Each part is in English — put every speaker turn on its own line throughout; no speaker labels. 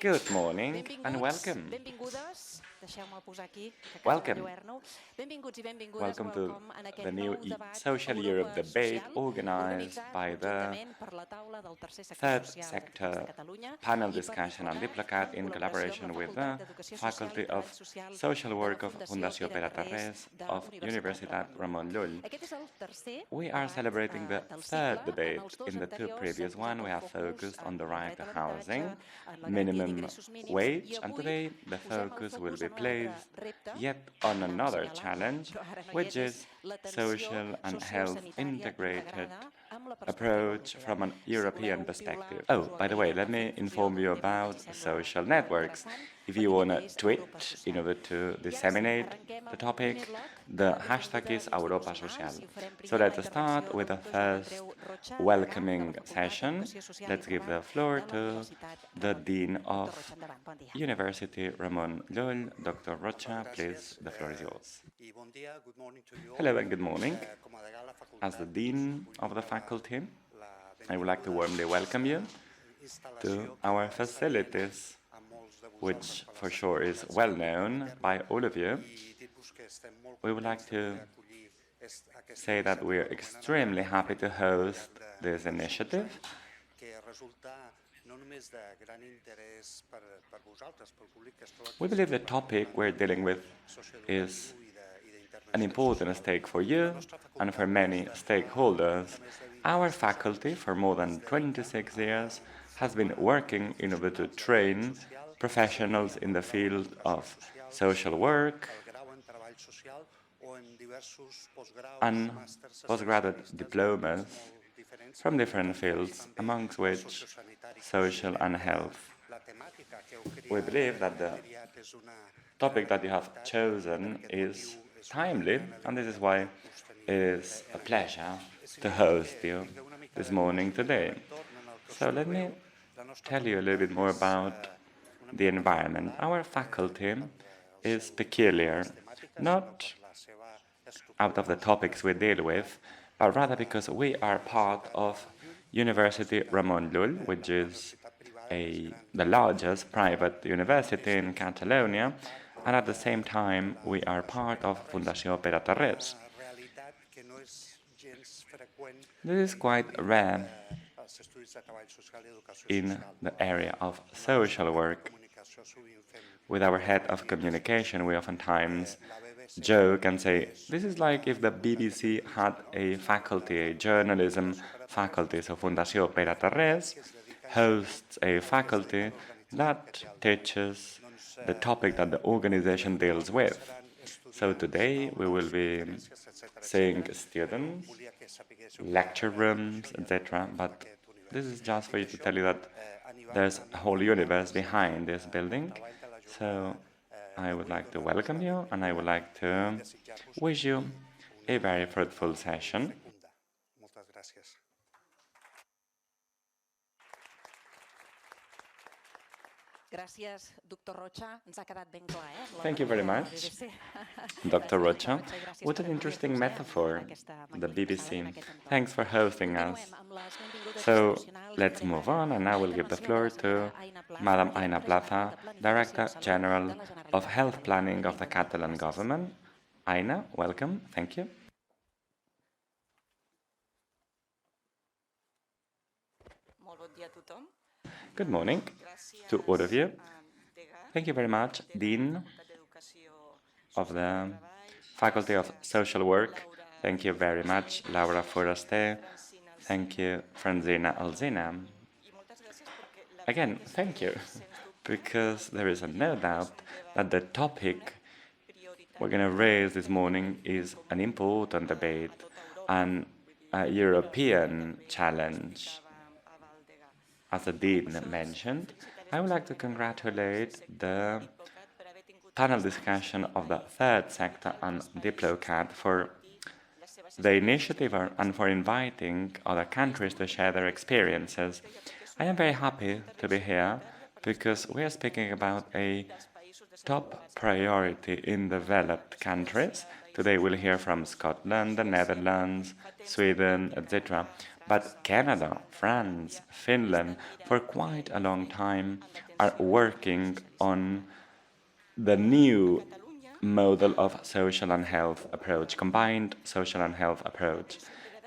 Good morning and welcome.
Benvingudes. Deixeu-me posar aquí, que a casa
Welcome.
m'enlluerno. Benvinguts i benvingudes,
Welcome to
welcome en aquest
the new
nou debat
Social Europe
Europa
Debate
Social,
organized
organitzat
by the
conjuntament per la taula del tercer sector
Third
social
Sector
de Catalunya
Panel
i per
Discussion on
DIPLOCAT
DIPLOCAT
en
in
col·laboració amb
collaboration
la
with the
Facultat d'Educació Social
Faculty
i
of
Treball Social
Social
de la
Work of
Fundació
Fundació
Pere
Pere
Tarrés
Tarrés
de
of
Universitat
Universitat
Ramon Llull.
Ramon Llull.
Aquest és el tercer
We are
debat
celebrating the
del
third
cicle. En
debate.
els dos
In the two
anteriors s'ha
previous
posat
one, we
el
have
focus
focused on
en
the
el
right
dret
to
a l'habitatge,
housing,
en la garantia
minimum
d'ingressos mínims
wage,
i
and
avui
today the
posem el
focus will
focus
be
en un altre
placed
repte
yet on
que anàvem
another
assenyalant,
challenge,
però ara no hi
which
és
is
l'atenció
social and health
sociosanitària
integrated
integrada amb la perspectiva
approach
europea.
from an
Si
European
voleu
perspective.
piular,
Oh,
us ho
by the way,
agraïm
let
per fer
me
difusió
inform you
d'un tema
about
que ens sembla
social
molt
networks.
interessant.
If
El
you
tema
want to
és Europa
tweet in
Social.
order to
I ara sí,
disseminate
arrenquem
the
amb un primer
topic,
bloc
the
de
hashtag
benvingudes
is Europa
institucionals
Social.
i ho farem
So
primer amb la
let's start
intervenció
with
del
the
professor
first
Andreu Rocha, degà de
welcoming
la Facultat
session.
d'Educació Social i
Let's give
Treball
the floor
de la
to
Universitat
the
Ramon Llull.
Dean
Doctor
of
Rocha, endavant. Bon dia.
University Ramon Llull, Dr. Rocha, please, the floor is yours. Hello and good morning. As the Dean of the faculty, I would like to warmly welcome you to our facilities, which for sure is well known by all of you. We would like to say that we are extremely happy to host this initiative. We believe the topic we're dealing with is an important stake for you and for many stakeholders. Our faculty, for more than 26 years, has been working in order to train professionals in the field of social work and postgraduate diplomas from different fields, amongst which social and health. We believe that the topic that you have chosen is timely, and this is why it is a pleasure to host you this morning today. So let me tell you a little bit more about the environment. Our faculty is peculiar, not out of the topics we deal with, but rather because we are part of University Ramon Llull, which is the largest private university in Catalonia, and at the same time we are part of Fundació Pere Tarrés. This is quite rare in the area of social work. With our head of communication, we oftentimes joke and say, this is like if the BBC had a faculty, a journalism faculty. So Fundació Pere Tarrés hosts a faculty that teaches the topic that the organization deals with. So today we will be seeing students, lecture rooms, etc. But this is just for you to tell you that there's a whole universe behind this building. So I would like to welcome you, and I would like to wish you a very fruitful session. Thank you very much, Dr. Rocha. What an interesting metaphor, the BBC. Thanks for hosting us. So let's move on, and now we'll give the floor to Madam Aina Plaza, Director General of Health Planning of the Catalan government. Aina, welcome. Thank you. Good morning to all of you. Thank you very much, Dean of the Faculty of Social Work. Thank you very much, Laura Foraster. Thank you, Franzina Alzina. Again, thank you, because there is no doubt that the topic we're going to raise this morning is an important debate and a European challenge. As the Dean mentioned, I would like to congratulate the panel discussion of the third sector on DIPLOCAT for the initiative and for inviting other countries to share their experiences. I am very happy to be here because we are speaking about a top priority in developed countries. Today we'll hear from Scotland, the Netherlands, Sweden, etc. But Canada, France, Finland, for quite a long time are working on the new model of social and health approach, combined social and health approach.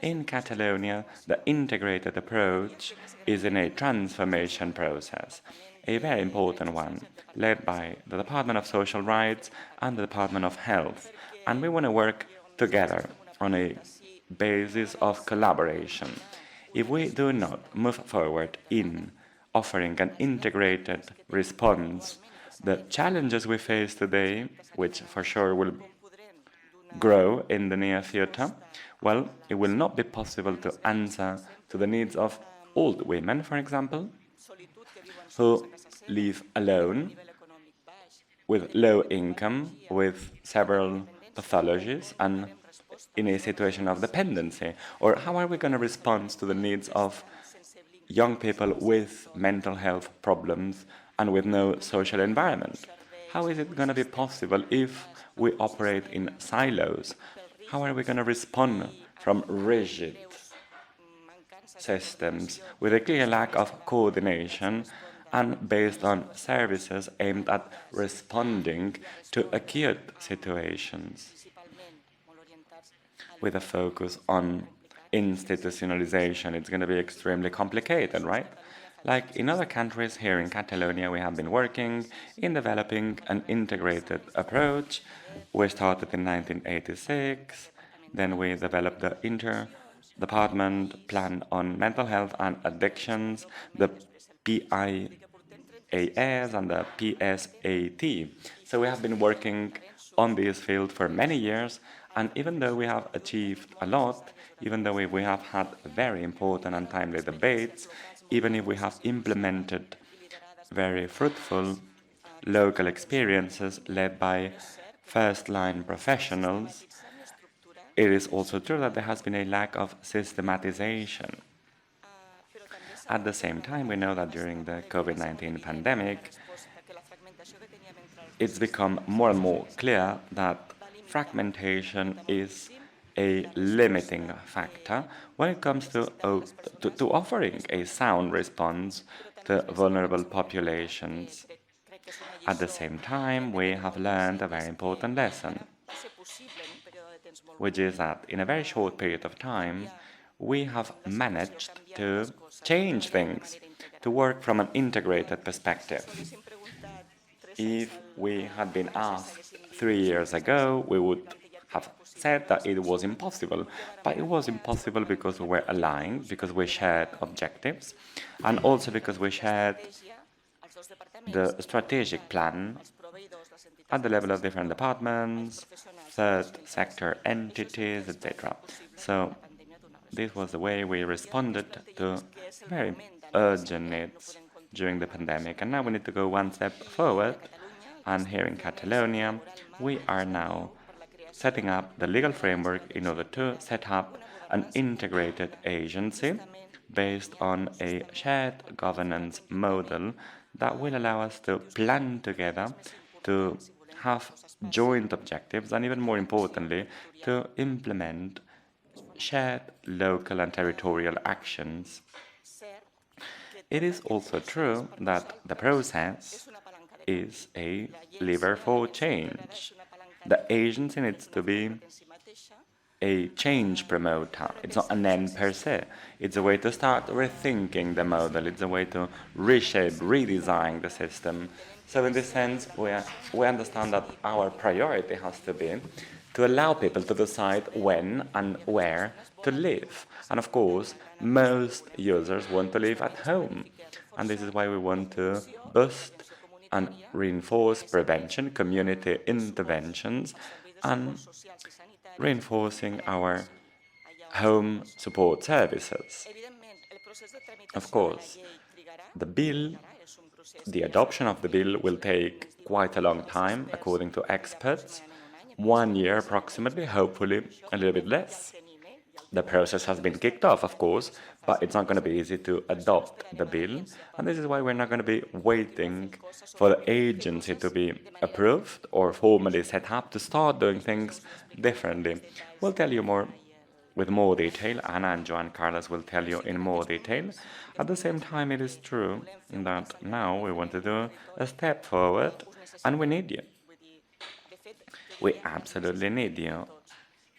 In Catalonia, the integrated approach is in a transformation process, a very important one, led by the Department of Social Rights and the Department of Health. And we want to work together on a basis of collaboration. If we do not move forward in offering an integrated response, the challenges we face today, which for sure will grow in the near future, well, it will not be possible to answer to the needs of old women, for example, who live alone, with low income, with several pathologies, and in a situation of dependency. Or how are we going to respond to the needs of young people with mental health problems and with no social environment? How is it going to be possible if we operate in silos? How are we going to respond from rigid systems with a clear lack of coordination and based on services aimed at responding to acute situations, with a focus on institutionalization? It's going to be extremely complicated, right? Like in other countries, here in Catalonia, we have been working in developing an integrated approach. We started in 1986, then we developed the Inter-Department Plan on Mental Health and Addictions, the PIAS and the PSAT. So we have been working on this field for many years, and even though we have achieved a lot, even though we have had very important and timely debates, even if we have implemented very fruitful local experiences led by first-line professionals, it is also true that there has been a lack of systematization. At the same time, we know that during the COVID-19 pandemic, it's become more and more clear that fragmentation is a limiting factor when it comes to offering a sound response to vulnerable populations. At the same time, we have learned a very important lesson, which is that in a very short period of time, we have managed to change things, to work from an integrated perspective. If we had been asked 3 years ago, we would have said that it was impossible. But it was impossible because we were aligned, because we shared objectives, and also because we shared the strategic plan at the level of different departments, third sector entities, etc. So this was the way we responded to very urgent needs during the pandemic. And now we need to go one step forward. And here in Catalonia, we are now setting up the legal framework in order to set up an integrated agency based on a shared governance model that will allow us to plan together, to have joint objectives, and even more importantly, to implement shared local and territorial actions. It is also true that the process is a lever for change. The agency needs to be a change promoter. It's not an end per se. It's a way to start rethinking the model. It's a way to reshape, redesign the system. So in this sense, we understand that our priority has to be to allow people to decide when and where to live. And of course, most users want to live at home. And this is why we want to boost and reinforce prevention, community interventions, and reinforcing our home support services. Of course, the adoption of the bill will take quite a long time, according to experts, 1 year approximately, hopefully a little bit less. The process has been kicked off, of course, but it's not going to be easy to adopt the bill. And this is why we're not going to be waiting for the agency to be approved or formally set up to start doing things differently. We'll tell you more with more detail. Anna and Joan Carlos will tell you in more detail. At the same time, it is true that now we want to do a step forward, and we need you. We absolutely need you,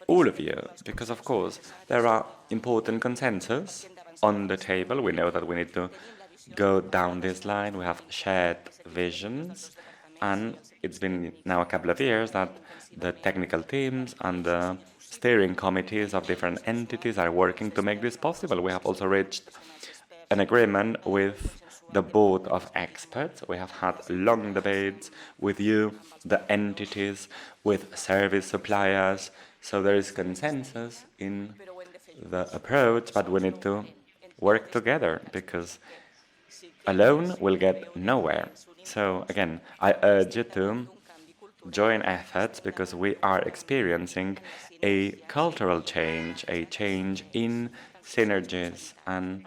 all of you, because of course there are important consensus on the table. We know that we need to go down this line. We have shared visions, and it's been now a couple of years that the technical teams and the steering committees of different entities are working to make this possible. We have also reached an agreement with the board of experts. We have had long debates with you, the entities, with service suppliers. So there is consensus in the approach, but we need to work together because alone we'll get nowhere. So again, I urge you to join efforts because we are experiencing a cultural change, a change in synergies. And,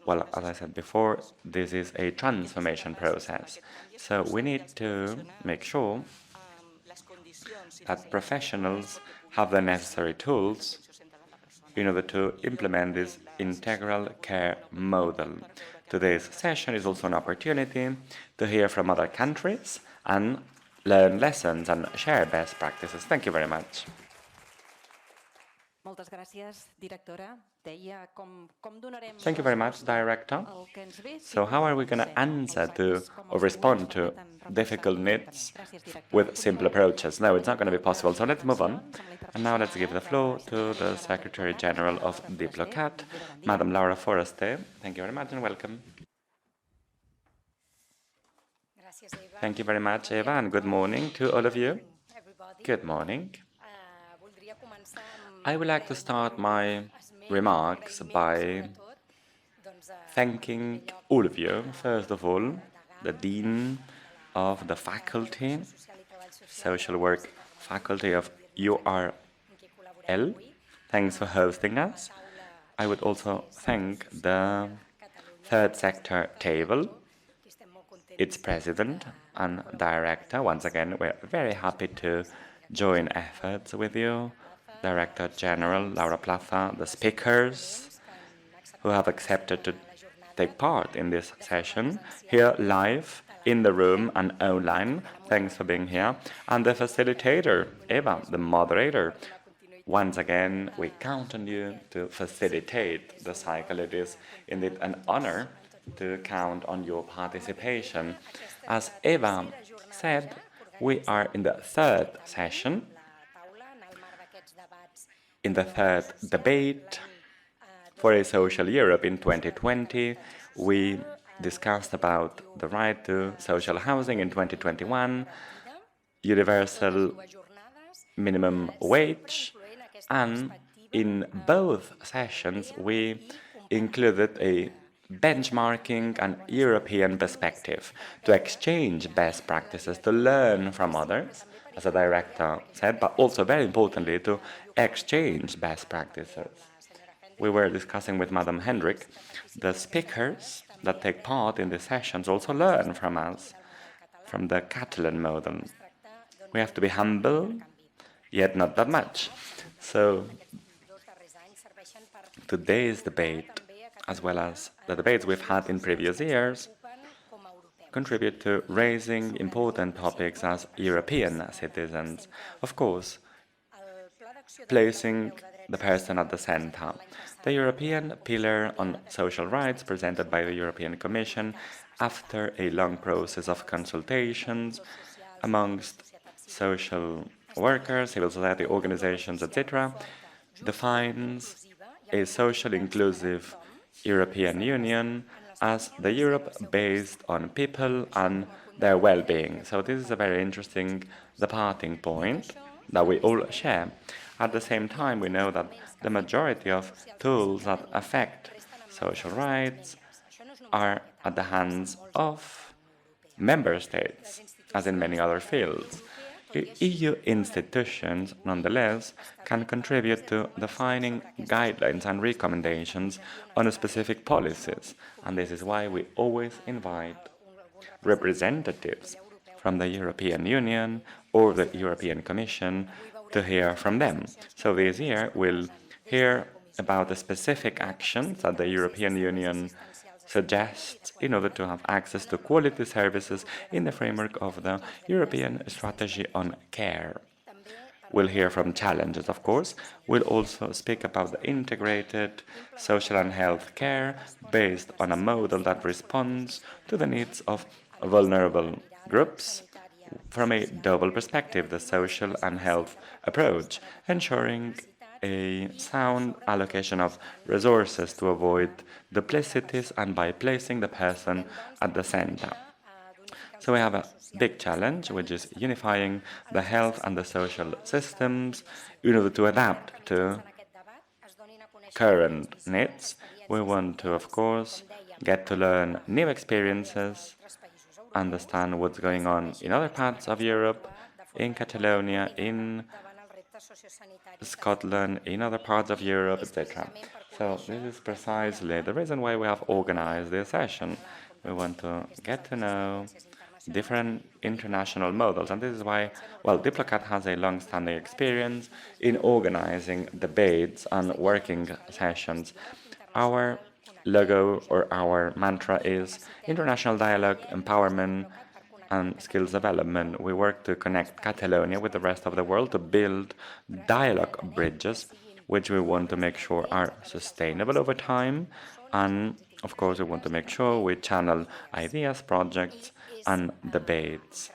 well, as I said before, this is a transformation process. So we need to make sure that professionals have the necessary tools in order to implement this integral care model. Today's session is also an opportunity to hear from other countries and learn lessons and share best practices. Thank you very much. Thank you very much, Director. So how are we going to answer to or respond to difficult needs with simple approaches? No, it's not going to be possible, so let's move on. And now let's give the floor to the Secretary General of DIPLOCAT, Madam Laura Forrester. Thank you very much and welcome. Thank you very much, Eva, and good morning to all of you. Good morning. I would like to start my remarks by thanking all of you. First of all, the Dean of the Faculty, Social Work Faculty of URL. Thanks for hosting us. I would also thank the Third Sector Table, its President and Director. Once again, we're very happy to join efforts with you. Director General Laura Plaza, the speakers who have accepted to take part in this session, here live in the room and online. Thanks for being here. And the facilitator, Eva, the moderator. Once again, we count on you to facilitate the cycle. It is indeed an honor to count on your participation. As Eva said, we are in the third session, in the third debate for a social Europe in 2020. We discussed about the right to social housing in 2021, universal minimum wage, and in both sessions we included a benchmarking and European perspective to exchange best practices, to learn from others, as the director said, but also very importantly to exchange best practices. We were discussing with Madam Hendrik, the speakers that take part in the sessions also learn from us, from the Catalan model. We have to be humble, yet not that much. So today's debate, as well as the debates we've had in previous years, contribute to raising important topics as European citizens. Of course, placing the person at the center. The European Pillar on Social Rights, presented by the European Commission after a long process of consultations amongst social workers, civil society organizations, etc., defines a social inclusive European Union as the Europe based on people and their well-being. So this is a very interesting departing point that we all share. At the same time, we know that the majority of tools that affect social rights are at the hands of member states, as in many other fields. EU institutions, nonetheless, can contribute to defining guidelines and recommendations on specific policies, and this is why we always invite representatives from the European Union or the European Commission to hear from them. So this year we'll hear about the specific actions that the European Union suggests in order to have access to quality services in the framework of the European Strategy on Care. We'll hear from challenges, of course. We'll also speak about the integrated social and health care based on a model that responds to the needs of vulnerable groups from a double perspective, the social and health approach, ensuring a sound allocation of resources to avoid duplicities and by placing the person at the center. So we have a big challenge, which is unifying the health and the social systems in order to adapt to current needs. We want to, of course, get to learn new experiences, understand what's going on in other parts of Europe, in Catalonia, in Scotland, in other parts of Europe, etc. So this is precisely the reason why we have organized this session. We want to get to know different international models, and this is why, well, DIPLOCAT has a long-standing experience in organizing debates and working sessions. Our logo or our mantra is international dialogue, empowerment, and skills development. We work to connect Catalonia with the rest of the world to build dialogue bridges, which we want to make sure are sustainable over time. And of course, we want to make sure we channel ideas, projects, and debates.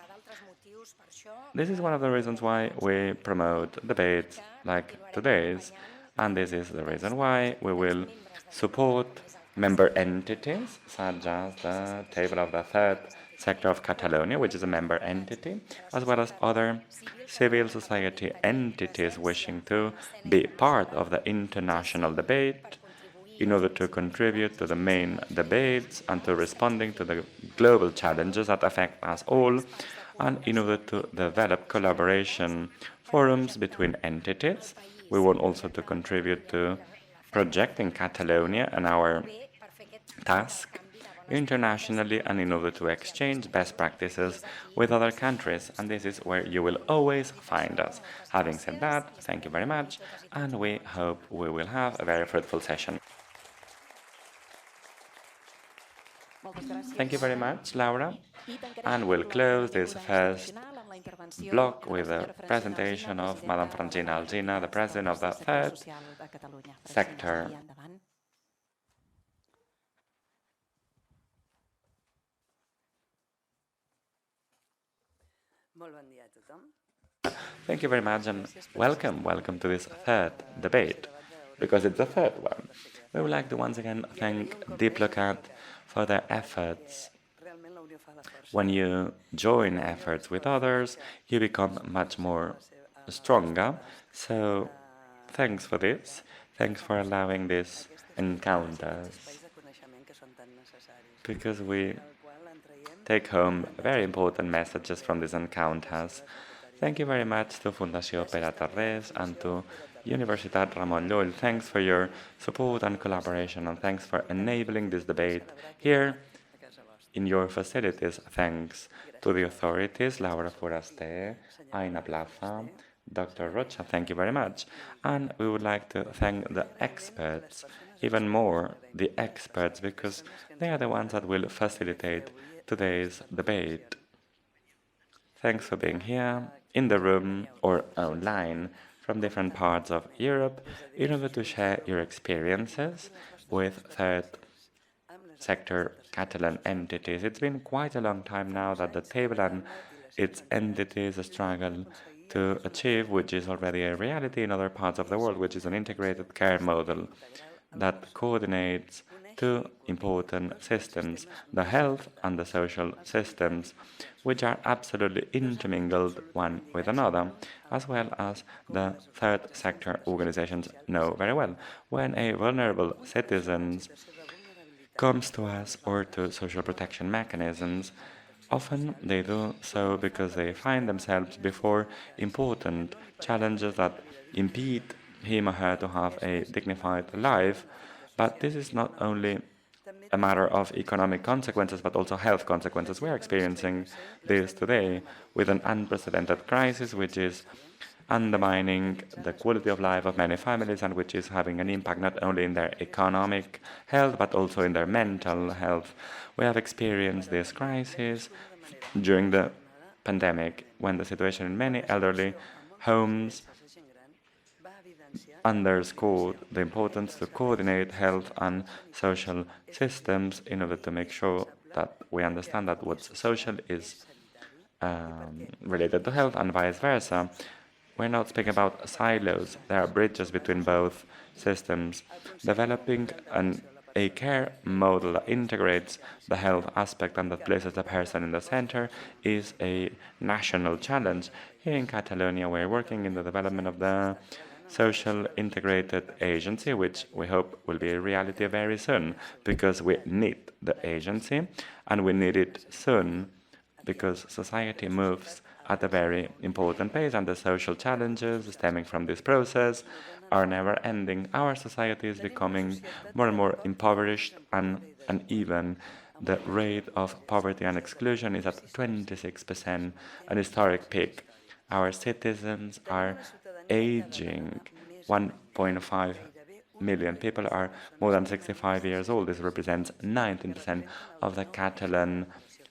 This is one of the reasons why we promote debates like today's, and this is the reason why we will support member entities, such as the Table of the Third Sector of Catalonia, which is a member entity, as well as other civil society entities wishing to be part of the international debate in order to contribute to the main debates and to responding to the global challenges that affect us all, and in order to develop collaboration forums between entities. We want also to contribute to projecting Catalonia and our task internationally and in order to exchange best practices with other countries, and this is where you will always find us. Having said that, thank you very much, and we hope we will have a very fruitful session. Thank you very much, Laura, and we'll close this first block with a presentation of Madame Francina Alsina, the President of the Third Sector. Thank you very much and welcome to this third debate, because it's the third one. We would like to once again thank DIPLOCAT for their efforts. When you join efforts with others, you become much more stronger. So thanks for this. Thanks for allowing these encounters, because we take home very important messages from these encounters. Thank you very much to Fundació Pere Tarrés and to Universitat Ramon Llull. Thanks for your support and collaboration, and thanks for enabling this debate here in your facilities. Thanks to the authorities, Laura Foraster, Aina Plaza, Dr. Rocha, thank you very much. And we would like to thank the experts, even more the experts, because they are the ones that will facilitate today's debate. Thanks for being here, in the room or online, from different parts of Europe, in order to share your experiences with third sector Catalan entities. It's been quite a long time now that the table and its entities struggle to achieve, which is already a reality in other parts of the world, which is an integrated care model that coordinates two important systems, the health and the social systems, which are absolutely intermingled one with another, as well as the third sector organizations know very well. When a vulnerable citizen comes to us or to social protection mechanisms, Often they do so because they find themselves before important challenges that impede him or her to have a dignified life. But this is not only a matter of economic consequences, but also health consequences. We are experiencing this today with an unprecedented crisis, which is undermining the quality of life of many families and which is having an impact not only in their economic health, but also in their mental health. We have experienced this crisis during the pandemic, when the situation in many elderly homes underscored the importance to coordinate health and social systems in order to make sure that we understand that what's social is related to health and vice versa. We're not speaking about silos. There are bridges between both systems. Developing a care model that integrates the health aspect and that places the person in the center is a national challenge. Here in Catalonia, we're working in the development of the social integrated agency, which we hope will be a reality very soon, because we need the agency and we need it soon because society moves at a very important pace and the social challenges stemming from this process are never ending. Our society is becoming more and more impoverished and uneven. The rate of poverty and exclusion is at 26%, an historic peak. Our citizens are aging. 1.5 million people are more than 65 years old. This represents 19% of the Catalan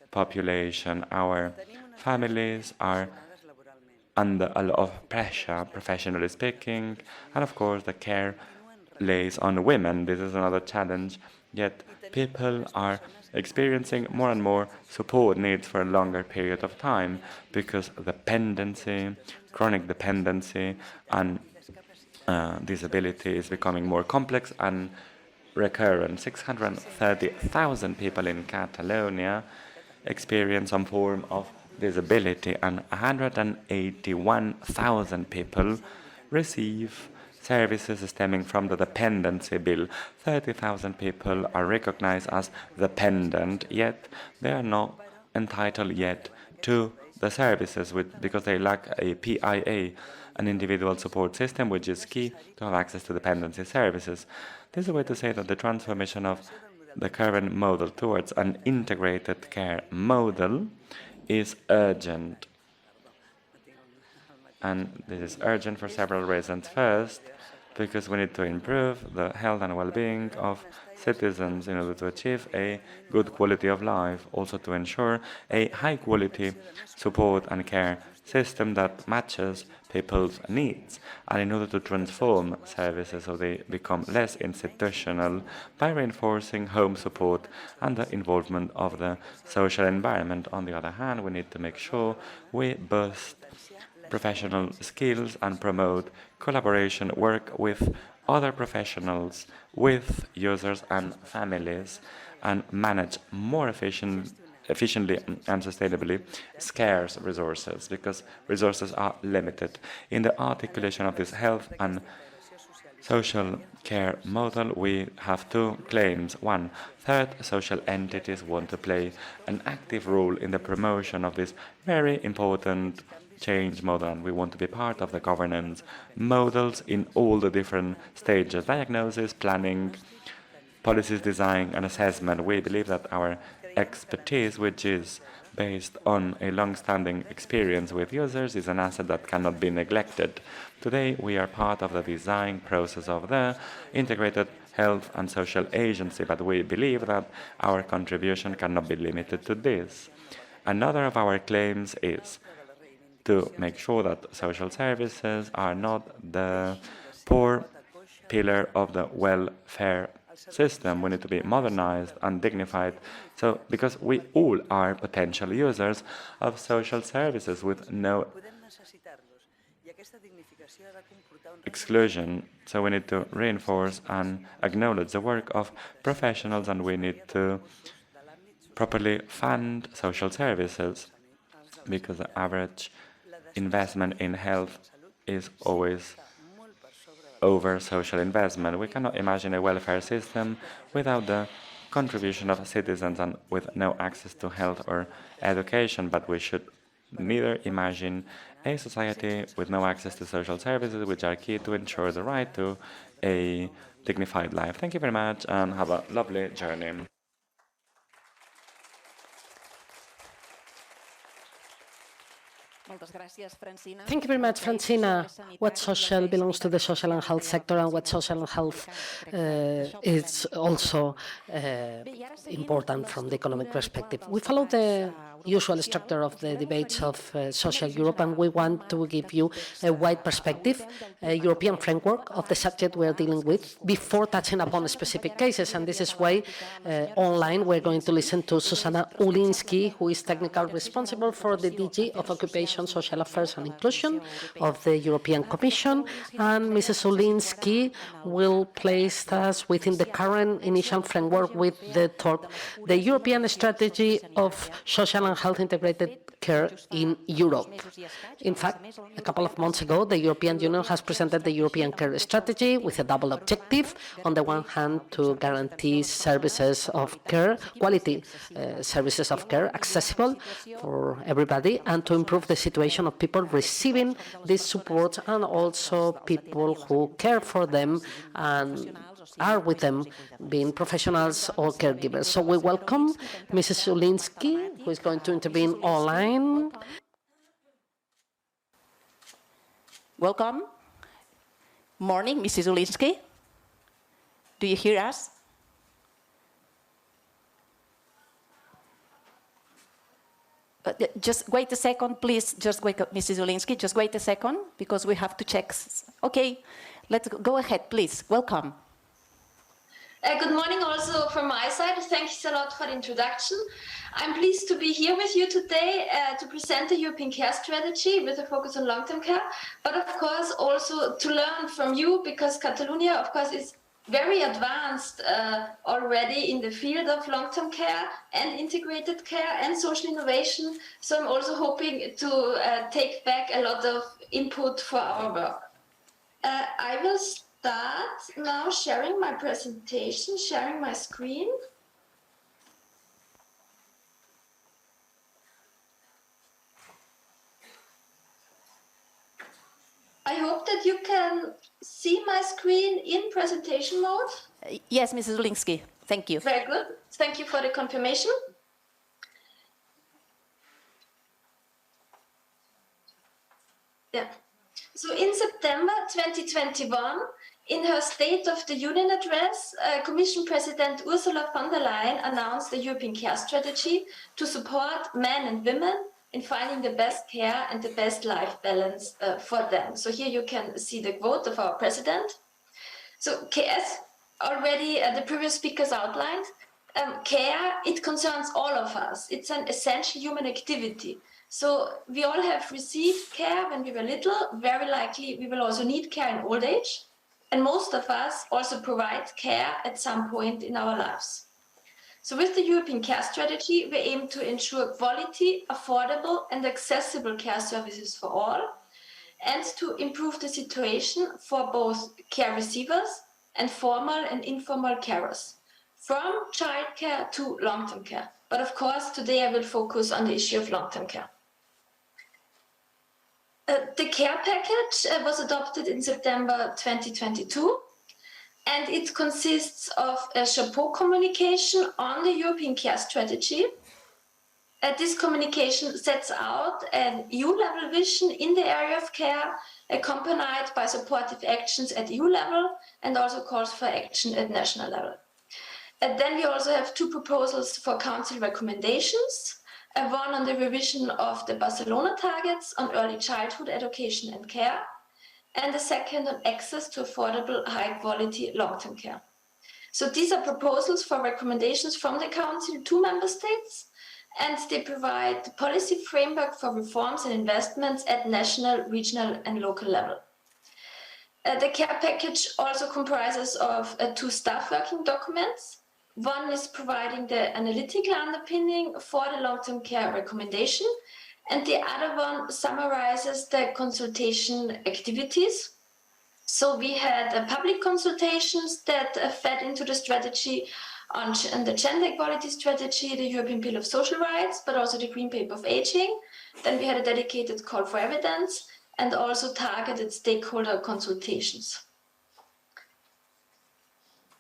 population. Our families are under a lot of pressure, professionally speaking, and of course the care lays on women. This is another challenge, yet people are experiencing more and more support needs for a longer period of time because dependency, chronic dependency, and disability is becoming more complex and recurrent. 630,000 people in Catalonia experience some form of disability, and 181,000 people receive services stemming from the dependency bill. 30,000 people are recognized as dependent, yet they are not entitled yet to the services because they lack a PIA, an individual support system, which is key to have access to dependency services. This is a way to say that the transformation of the current model towards an integrated care model is urgent. And this is urgent for several reasons. First, because we need to improve the health and well-being of citizens in order to achieve a good quality of life, also to ensure a high-quality support and care system that matches people's needs, and in order to transform services so they become less institutional by reinforcing home support and the involvement of the social environment. On the other hand, we need to make sure we boost professional skills and promote collaboration work with other professionals, with users and families, and manage more efficiently and sustainably scarce resources, because resources are limited. In the articulation of this health and social care model, we have two claims. One, third social entities want to play an active role in the promotion of this very important change model, and we want to be part of the governance models in all the different stages: diagnosis, planning, policies, design, and assessment. We believe that our expertise, which is based on a long-standing experience with users, is an asset that cannot be neglected. Today, we are part of the design process of the integrated health and social agency, but we believe that our contribution cannot be limited to this. Another of our claims is to make sure that social services are not the poor pillar of the welfare system. We need to be modernized and dignified. So, because we all are potential users of social services with no exclusion. So we need to reinforce and acknowledge the work of professionals, and we need to properly fund social services, because the average investment in health is always over social investment. We cannot imagine a welfare system without the contribution of citizens and with no access to health or education, but we should neither imagine a society with no access to social services, which are key to ensure the right to a dignified life. Thank you very much and have a lovely journey.
Thank you very much, Francina. What social belongs to the social and health sector, and what social and health is also important from the economic perspective. We follow the usual structure of the debates of social Europe, and we want to give you a wide perspective, a European framework of the subject we are dealing with before touching upon specific cases. And this is why online we're going to listen to Susanna Ulinski, who is technical responsible for the DG of Occupation, Social Affairs and Inclusion of the European Commission. And Mrs. Ulinski will place us within the current initial framework with the talk, the European Strategy of Social and Health Integrated Care in Europe. In fact, a couple of months ago, the European Union has presented the European Care Strategy with a double objective. On the one hand, to guarantee services of care, quality services of care, accessible for everybody, and to improve the situation of people receiving this support and also people who care for them and are with them, being professionals or caregivers. So we welcome Mrs. Ulinski, who is going to intervene online.
Welcome. Morning, Mrs. Ulinski. Do you hear us? Just wait a second, please. Just wait, Mrs. Ulinski. Just wait a second, because we have to check. Okay, let's go ahead, please. Welcome.
Good morning also from my side. Thanks a lot for the introduction. I'm pleased to be here with you today to present the European Care Strategy with a focus on long-term care, but of course also to learn from you, because Catalonia, of course, is very advanced already in the field of long-term care and integrated care and social innovation. So I'm also hoping to take back a lot of input for our work. I will start now sharing my presentation, sharing my screen. I hope that you can see my screen in presentation mode.
Yes, Mrs. Ulinski. Thank you.
Very good. Thank you for the confirmation. Yeah. So in September 2021, in her State of the Union address, Commission President Ursula von der Leyen announced the European Care Strategy to support men and women in finding the best care and the best life balance for them. So here you can see the quote of our president. So as already the previous speakers outlined, care, it concerns all of us. It's an essential human activity. So we all have received care when we were little. Very likely we will also need care in old age. And most of us also provide care at some point in our lives. So with the European Care Strategy, we aim to ensure quality, affordable and accessible care services for all, and to improve the situation for both care receivers and formal and informal carers, from childcare to long-term care. But of course, today I will focus on the issue of long-term care. The care package was adopted in September 2022. And it consists of a chapeau communication on the European Care Strategy. This communication sets out an EU-level vision in the area of care, accompanied by supportive actions at EU level and also calls for action at national level. And then we also have two proposals for Council recommendations, one on the revision of the Barcelona targets on early childhood education and care, and the second on access to affordable, high-quality long-term care. So these are proposals for recommendations from the Council to Member States, and they provide the policy framework for reforms and investments at national, regional and local level. The care package also comprises of two staff working documents. One is providing the analytical underpinning for the long-term care recommendation, and the other one summarizes the consultation activities. So we had public consultations that fed into the strategy on the gender equality strategy, the European Pillar of Social Rights, but also the Green Paper of Aging. Then we had a dedicated call for evidence and also targeted stakeholder consultations.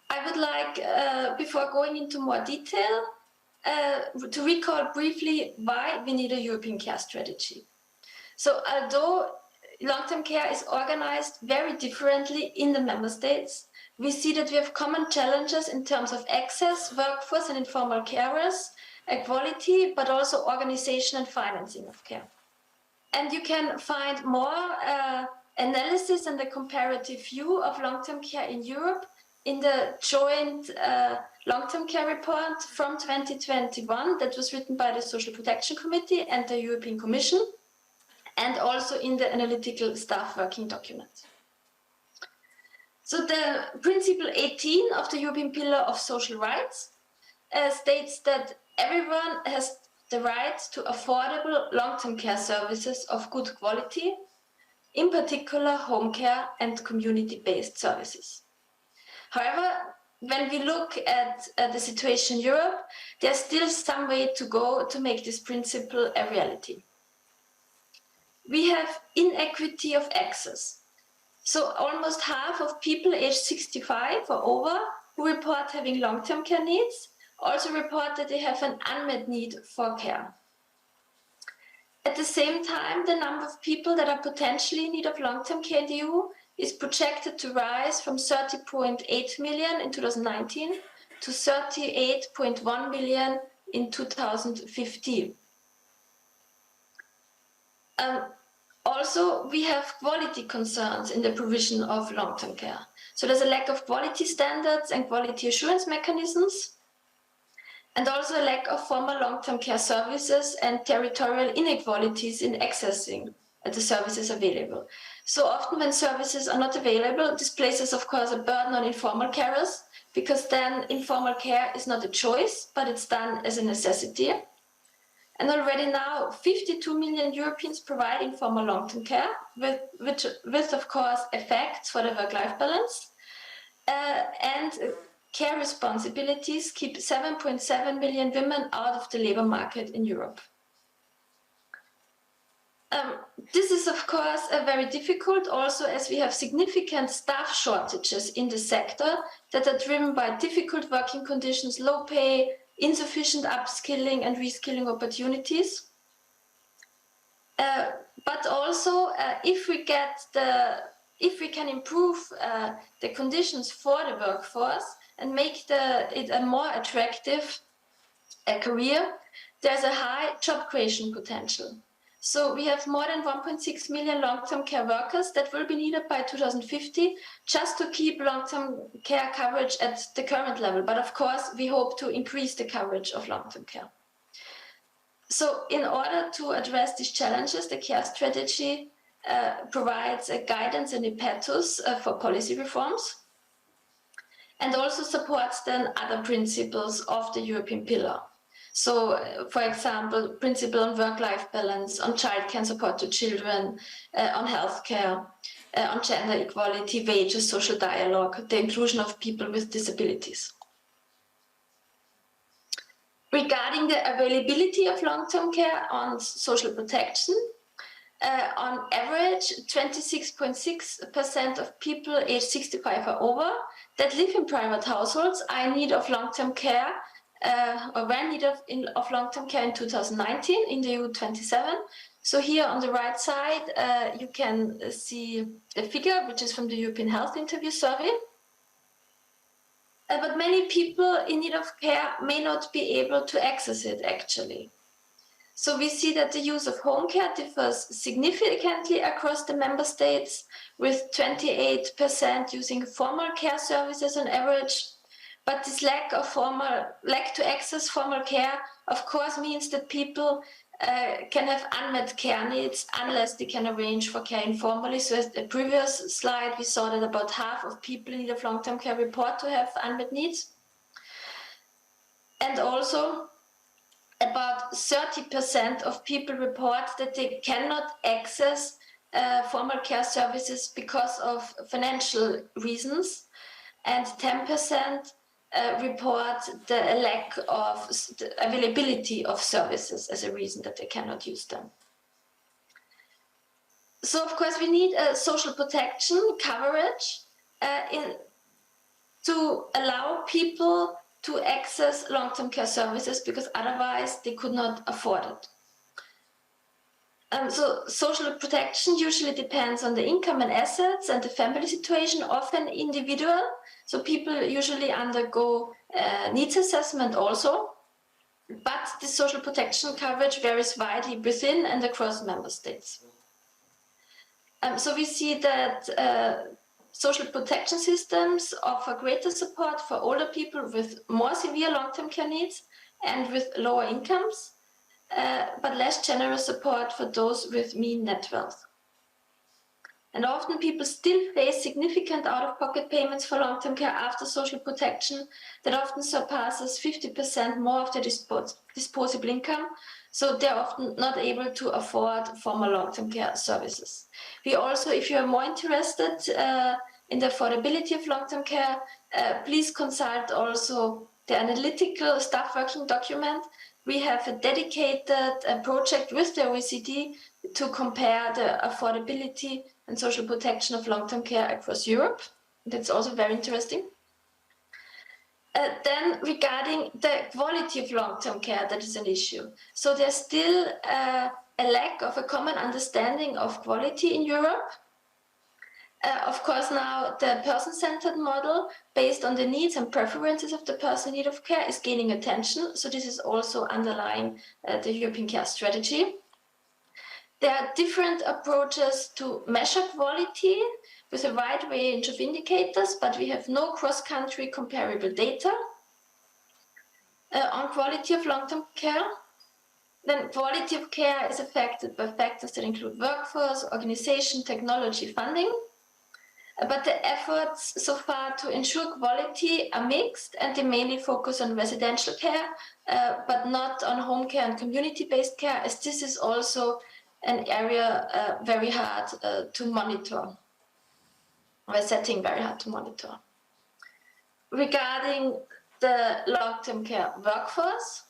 I would like, before going into more detail, to recall briefly why we need a European care strategy. So although long-term care is organized very differently in the member states, we see that we have common challenges in terms of access, workforce and informal carers, equality, but also organization and financing of care. And you can find more analysis and a comparative view of long-term care in Europe in the joint long-term care report from 2021 that was written by the Social Protection Committee and the European Commission, and also in the analytical staff working document. So the Principle 18 of the European Pillar of Social Rights states that everyone has the right to affordable long-term care services of good quality, in particular home care and community-based services. However, when we look at the situation in Europe, there's still some way to go to make this principle a reality. We have inequity of access. So almost half of people aged 65 or over who report having long-term care needs also report that they have an unmet need for care. At the same time, the number of people that are potentially in need of long-term care in the EU is projected to rise from 30.8 million in 2019 to 38.1 million in 2050. Also, we have quality concerns in the provision of long-term care. So there's a lack of quality standards and quality assurance mechanisms, and also a lack of formal long-term care services and territorial inequalities in accessing the services available. So often when services are not available, this places, of course, a burden on informal carers, because then informal care is not a choice, but it's done as a necessity. And already now, 52 million Europeans provide informal long-term care, with of course, effects for the work-life balance. And care responsibilities keep 7.7 million women out of the labor market in Europe. This is, of course, very difficult also as we have significant staff shortages in the sector that are driven by difficult working conditions, low pay, insufficient upskilling and reskilling opportunities. But also, if we can improve the conditions for the workforce and make it a more attractive career, there's a high job creation potential. So we have more than 1.6 million long-term care workers that will be needed by 2050 just to keep long-term care coverage at the current level. But of course, we hope to increase the coverage of long-term care. So in order to address these challenges, the care strategy provides a guidance and impetus for policy reforms, and also supports then other principles of the European pillar. So, for example, principle on work-life balance, on childcare and support to children, on healthcare, on gender equality, wages, social dialogue, the inclusion of people with disabilities. Regarding the availability of long-term care on social protection, on average, 26.6% of people aged 65 or over that live in private households are in need of long-term care, or were in need of long-term care in 2019 in the EU 27. So here on the right side, you can see the figure, which is from the European Health Interview Survey. But many people in need of care may not be able to access it, actually. So we see that the use of home care differs significantly across the member states, with 28% using formal care services on average. But this lack to access formal care, of course, means that people can have unmet care needs unless they can arrange for care informally. So as the previous slide, we saw that about half of people in need of long-term care report to have unmet needs. And also, about 30% of people report that they cannot access formal care services because of financial reasons, and 10% report the lack of the availability of services as a reason that they cannot use them. So, of course, we need a social protection coverage to allow people to access long-term care services, because otherwise they could not afford it. So social protection usually depends on the income and assets and the family situation, often individual. So people usually undergo needs assessment also, but the social protection coverage varies widely within and across member states. So we see that social protection systems offer greater support for older people with more severe long-term care needs and with lower incomes, but less generous support for those with mean net wealth. And often people still face significant out-of-pocket payments for long-term care after social protection that often surpasses 50% more of their disposable income. So they're often not able to afford formal long-term care services. We also, if you are more interested in the affordability of long-term care, please consult also the analytical staff working document. We have a dedicated project with the OECD to compare the affordability and social protection of long-term care across Europe. That's also very interesting. Then regarding the quality of long-term care, that is an issue. So there's still a lack of a common understanding of quality in Europe. Of course, now the person-centered model based on the needs and preferences of the person in need of care is gaining attention. So this is also underlying the European Care Strategy. There are different approaches to measure quality with a wide range of indicators, but we have no cross-country comparable data on quality of long-term care. Then quality of care is affected by factors that include workforce, organization, technology, funding. But the efforts so far to ensure quality are mixed, and they mainly focus on residential care, but not on home care and community-based care, as this is also an area very hard to monitor, or a setting very hard to monitor. Regarding the long-term care workforce,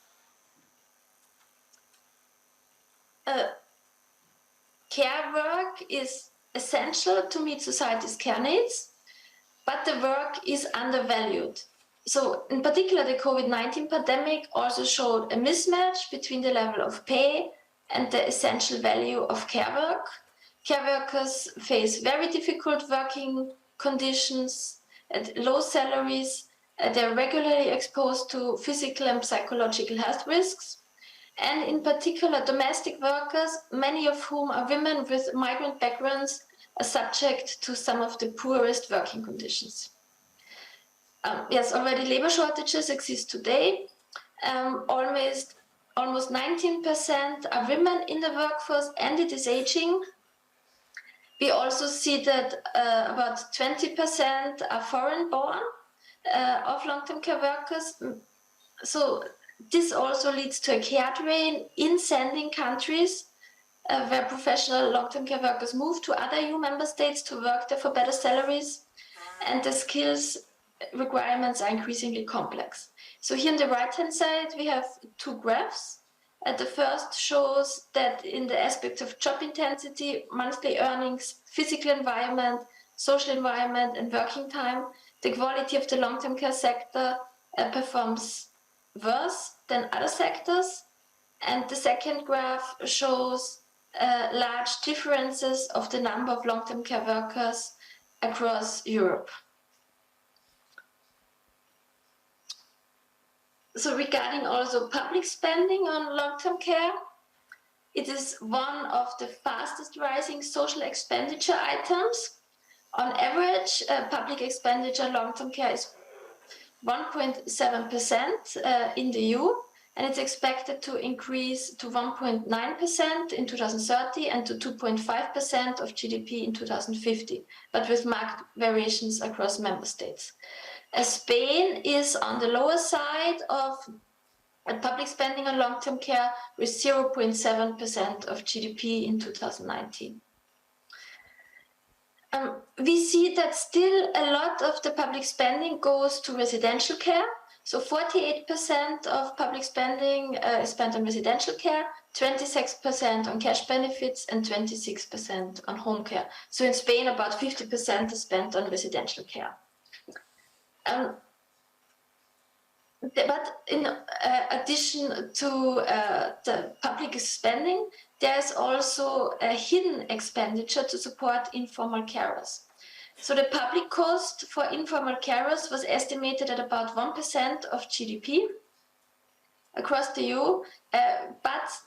care work is essential to meet society's care needs, but the work is undervalued. So in particular, the COVID-19 pandemic also showed a mismatch between the level of pay and the essential value of care work. Care workers face very difficult working conditions at low salaries. They're regularly exposed to physical and psychological health risks. And in particular, domestic workers, many of whom are women with migrant backgrounds, are subject to some of the poorest working conditions. Yes, already labor shortages exist today. Almost 19% are women in the workforce, and it is aging. We also see that about 20% are foreign-born of long-term care workers. So this also leads to a care drain in sending countries where professional long-term care workers move to other EU member states to work there for better salaries, and the skills requirements are increasingly complex. So here on the right-hand side, we have two graphs. The first shows that in the aspects of job intensity, monthly earnings, physical environment, social environment, and working time, the quality of the long-term care sector performs worse than other sectors. And the second graph shows large differences of the number of long-term care workers across Europe. So regarding also public spending on long-term care, it is one of the fastest rising social expenditure items. On average, public expenditure on long-term care is 1.7% in the EU, and it's expected to increase to 1.9% in 2030 and to 2.5% of GDP in 2050, but with marked variations across member states. Spain is on the lower side of public spending on long-term care with 0.7% of GDP in 2019. we see that still a lot of the public spending goes to residential care. So 48% of public spending is spent on residential care, 26% on cash benefits, and 26% on home care. So in Spain, about 50% is spent on residential care. But in addition to the public spending, there's also a hidden expenditure to support informal carers. So the public cost for informal carers was estimated at about 1% of GDP across the EU, but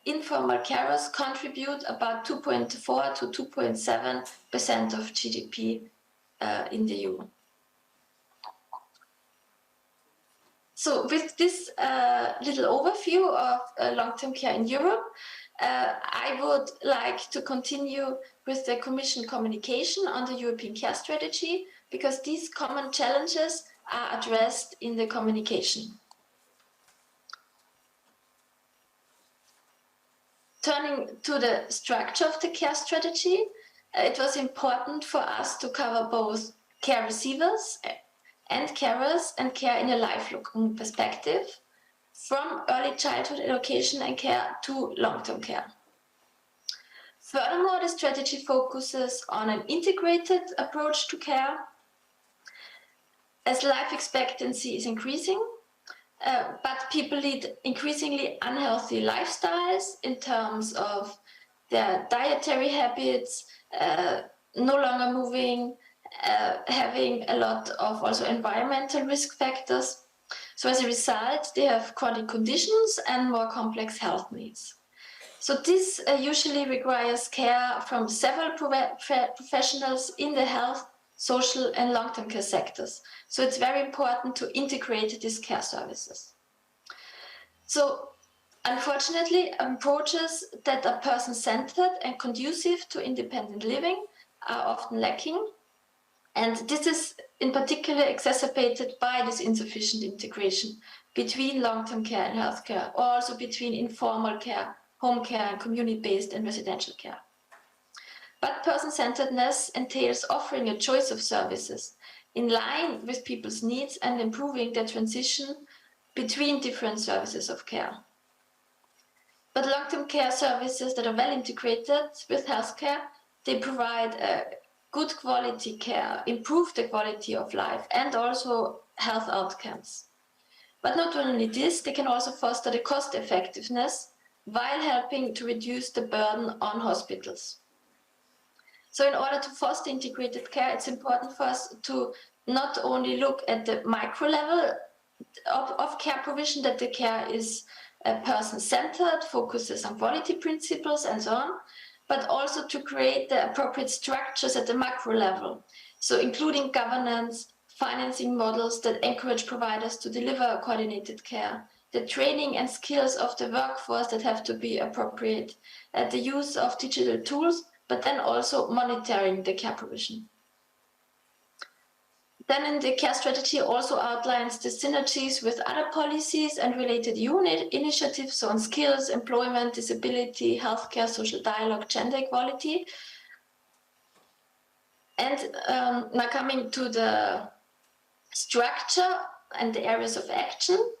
informal carers contribute about 2.4 to 2.7% of GDP in the EU. So with this little overview of long-term care in Europe, I would like to continue with the Commission communication on the European Care Strategy, because these common challenges are addressed in the communication. Turning to the structure of the care strategy, it was important for us to cover both care receivers and carers and care in a lifelong perspective, from early childhood education and care to long-term care. Furthermore, the strategy focuses on an integrated approach to care. As life expectancy is increasing, but people lead increasingly unhealthy lifestyles in terms of their dietary habits, no longer moving, having a lot of also environmental risk factors. So as a result, they have chronic conditions and more complex health needs. So this usually requires care from several professionals in the health, social and long-term care sectors. So it's very important to integrate these care services. So unfortunately, approaches that are person-centered and conducive to independent living are often lacking. And this is in particular exacerbated by this insufficient integration between long-term care and healthcare, or also between informal care, home care, and community-based and residential care. But person-centeredness entails offering a choice of services in line with people's needs and improving their transition between different services of care. But long-term care services that are well integrated with healthcare, they provide a good quality care, improve the quality of life, and also health outcomes. But not only this, they can also foster the cost effectiveness while helping to reduce the burden on hospitals. So in order to foster integrated care, it's important for us to not only look at the micro level of care provision, that the care is person-centered, focuses on quality principles and so on, but also to create the appropriate structures at the macro level. So including governance, financing models that encourage providers to deliver coordinated care, the training and skills of the workforce that have to be appropriate, the use of digital tools, but then also monitoring the care provision. Then in the care strategy also outlines the synergies with other policies and related unit initiatives, so on skills, employment, disability, healthcare, social dialogue, gender equality. And now coming to the structure and the areas of action,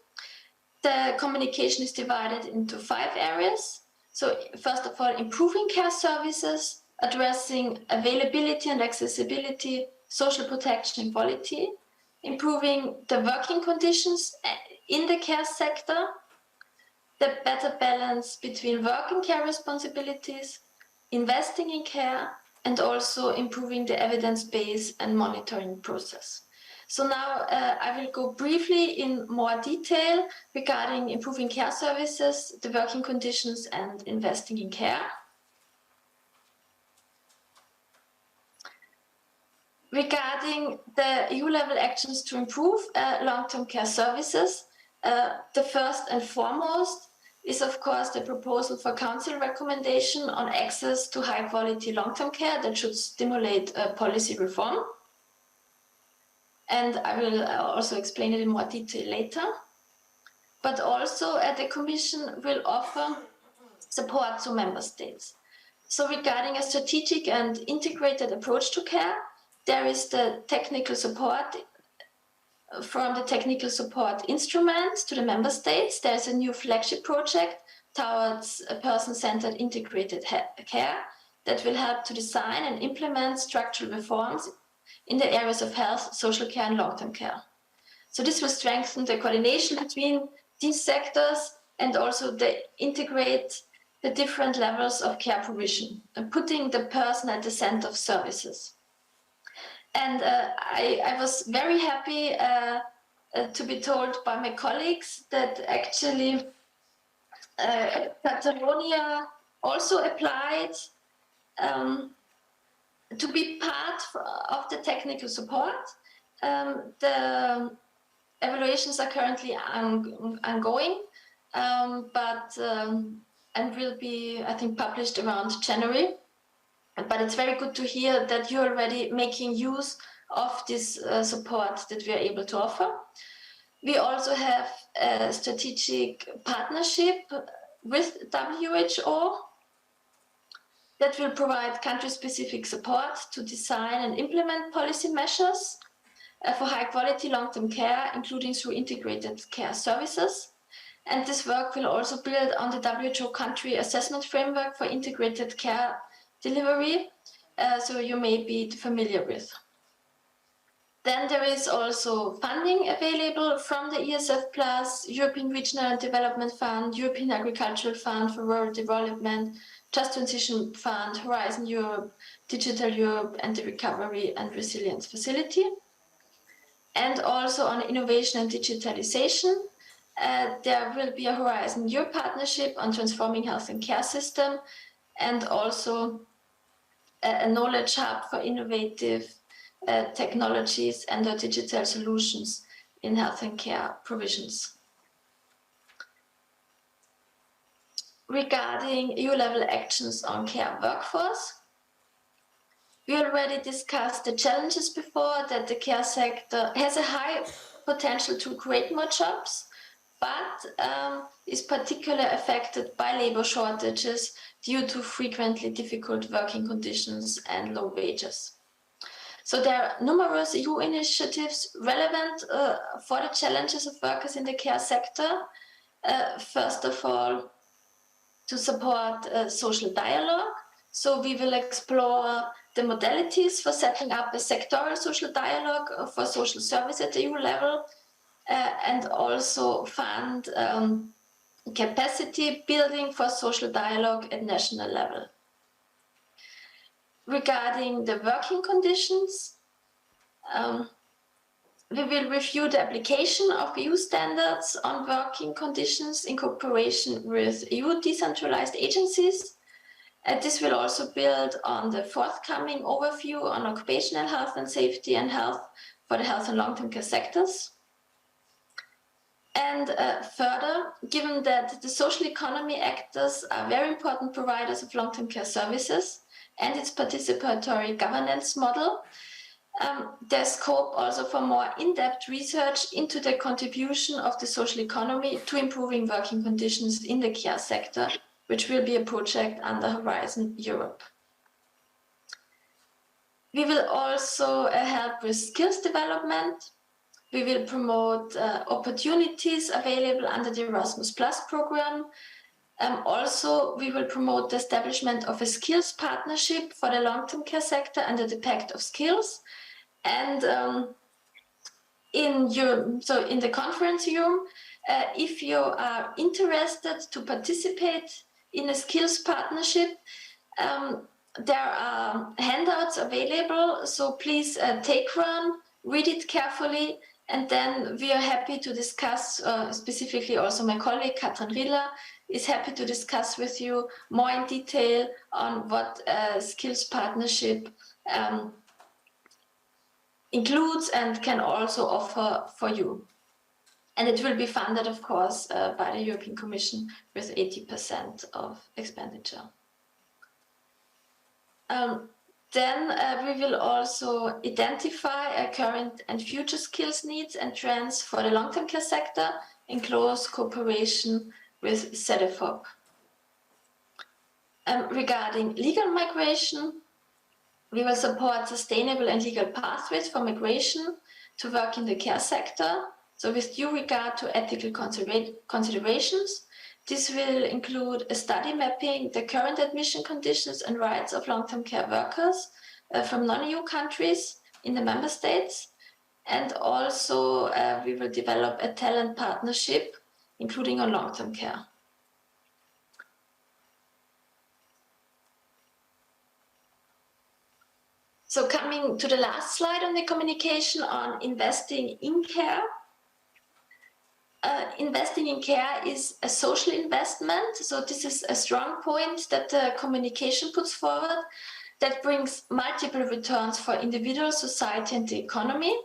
the communication is divided into 5 areas. So first of all, improving care services, addressing availability and accessibility, social protection and quality, improving the working conditions in the care sector, the better balance between work and care responsibilities, investing in care, and also improving the evidence base and monitoring process. So now I will go briefly in more detail regarding improving care services, the working conditions, and investing in care. Regarding the EU-level actions to improve long-term care services, the first and foremost is, of course, the proposal for Council recommendation on access to high-quality long-term care that should stimulate policy reform. And I will also explain it in more detail later. But also the Commission will offer support to Member States. So regarding a strategic and integrated approach to care, there is the technical support from the technical support instruments to the member states. There's a new flagship project towards a person-centered integrated care that will help to design and implement structural reforms in the areas of health, social care, and long-term care. So this will strengthen the coordination between these sectors and also integrate the different levels of care provision and putting the person at the center of services. And I was very happy to be told by my colleagues that actually Catalonia also applied to be part of the technical support. The evaluations are currently ongoing, and will be, I think, published around January. But it's very good to hear that you're already making use of this support that we are able to offer. We also have a strategic partnership with WHO that will provide country-specific support to design and implement policy measures for high-quality long-term care, including through integrated care services. And this work will also build on the WHO country assessment framework for integrated care delivery, so you may be familiar with. Then there is also funding available from the ESF Plus, European Regional Development Fund, European Agricultural Fund for Rural Development, Just Transition Fund, Horizon Europe, Digital Europe, and the Recovery and Resilience Facility. And also on innovation and digitalization, there will be a Horizon Europe partnership on transforming health and care system, and also a knowledge hub for innovative technologies and digital solutions in health and care provisions. Regarding EU-level actions on care workforce, we already discussed the challenges before, that the care sector has a high potential to create more jobs, but is particularly affected by labor shortages due to frequently difficult working conditions and low wages. So there are numerous EU initiatives relevant for the challenges of workers in the care sector. First of all, to support social dialogue. So we will explore the modalities for setting up a sectoral social dialogue for social service at the EU level, and also fund capacity building for social dialogue at national level. Regarding the working conditions, we will review the application of EU standards on working conditions in cooperation with EU decentralized agencies. This will also build on the forthcoming overview on occupational health and safety and health for the health and long-term care sectors. And further, given that the social economy actors are very important providers of long-term care services and its participatory governance model, there's scope also for more in-depth research into the contribution of the social economy to improving working conditions in the care sector, which will be a project under Horizon Europe. We will also help with skills development. We will promote opportunities available under the Erasmus Plus program. Also, we will promote the establishment of a skills partnership for the long-term care sector under the Pact of Skills. And in the conference room, if you are interested to participate in a skills partnership, there are handouts available, so please take one, read it carefully, and then we are happy to discuss, specifically also my colleague Katrin Riller is happy to discuss with you more in detail on what a skills partnership includes and can also offer for you. And it will be funded, of course, by the European Commission with 80% of expenditure. Then we will also identify current and future skills needs and trends for the long-term care sector in close cooperation with CEDEFOP. Regarding legal migration, we will support sustainable and legal pathways for migration to work in the care sector. So with due regard to ethical considerations, this will include a study mapping the current admission conditions and rights of long-term care workers from non-EU countries in the member states. And also we will develop a talent partnership, including on long-term care. So coming to the last slide on the communication on investing in care. Investing in care is a social investment. So this is a strong point that the communication puts forward that brings multiple returns for individual, society, and the economy.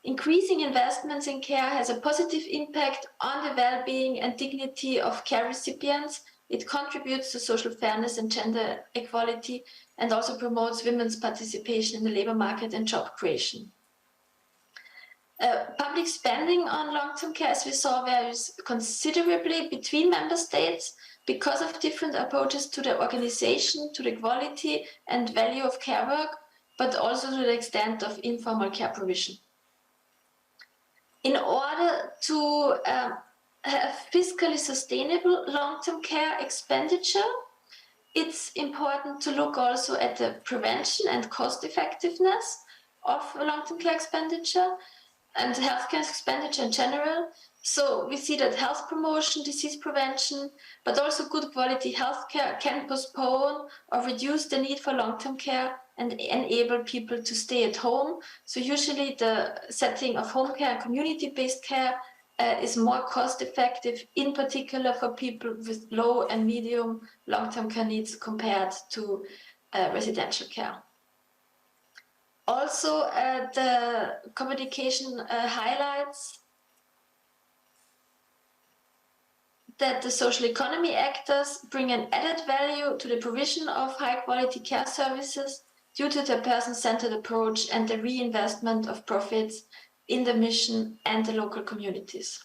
Increasing investments in care has a positive impact on the well-being and dignity of care recipients. It contributes to social fairness and gender equality, and also promotes women's participation in the labor market and job creation. Public spending on long-term care, as we saw, varies considerably between member states because of different approaches to the organization, to the quality and value of care work, but also to the extent of informal care provision. In order to have fiscally sustainable long-term care expenditure, it's important to look also at the prevention and cost effectiveness of long-term care expenditure and healthcare expenditure in general. So we see that health promotion, disease prevention, but also good quality healthcare can postpone or reduce the need for long-term care and enable people to stay at home. So usually the setting of home care and community-based care is more cost-effective, in particular for people with low and medium long-term care needs compared to residential care. Also, the communication highlights that the social economy actors bring an added value to the provision of high-quality care services due to the person-centered approach and the reinvestment of profits in the mission and the local communities.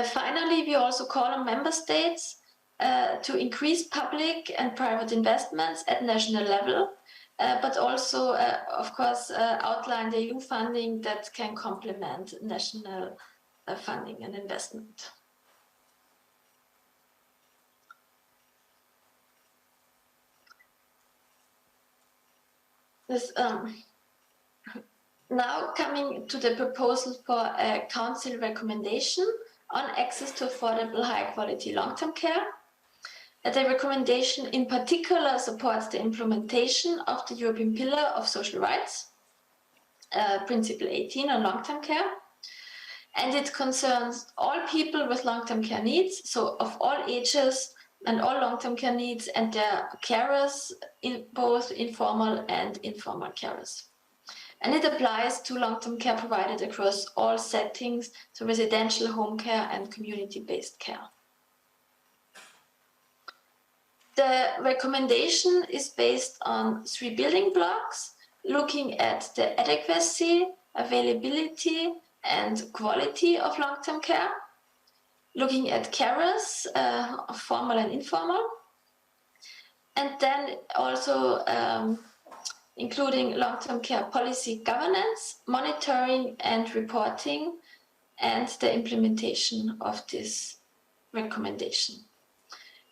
Finally, we also call on member states to increase public and private investments at national level, but also, of course, outline the EU funding that can complement national funding and investment. Now coming to the proposal for a Council recommendation on access to affordable, high-quality long-term care. The recommendation in particular supports the implementation of the European Pillar of Social Rights, Principle 18 on long-term care. And it concerns all people with long-term care needs, so of all ages and all long-term care needs, and their carers, in both informal and informal carers. And it applies to long-term care provided across all settings, so residential, home care, and community-based care. The recommendation is based on 3 building blocks, looking at the adequacy, availability, and quality of long-term care, looking at carers, formal and informal, and then also including long-term care policy governance, monitoring and reporting, and the implementation of this recommendation.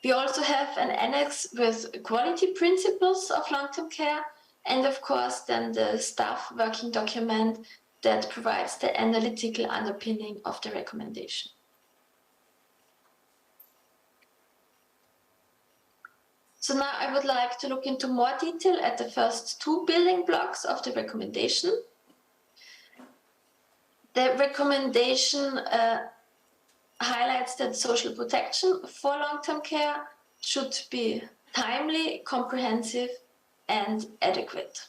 We also have an annex with quality principles of long-term care, and of course then the staff working document that provides the analytical underpinning of the recommendation. So now I would like to look into more detail at the first 2 building blocks of the recommendation. The recommendation highlights that social protection for long-term care should be timely, comprehensive, and adequate.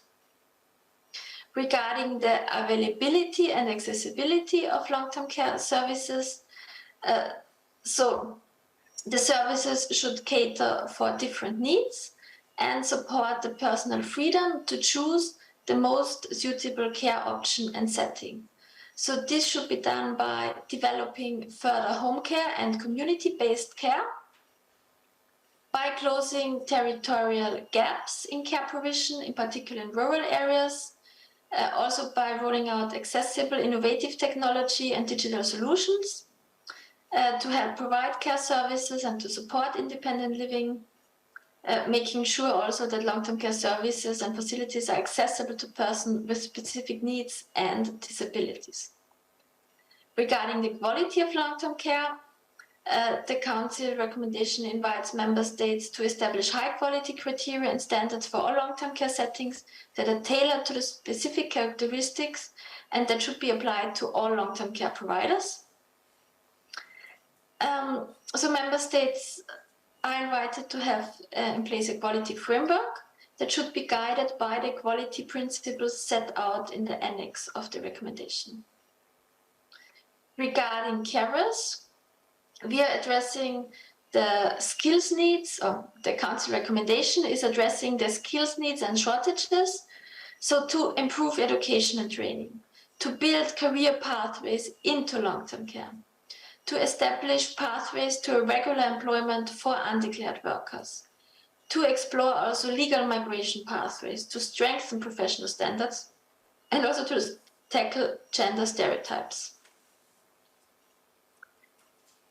Regarding the availability and accessibility of long-term care services, so the services should cater for different needs and support the personal freedom to choose the most suitable care option and setting. So this should be done by developing further home care and community-based care, by closing territorial gaps in care provision, in particular in rural areas, also by rolling out accessible, innovative technology and digital solutions to help provide care services and to support independent living, making sure also that long-term care services and facilities are accessible to persons with specific needs and disabilities. Regarding the quality of long-term care, the Council recommendation invites Member States to establish high-quality criteria and standards for all long-term care settings that are tailored to the specific characteristics and that should be applied to all long-term care providers. So Member States are invited to have in place a quality framework that should be guided by the quality principles set out in the annex of the recommendation. Regarding carers, we are addressing the skills needs, or the Council recommendation is addressing the skills needs and shortages, so to improve education and training, to build career pathways into long-term care, to establish pathways to regular employment for undeclared workers, to explore also legal migration pathways, to strengthen professional standards, and also to tackle gender stereotypes.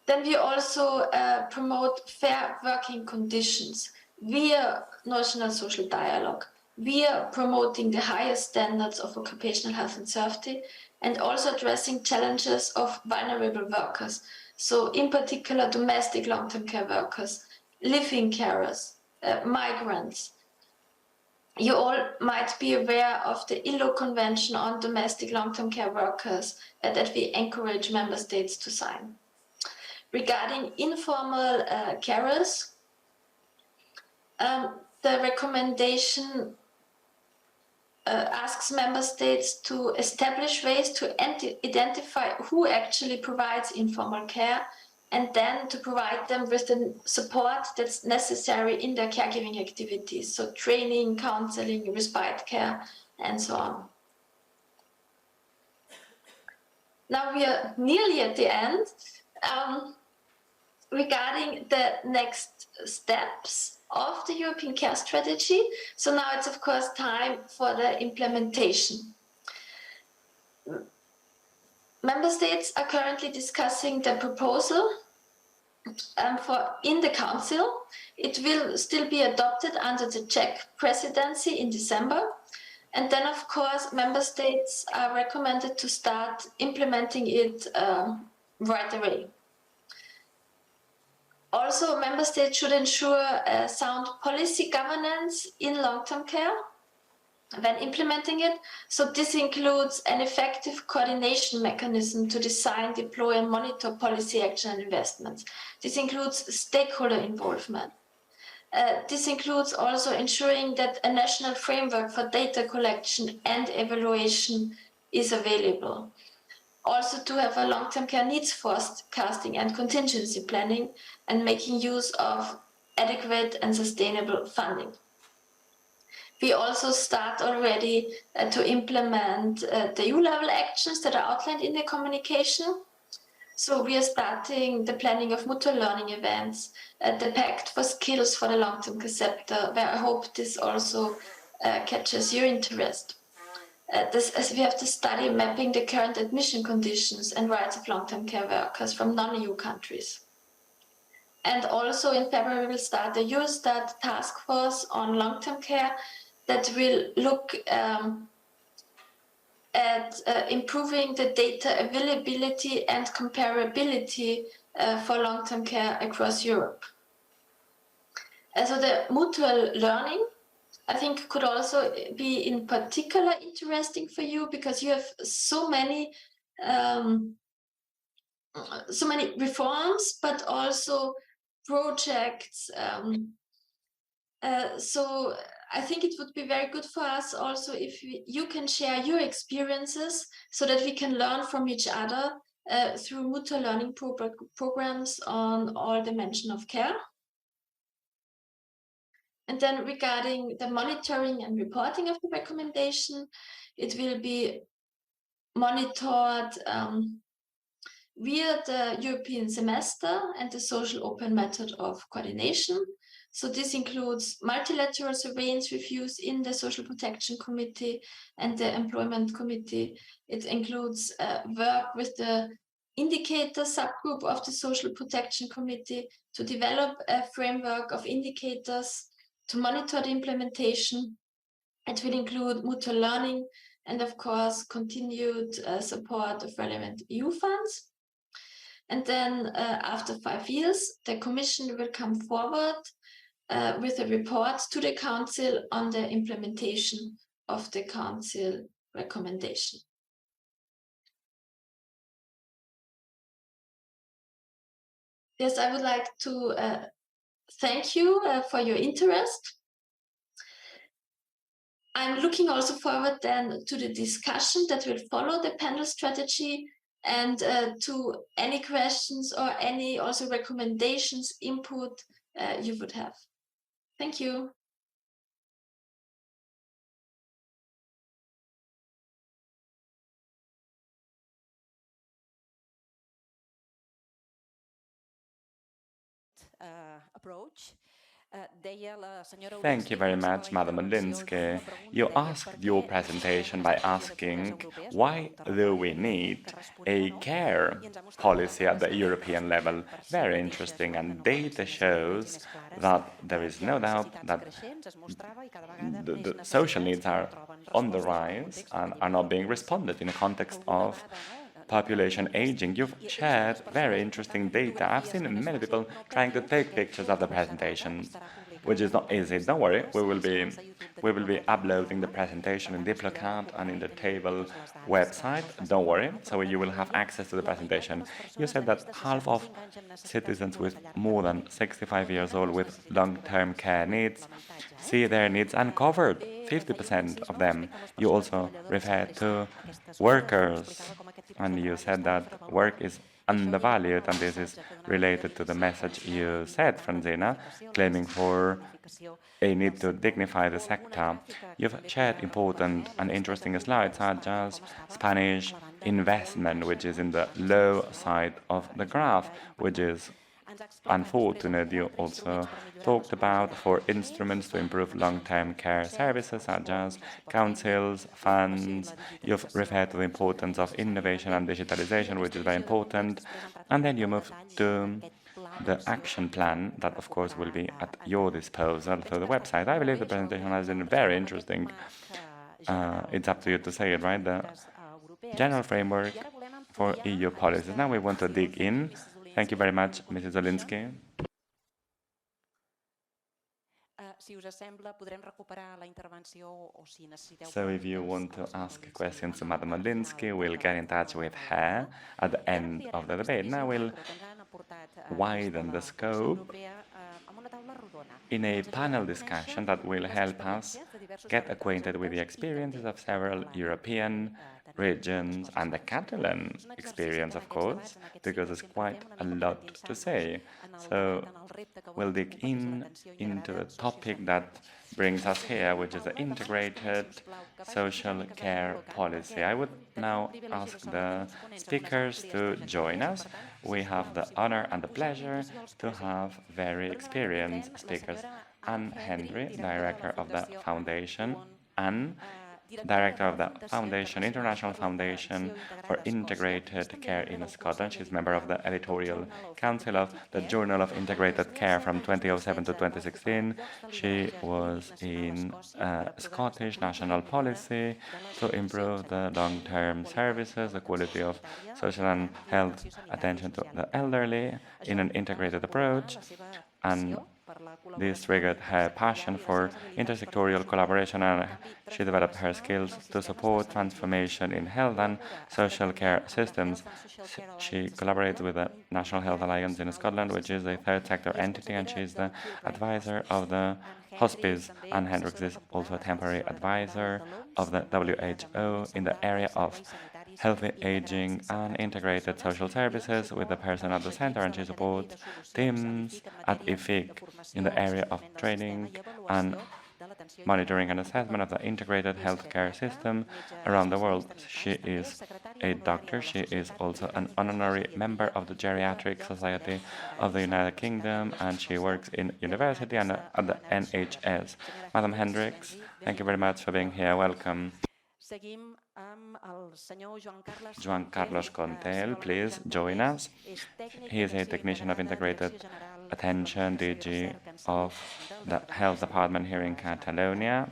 Then we also promote fair working conditions via national social dialogue, via promoting the highest standards of occupational health and safety, and also addressing challenges of vulnerable workers. So in particular, domestic long-term care workers, living carers, migrants. You all might be aware of the ILO Convention on Domestic Long-Term Care Workers that we encourage member states to sign. Regarding informal carers, the recommendation asks member states to establish ways to identify who actually provides informal care and then to provide them with the support that's necessary in their caregiving activities, so training, counseling, respite care, and so on. Now we are nearly at the end. Regarding the next steps of the European Care Strategy, so now it's of course time for the implementation. Member states are currently discussing the proposal in the Council. It will still be adopted under the Czech presidency in December. And then, of course, Member states are recommended to start implementing it right away. Also, Member states should ensure sound policy governance in long-term care when implementing it. So this includes an effective coordination mechanism to design, deploy, and monitor policy action and investments. This includes stakeholder involvement. This includes also ensuring that a national framework for data collection and evaluation is available. Also to have a long-term care needs forecasting and contingency planning and making use of adequate and sustainable funding. We also start already to implement the EU-level actions that are outlined in the communication. So we are starting the planning of mutual learning events, the Pact for Skills for the Long-Term Care sector, where I hope this also catches your interest. As we have the study mapping the current admission conditions and rights of long-term care workers from non-EU countries. And also in February, we'll start the Eurostat task force on long-term care that will look at improving the data availability and comparability for long-term care across Europe. So the mutual learning, I think, could also be in particular interesting for you because you have so many reforms, but also projects. So I think it would be very good for us also if you can share your experiences so that we can learn from each other through mutual learning programs on all dimensions of care. And then regarding the monitoring and reporting of the recommendation, it will be monitored via the European semester and the social open method of coordination. So this includes multilateral surveillance reviews in the Social Protection Committee and the Employment Committee. It includes work with the indicator subgroup of the Social Protection Committee to develop a framework of indicators to monitor the implementation. It will include mutual learning and, of course, continued support of relevant EU funds. And then after 5 years, the Commission will come forward with a report to the Council on the implementation of the Council recommendation. Yes, I would like to thank you for your interest. I'm looking also forward then to the discussion that will follow the panel strategy and to any questions or any also recommendations, input you would have. Thank you.
Approach.
Thank you very much, Madam Olinsky. You asked your presentation by asking, why do we need a care policy at the European level? Very interesting, and data shows that there is no doubt that the social needs are on the rise and are not being responded in a context of population aging. You've shared very interesting data. I've seen many people trying to take pictures of the presentation, which is not easy. Don't worry, we will be uploading the presentation in DIPLOCAT and in the table website. Don't worry, so you will have access to the presentation. You said that half of citizens with more than 65 years old with long-term care needs see their needs uncovered. 50% of them. You also referred to workers, and you said that work is undervalued, and this is related to the message you said, Franzina, claiming for a need to dignify the sector. You've shared important and interesting slides, such as Spanish investment, which is in the low side of the graph, which is unfortunate. You also talked about for instruments to improve long-term care services, such as councils, funds. You've referred to the importance of innovation and digitalization, which is very important. And then you move to the action plan that, of course, will be at your disposal through the website. I believe the presentation has been very interesting. It's up to you to say it, right? The general framework for EU policies. Now we want to dig in. Thank you very much, Mrs. Olinsky. So if you want to ask questions to Madam Olinsky, we'll get in touch with her at the end of the debate. Now we'll widen the scope in a panel discussion that will help us get acquainted with the experiences of several European regions and the Catalan experience, of course, because there's quite a lot to say. So we'll dig into the topic that brings us here, which is the integrated social care policy. I would now ask the speakers to join us. We have the honor and the pleasure to have very experienced speakers. Anne Henry, Director of the Foundation, Anne, Director of the Foundation, International Foundation for Integrated Care in Scotland. She's member of the editorial council of the Journal of Integrated Care from 2007 to 2016. She was in Scottish national policy to improve the long-term services, the quality of social and health attention to the elderly in an integrated approach. And this triggered her passion for intersectoral collaboration, and she developed her skills to support transformation in health and social care systems. She collaborates with the National Health Alliance in Scotland, which is a third sector entity, and she's the advisor of the hospice. Anne Hendricks is also a temporary advisor of the WHO in the area of healthy aging and integrated social services with the person at the center, and she supports teams at IFIC in the area of training and monitoring and assessment of the integrated healthcare system around the world. She is a doctor. She is also an honorary member of the Geriatric Society of the United Kingdom, and she works in university and at the NHS. Madam Hendricks, thank you very much for being here. Welcome. Joan Carlos Contel, please join us. He is a technician of integrated attention, DG of the health department here in Catalonia.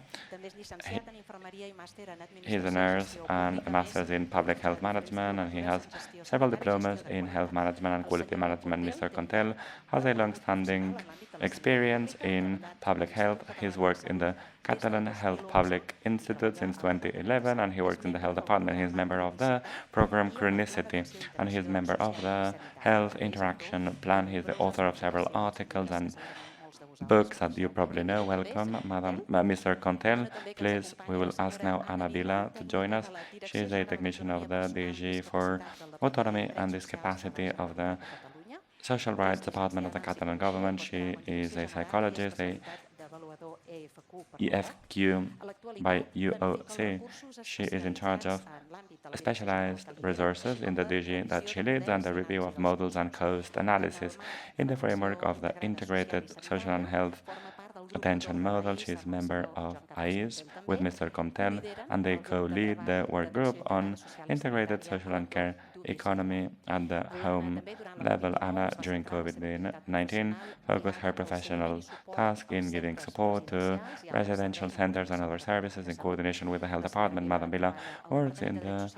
He's a nurse and a master's in public health management, and he has several diplomas in health management and quality management. Mr. Contel has a long-standing experience in public health. He's worked in the Catalan Health Public Institute since 2011, and he works in the health department. He's a member of the program Chronicity, and he's a member of the Health Interaction Plan. He's the author of several articles and books that you probably know. Welcome, Mr. Contel. Please, we will ask now Ana Vila to join us. She is a technician of the DG for Autonomy and Discapacity of the Social Rights Department of the Catalan government. She is a psychologist, a EFQ by UOC. She is in charge of specialized resources in the DG that she leads and the review of models and cost analysis in the framework of the integrated social and health attention model. She is a member of AIS with Mr. Contel, and they co-lead the work group on integrated social and care economy at the home level. Anna, during COVID-19, focused her professional task in giving support to residential centers and other services in coordination with the health department. Madam Vila works in the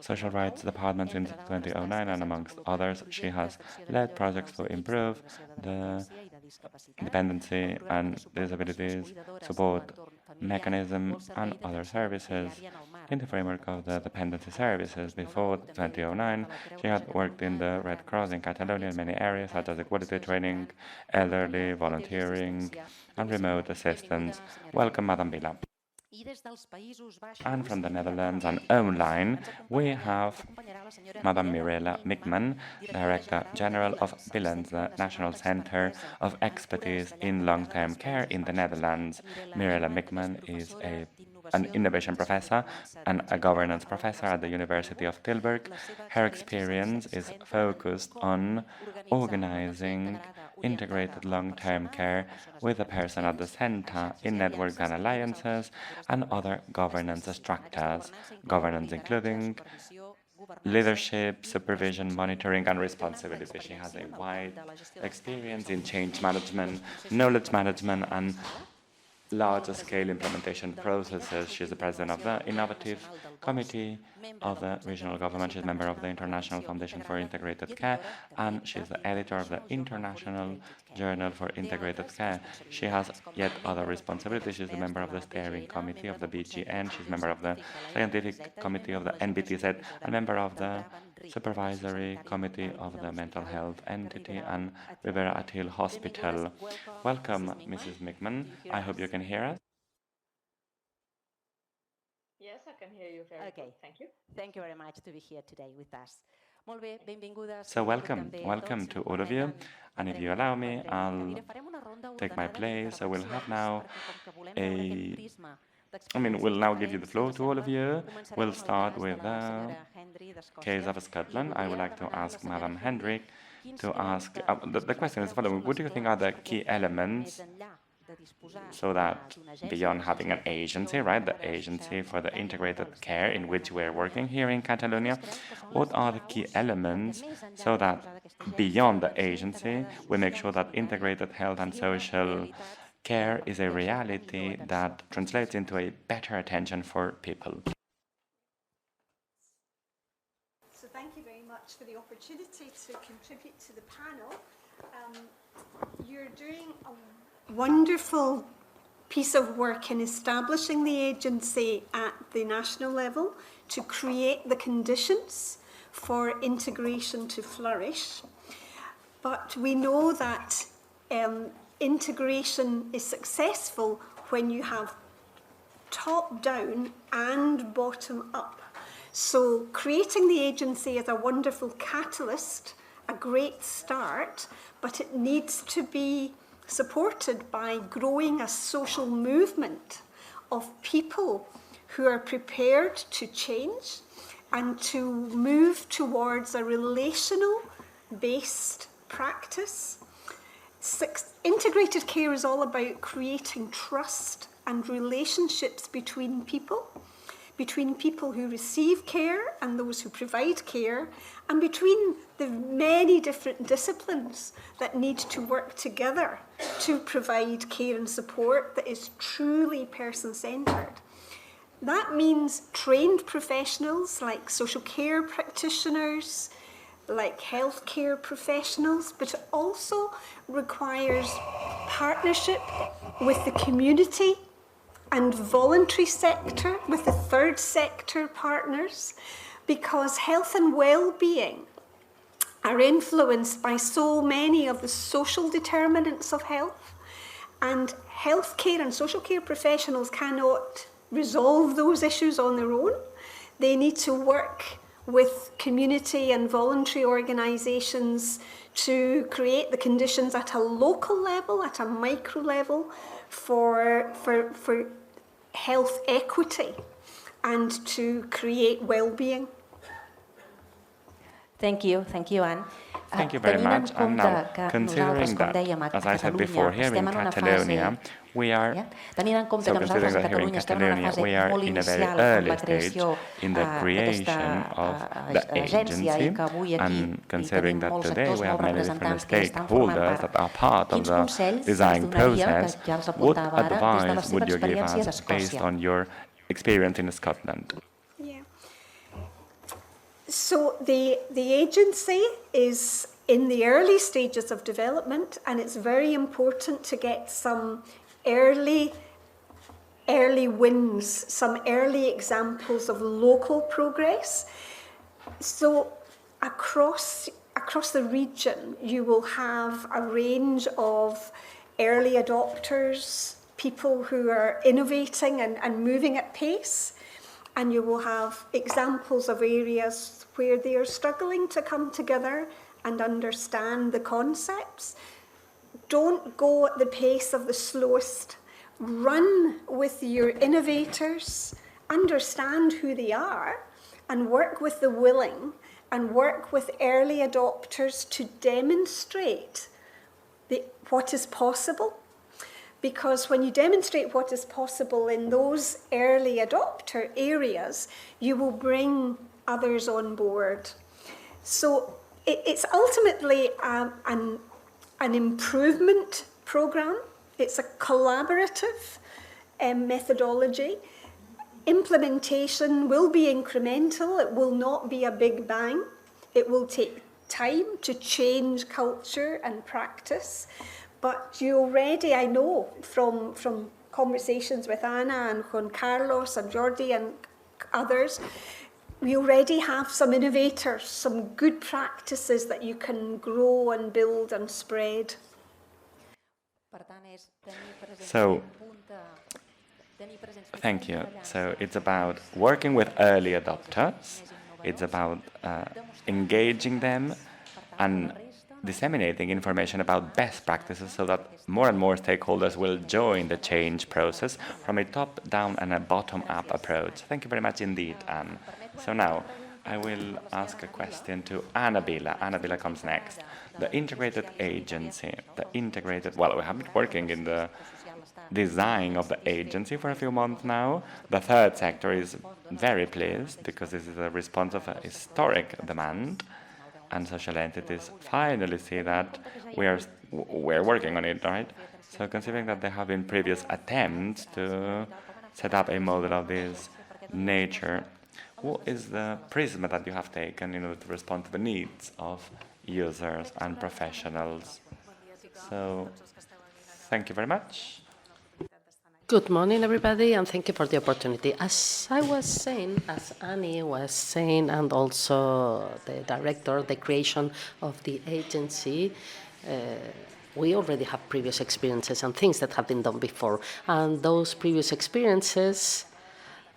social rights department since 2009, and amongst others, she has led projects to improve the dependency and disabilities support mechanism and other services in the framework of the dependency services. Before 2009, she had worked in the Red Cross in Catalonia in many areas, such as equality training, elderly, volunteering, and remote assistance. Welcome, Madam Vila. And from the Netherlands and online, we have Madam Mirela Mickman, Director General of Bilens, the National Center of Expertise in Long-Term Care in the Netherlands. Mirela Mickman is an innovation professor and a governance professor at the University of Tilburg. Her experience is focused on organizing integrated long-term care with the person at the center in networks and alliances and other governance structures, governance including leadership, supervision, monitoring, and responsibility. She has a wide experience in change management, knowledge management, and large-scale implementation processes. She is the president of the Innovative Committee of the Regional Government. She is a member of the International Foundation for Integrated Care, and she is the editor of the International Journal for Integrated Care. She has yet other responsibilities. She is a member of the Steering Committee of the BGN. She is a member of the Scientific Committee of the NBTZ, and member of the Supervisory Committee of the Mental Health Entity and Rivera Atil Hospital. Welcome, Mrs. Mickman. I hope you can hear us.
Yes, I can hear you very good. Thank you.
Thank you very much to be here today with us.
So welcome to all of you. And if you allow me, I'll take my place. So we'll have now we'll now give you the floor to all of you. We'll start with the case of Scotland. I would like to ask Madam Hendrick to ask, the question is the following: what do you think are the key elements so that beyond having an agency, right, the agency for the integrated care in which we're working here in Catalonia, what are the key elements so that beyond the agency we make sure that integrated health and social care is a reality that translates into a better attention for people?
So thank you very much for the opportunity to contribute to the panel. You're doing a wonderful piece of work in establishing the agency at the national level to create the conditions for integration to flourish. But we know that integration is successful when you have top-down and bottom-up. So creating the agency is a wonderful catalyst, a great start, but it needs to be supported by growing a social movement of people who are prepared to change and to move towards a relational-based practice. Integrated care is all about creating trust and relationships between people who receive care and those who provide care, and between the many different disciplines that need to work together to provide care and support that is truly person-centred. That means trained professionals like social care practitioners, like healthcare professionals, but it also requires partnership with the community and voluntary sector, with the third sector partners, because health and well-being are influenced by so many of the social determinants of health, and healthcare and social care professionals cannot resolve those issues on their own. They need to work with community and voluntary organisations to create the conditions at a local level, at a micro level, for health equity and to create well-being.
Thank you, Anne.
Thank you very much. And now, considering that, as I said before, here in Catalonia, we are, so considering that here in Catalonia, we are in a very early stage in the creation of the agency, and considering that today we have many different stakeholders that are part of the design process, what advice would you give us based on your experience in Scotland?
So the agency is in the early stages of development, and it's very important to get some early wins, some early examples of local progress. So across the region, you will have a range of early adopters, people who are innovating and moving at pace. And you will have examples of areas where they are struggling to come together and understand the concepts. Don't go at the pace of the slowest. Run with your innovators, understand who they are, and work with the willing, and work with early adopters to demonstrate what is possible. Because when you demonstrate what is possible in those early adopter areas, you will bring others on board. So it's ultimately an improvement program. It's a collaborative methodology. Implementation will be incremental. It will not be a big bang. It will take time to change culture and practice. But you already, I know from conversations with Anna and Juan Carlos and Jordi and others, we already have some innovators, some good practices that you can grow and build and spread.
So, thank you. So it's about working with early adopters, it's about engaging them and disseminating information about best practices so that more and more stakeholders will join the change process from a top-down and a bottom-up approach. Thank you very much indeed, Anne. So now I will ask a question to Annabella. Annabella comes next. The integrated agency, well, we have been working in the design of the agency for a few months now. The third sector is very pleased because this is a response of a historic demand. And social entities finally see that we're working on it, right? So considering that there have been previous attempts to set up a model of this nature, what is the prism that you have taken in order to respond to the needs of users and professionals? So thank you very much.
Good morning, everybody, and thank you for the opportunity. As I was saying, as Annie was saying, and also the director, the creation of the agency, we already have previous experiences and things that have been done before. And those previous experiences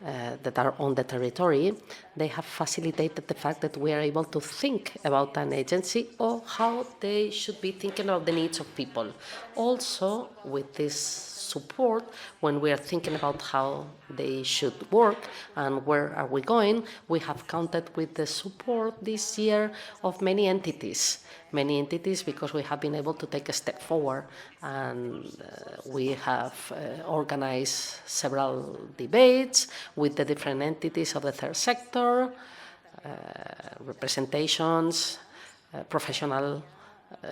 that are on the territory, they have facilitated the fact that we are able to think about an agency or how they should be thinking about the needs of people. Also, with this support, when we are thinking about how they should work and where are we going, we have counted with the support this year of many entities because we have been able to take a step forward, and we have organized several debates with the different entities of the third sector, representations, professional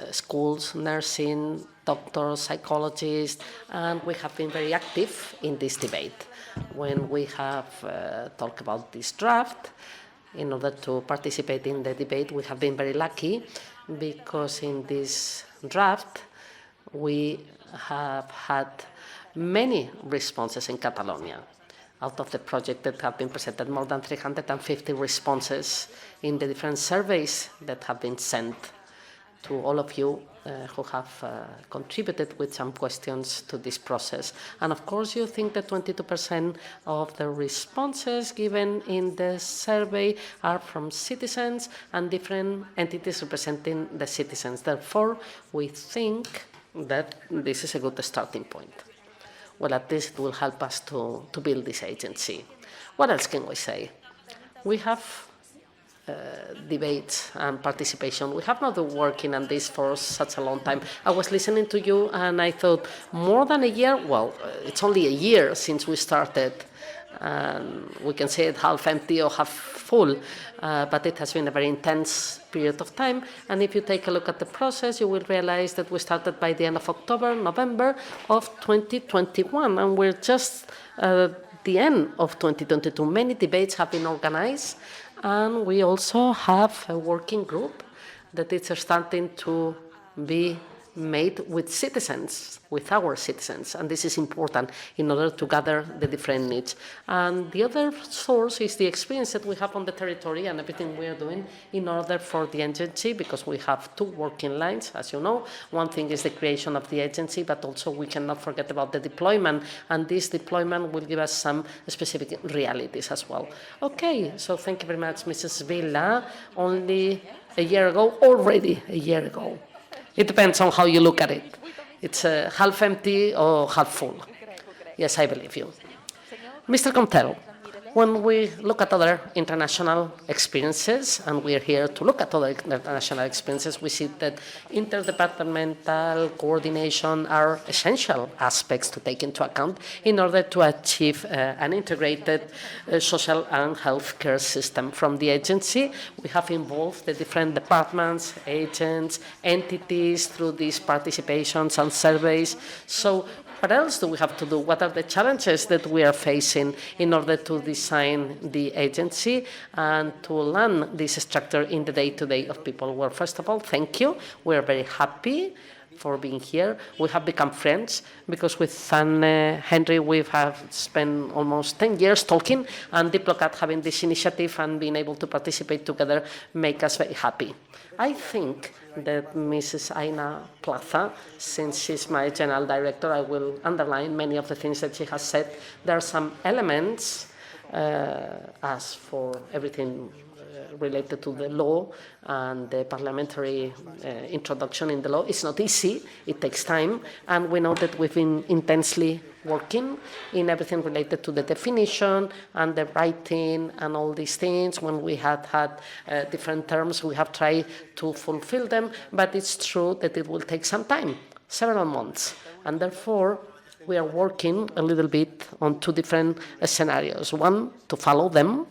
schools, nursing, doctors, psychologists, and we have been very active in this debate. When we have talked about this draft, in order to participate in the debate, we have been very lucky because in this draft, we have had many responses in Catalonia. Out of the project that have been presented, more than 350 responses in the different surveys that have been sent to all of you who have contributed with some questions to this process. And of course, you think that 22% of the responses given in the survey are from citizens and different entities representing the citizens. Therefore, we think that this is a good starting point. Well, at least it will help us to build this agency. What else can we say? We have debates and participation. We have not been working on this for such a long time. I was listening to you and I thought, more than a year? Well, it's only a year since we started. And we can say it half empty or half full, but it has been a very intense period of time. And if you take a look at the process, you will realize that we started by the end of October, November of 2021, and we're just at the end of 2022. Many debates have been organized, and we also have a working group that is starting to be made with citizens, with our citizens, and this is important in order to gather the different needs. And the other source is the experience that we have on the territory and everything we are doing in order for the agency, because we have two working lines, as you know. One thing is the creation of the agency, but also we cannot forget about the deployment, and this deployment will give us some specific realities as well. Okay, so thank you very much, Mrs. Villa. Only a year ago, already a year ago. It depends on how you look at it. It's half empty or half full. Yes, I believe you. Mr. Contero, when we look at other international experiences, and we are here to look at other international experiences, we see that interdepartmental coordination are essential aspects to take into account in order to achieve an integrated social and health care system. From the agency, we have involved the different departments, agents, entities through these participations and surveys. So what else do we have to do? What are the challenges that we are facing in order to design the agency and to learn this structure in the day-to-day of people? Well, first of all, thank you. We are very happy for being here. We have become friends because with Henry we have spent almost 10 years talking, and DIPLOCAT having this initiative and being able to participate together make us very happy. I think that Mrs. Aina Plaza, since she's my general director, I will underline many of the things that she has said. There are some elements, as for everything related to the law and the parliamentary introduction in the law. It's not easy, it takes time, and we know that we've been intensely working in everything related to the definition and the writing and all these things. When we had different terms, we have tried to fulfill them, but it's true that it will take some time, several months, and therefore we are working a little bit on two different scenarios. One, to follow them,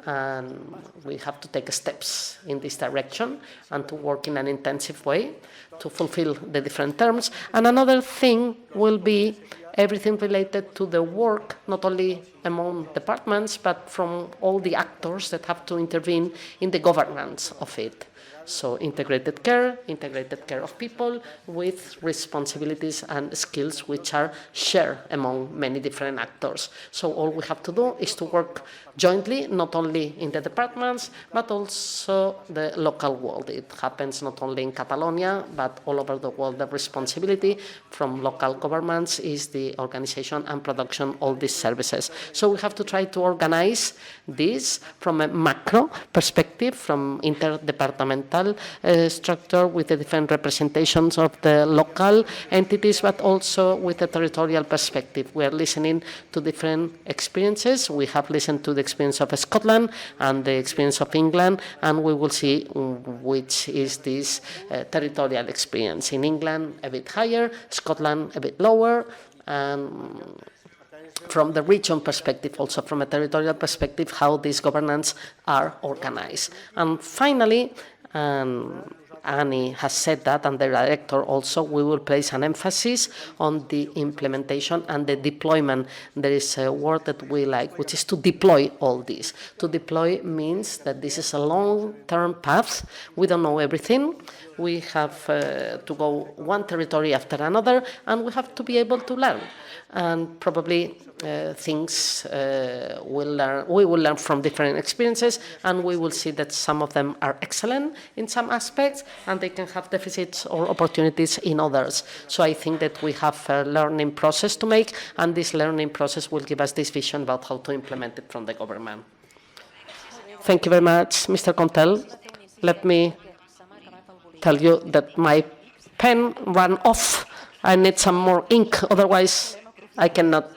and we have to take steps in this direction and to work in an intensive way to fulfill the different terms. And another thing will be everything related to the work, not only among departments, but from all the actors that have to intervene in the governance of it. So integrated care of people with responsibilities and skills which are shared among many different actors. So all we have to do is to work jointly, not only in the departments, but also the local world. It happens not only in Catalonia, but all over the world. The responsibility from local governments is the organization and production of all these services. So we have to try to organize this from a macro perspective, from interdepartmental structure with the different representations of the local entities, but also with a territorial perspective. We are listening to different experiences. We have listened to the experience of Scotland and the experience of England, and we will see which is this territorial experience. In England, a bit higher, Scotland, a bit lower, and from the region perspective, also from a territorial perspective, how these governance are organized. And finally, Annie has said that, and the director also, we will place an emphasis on the implementation and the deployment. There is a word that we like, which is to deploy all this. To deploy means that this is a long-term path. We don't know everything. We have to go one territory after another, and we have to be able to learn. And probably things we will learn from different experiences, and we will see that some of them are excellent in some aspects, and they can have deficits or opportunities in others. So I think that we have a learning process to make, and this learning process will give us this vision about how to implement it from the government. Thank you very much, Mr. Contel. Let me tell you that my pen ran off. I need some more ink, otherwise I cannot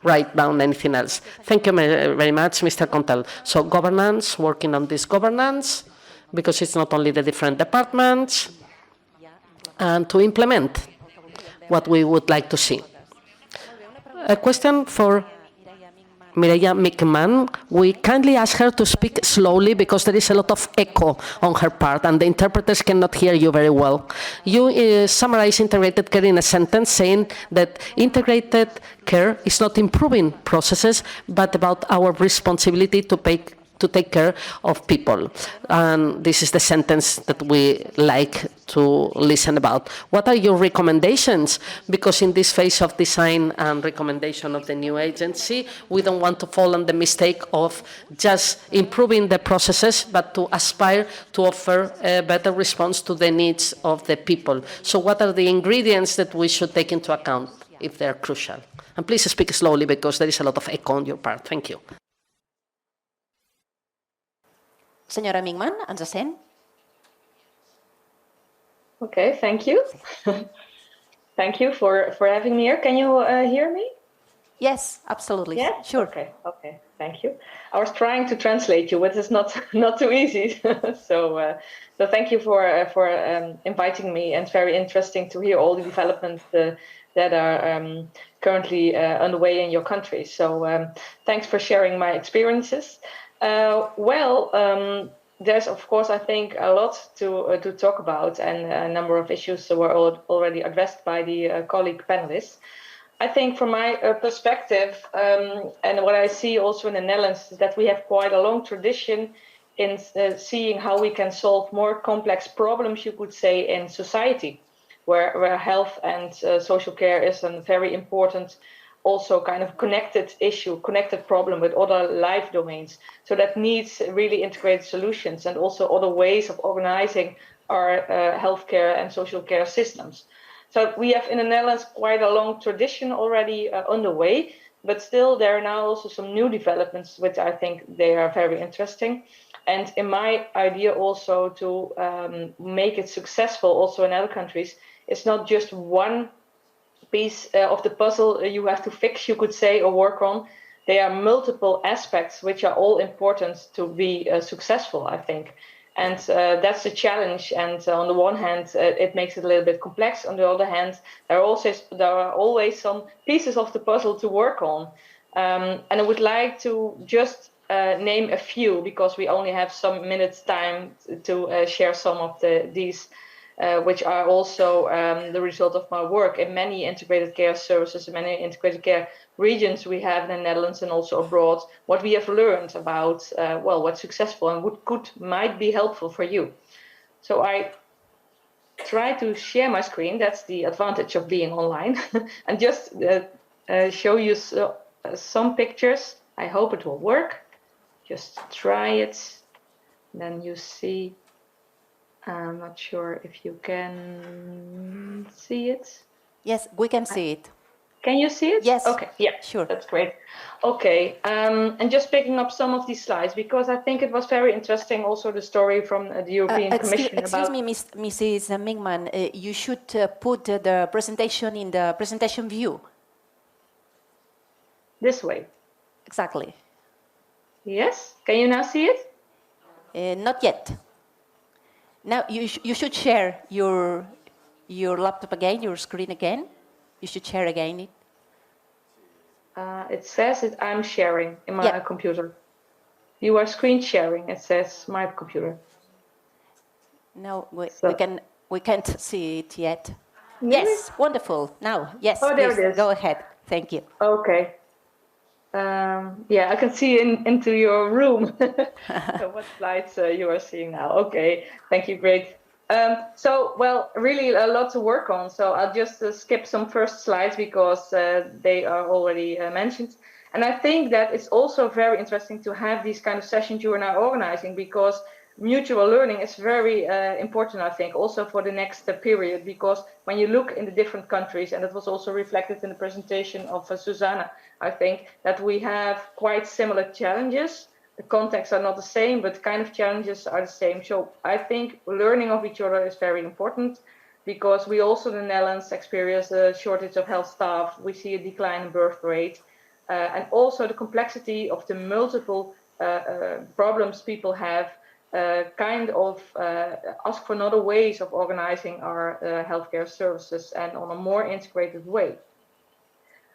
write down anything else. Thank you very much, Mr. Contel. So governance, working on this governance, because it's not only the different departments, and to implement what we would like to see. A question for Mireia Mickman. We kindly ask her to speak slowly because there is a lot of echo on her part and the interpreters cannot hear you very well. You summarize integrated care in a sentence saying that integrated care is not improving processes, but about our responsibility to take care of people. And this is the sentence that we like to listen about. What are your recommendations? Because in this phase of design and recommendation of the new agency, we don't want to fall on the mistake of just improving the processes, but to aspire to offer a better response to the needs of the people. So what are the ingredients that we should take into account if they're crucial? And please speak slowly because there is a lot of echo on your part. Thank you.
Señora Mingman, ens sent?
Okay, thank you. Thank you for having me here. Can you hear me?
Yes, absolutely.
Yeah?
Sure.
Okay, thank you. I was trying to translate you, but it's not too easy. So thank you for inviting me, and it's very interesting to hear all the developments that are currently underway in your country. So thanks for sharing my experiences. There's, of course, I think a lot to talk about, and a number of issues were already addressed by the colleague panelists. I think from my perspective, and what I see also in the Netherlands, is that we have quite a long tradition in seeing how we can solve more complex problems, you could say, in society, where health and social care is a very important, also kind of connected issue, connected problem with other life domains. So that needs really integrated solutions and also other ways of organizing our healthcare and social care systems. So we have in the Netherlands quite a long tradition already underway, but still there are now also some new developments which I think they are very interesting. And in my idea also to make it successful also in other countries, it's not just one piece of the puzzle you have to fix, you could say, or work on. There are multiple aspects which are all important to be successful, I think. And that's the challenge. And on the one hand, it makes it a little bit complex. On the other hand, there are always some pieces of the puzzle to work on. And I would like to just name a few, because we only have some minutes time to share some of these which are also the result of my work in many integrated care services, in many integrated care regions we have in the Netherlands and also abroad, what we have learned about, what's successful and what might be helpful for you. So I try to share my screen. That's the advantage of being online. And just show you some pictures. I hope it will work. Just try it. Then you see, I'm not sure if you can see it.
Yes, we can see it.
Can you see it?
Yes.
Okay, yeah,
sure.
That's great. Okay, and just picking up some of these slides, because I think it was very interesting also the story from the European Commission
excuse
about...
me, Mrs. Mingman, you should put the presentation in the presentation view.
This way.
Exactly.
Yes, can you now see it?
Not yet. Now you should share your laptop again, your screen again. You should share again it.
It says that I'm sharing in my computer. You are screen sharing. It says my computer.
No, we can't see it yet.
Really?
Yes, wonderful. Now, yes,
oh, there
please,
it is.
Go ahead. Thank you.
Okay. Yeah, I can see into your room. So what slides you are seeing now? Okay, thank you, great. Well, really a lot to work on. So I'll just skip some first slides because they are already mentioned. And I think that it's also very interesting to have these kind of sessions you are now organizing, because mutual learning is very important, I think, also for the next period, because when you look in the different countries, and it was also reflected in the presentation of Susanna, I think that we have quite similar challenges. The contexts are not the same, but kind of challenges are the same. So I think learning of each other is very important, because we also in the Netherlands experience a shortage of health staff. We see a decline in birth rate, and also the complexity of the multiple problems people have ask for other ways of organizing our healthcare services and on a more integrated way.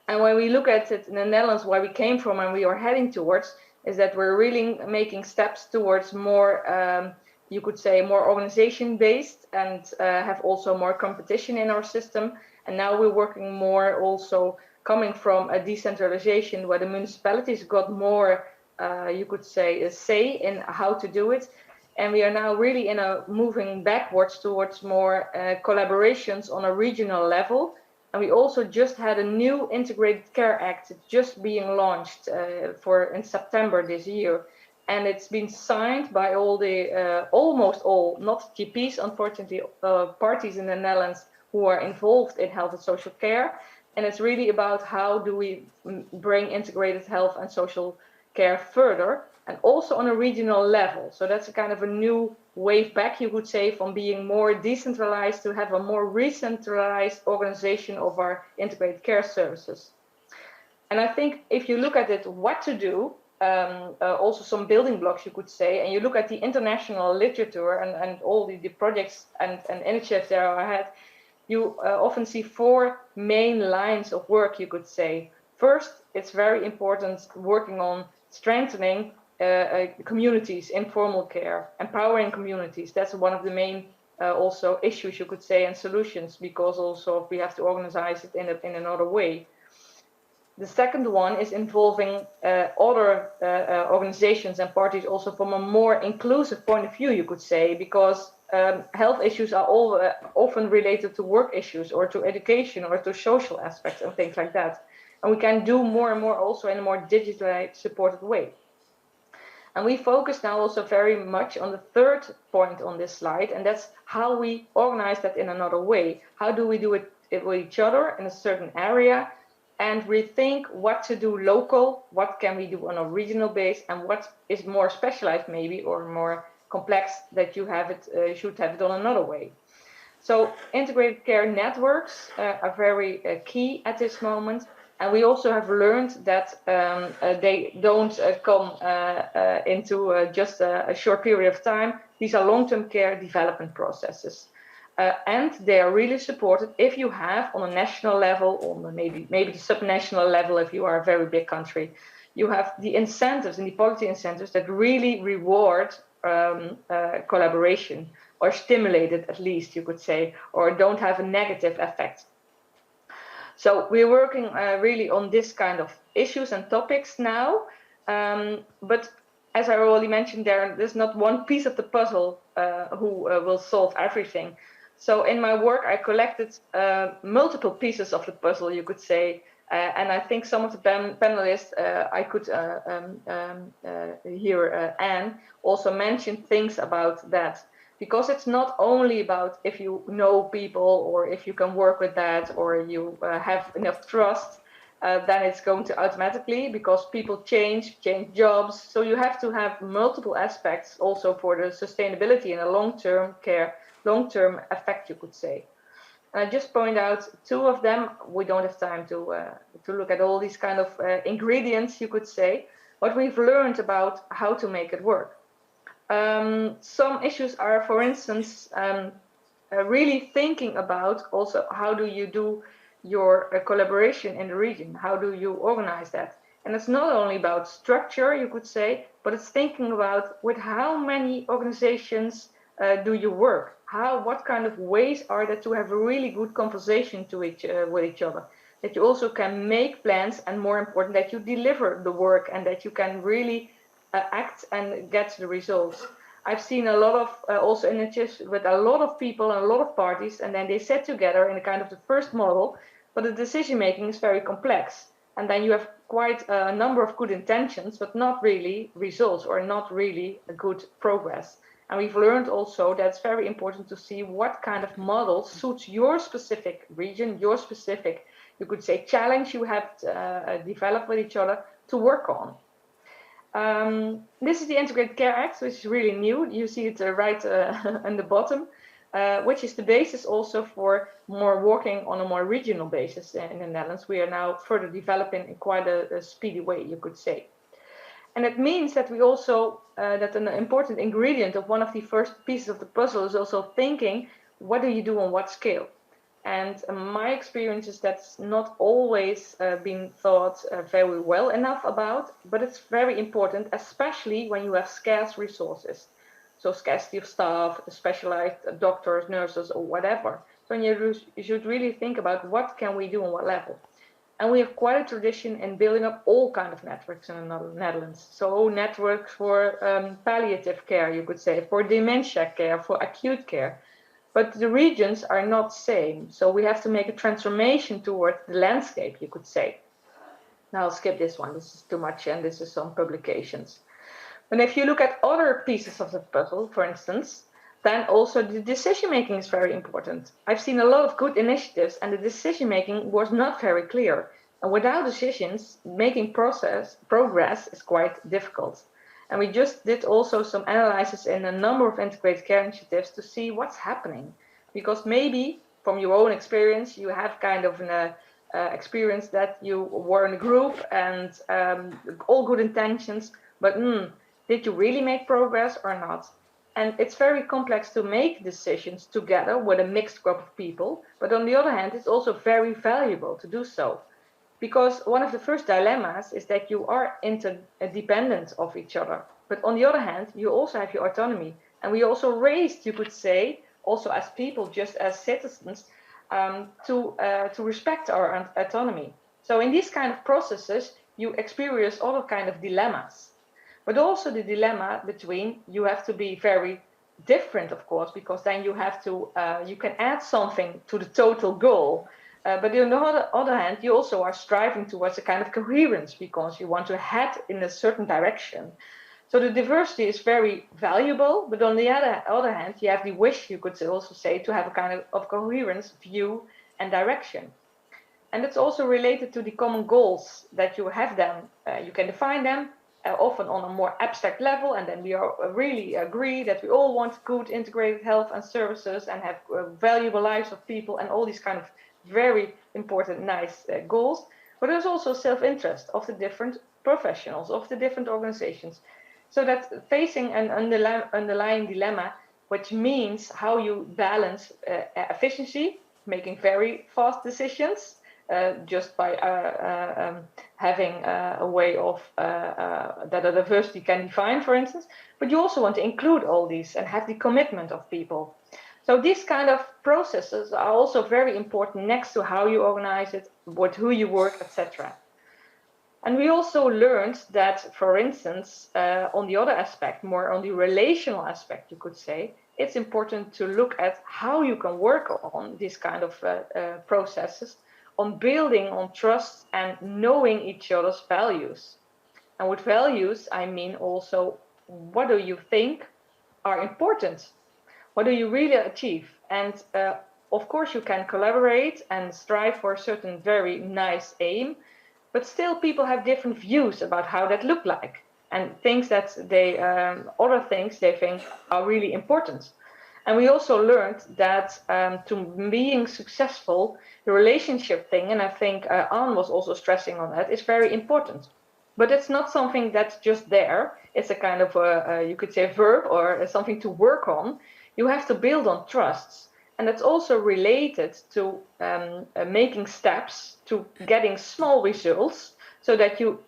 And when we look at it in the Netherlands, where we came from and we are heading towards, is that we're really making steps towards more, you could say, more organization-based, and have also more competition in our system. And now we're working more also coming from a decentralization where the municipalities got more, you could say, a say in how to do it. And we are now really moving backwards towards more collaborations on a regional level. And we also just had a new Integrated Care Act just being launched in September this year. And it's been signed by all the, almost all, not GPs, unfortunately, parties in the Netherlands who are involved in health and social care. And it's really about how do we bring integrated health and social care further, and also on a regional level. So that's a kind of a new wave back, you could say, from being more decentralized to have a more re-centralized organization of our integrated care services. And I think if you look at it, what to do, also some building blocks, you could say, and you look at the international literature and all the projects and initiatives there are ahead, you often see four main lines of work, you could say. First, it's very important working on strengthening communities, informal care, empowering communities. That's one of the main also issues, you could say, and solutions, because also we have to organize it in another way. The second one is involving other organizations and parties also from a more inclusive point of view, you could say, because health issues are all often related to work issues or to education or to social aspects and things like that. And we can do more and more also in a more digitally supported way. And we focus now also very much on the third point on this slide, and that's how we organize that in another way. How do we do it with each other in a certain area, and rethink what to do local, what can we do on a regional base, and what is more specialized maybe or more complex that you have it, should have it on another way. So integrated care networks are very key at this moment. And we also have learned that they don't come into just a short period of time. These are long-term care development processes. And they are really supported if you have on a national level, or maybe the subnational level if you are a very big country, you have the incentives and the policy incentives that really reward collaboration, or stimulate it at least, you could say, or don't have a negative effect. So we're working really on this kind of issues and topics now, but as I already mentioned, there's not one piece of the puzzle who will solve everything. So in my work, I collected multiple pieces of the puzzle, you could say, and I think some of the panelists, I could hear Anne also mention things about that. Because it's not only about if you know people or if you can work with that or you have enough trust, then it's going to automatically, because people change jobs. So you have to have multiple aspects also for the sustainability and a long-term care, long-term effect, you could say. And I just point out two of them. We don't have time to look at all these kind of ingredients, you could say, what we've learned about how to make it work. Some issues are, for instance, really thinking about also how do you do your collaboration in the region? How do you organize that? And it's not only about structure, you could say, but it's thinking about with how many organizations do you work? What kind of ways are there to have a really good conversation with each other? That you also can make plans, and more important, that you deliver the work and that you can really act and get the results. I've seen a lot of also initiatives with a lot of people and a lot of parties, and then they sit together in a kind of the first model, but the decision making is very complex. And then you have quite a number of good intentions, but not really results or not really a good progress. And we've learned also that it's very important to see what kind of model suits your specific region, your specific, you could say, challenge you have developed with each other to work on. This is the Integrated Care Act, which is really new. You see it right on the bottom, which is the basis also for more working on a more regional basis in the Netherlands. We are now further developing in quite a speedy way, you could say. And it means that we also, that an important ingredient of one of the first pieces of the puzzle is also thinking, what do you do on what scale? And my experience is that's not always been thought very well enough about, but it's very important, especially when you have scarce resources. So scarcity of staff, specialized doctors, nurses, or whatever. So you should really think about what can we do on what level. And we have quite a tradition in building up all kinds of networks in the Netherlands. So networks for palliative care, you could say, for dementia care, for acute care. But the regions are not same. So we have to make a transformation towards the landscape, you could say. Now I'll skip this one. This is too much, and this is some publications. And if you look at other pieces of the puzzle, for instance, then also the decision-making is very important. I've seen a lot of good initiatives, and the decision-making was not very clear. And without decisions, making progress is quite difficult. And we just did also some analysis in a number of integrated care initiatives to see what's happening. Because maybe from your own experience, you have kind of an experience that you were in a group and all good intentions, but did you really make progress or not? And it's very complex to make decisions together with a mixed group of people. But on the other hand, it's also very valuable to do so. Because one of the first dilemmas is that you are interdependent of each other. But on the other hand, you also have your autonomy. And we also raised, you could say, also as people, just as citizens, to respect our autonomy. So in these kind of processes, you experience all kind of dilemmas. But also the dilemma between you have to be very different, of course, because then you have to, you can add something to the total goal. But on the other hand, you also are striving towards a kind of coherence because you want to head in a certain direction. So the diversity is very valuable, but on the other hand, you have the wish, you could also say, to have a kind of coherence, view, and direction. And it's also related to the common goals that you have them. You can define them often on a more abstract level, and then we really agree that we all want good integrated health and services and have valuable lives of people and all these kind of very important, nice goals. But there's also self-interest of the different professionals, of the different organizations. So that's facing an underlying dilemma, which means how you balance efficiency, making very fast decisions, just by having a way of that a diversity can define, for instance. But you also want to include all these and have the commitment of people. So these kind of processes are also very important next to how you organize it, with who you work, etc. And we also learned that, for instance, on the other aspect, more on the relational aspect, you could say, it's important to look at how you can work on these kind of processes, on building on trust and knowing each other's values. And with values, I mean also, what do you think are important? What do you really achieve? And of course, you can collaborate and strive for a certain very nice aim, but still people have different views about how that look like, and things that they, other things they think are really important. And we also learned that to being successful, the relationship thing, and I think Anne was also stressing on that, is very important. But it's not something that's just there. It's a kind of, you could say, verb or something to work on. You have to build on trusts. And that's also related to making steps to getting small results so that you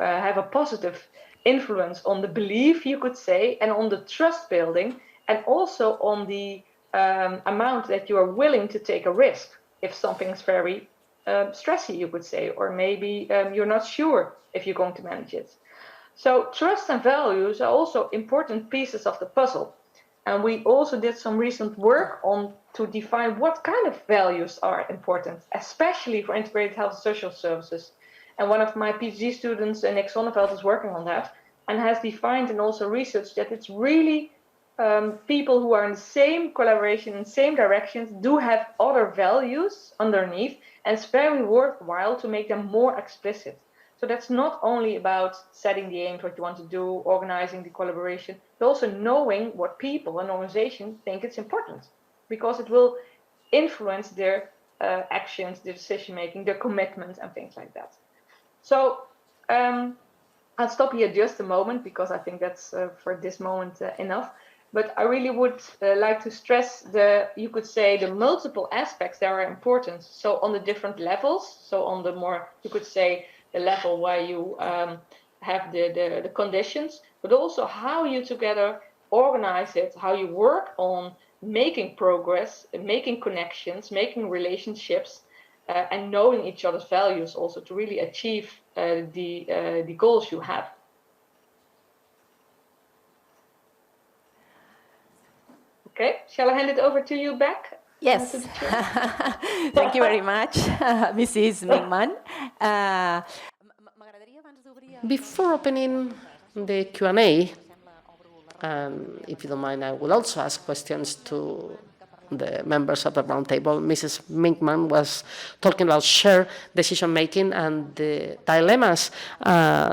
have a positive influence on the belief, you could say, and on the trust building, and also on the amount that you are willing to take a risk if something's very stressy, you could say, or maybe you're not sure if you're going to manage it. So trust and values are also important pieces of the puzzle. And we also did some recent work on to define what kind of values are important, especially for integrated health and social services. And one of my PhD students, Nick Sonneveld, is working on that and has defined and also researched that it's really people who are in the same collaboration, in the same directions, do have other values underneath, and it's very worthwhile to make them more explicit. So that's not only about setting the aims, what you want to do, organizing the collaboration, but also knowing what people and organizations think it's important, because it will influence their actions, their decision-making, their commitment, and things like that. So I'll stop here just a moment, because I think that's for this moment enough. But I really would like to stress you could say, the multiple aspects that are important. So on the different levels, so on the more, you could say, the level where you have the conditions, but also how you together organize it, how you work on making progress, making connections, making relationships, and knowing each other's values also to really achieve the goals you have. Okay, shall I hand it over to you back?
Yes. Thank you very much, Mrs. Mingman.
Before opening the Q&A, if you don't mind, I will also ask questions to the members of the roundtable. Mrs. Mingman was talking about shared decision-making and the dilemmas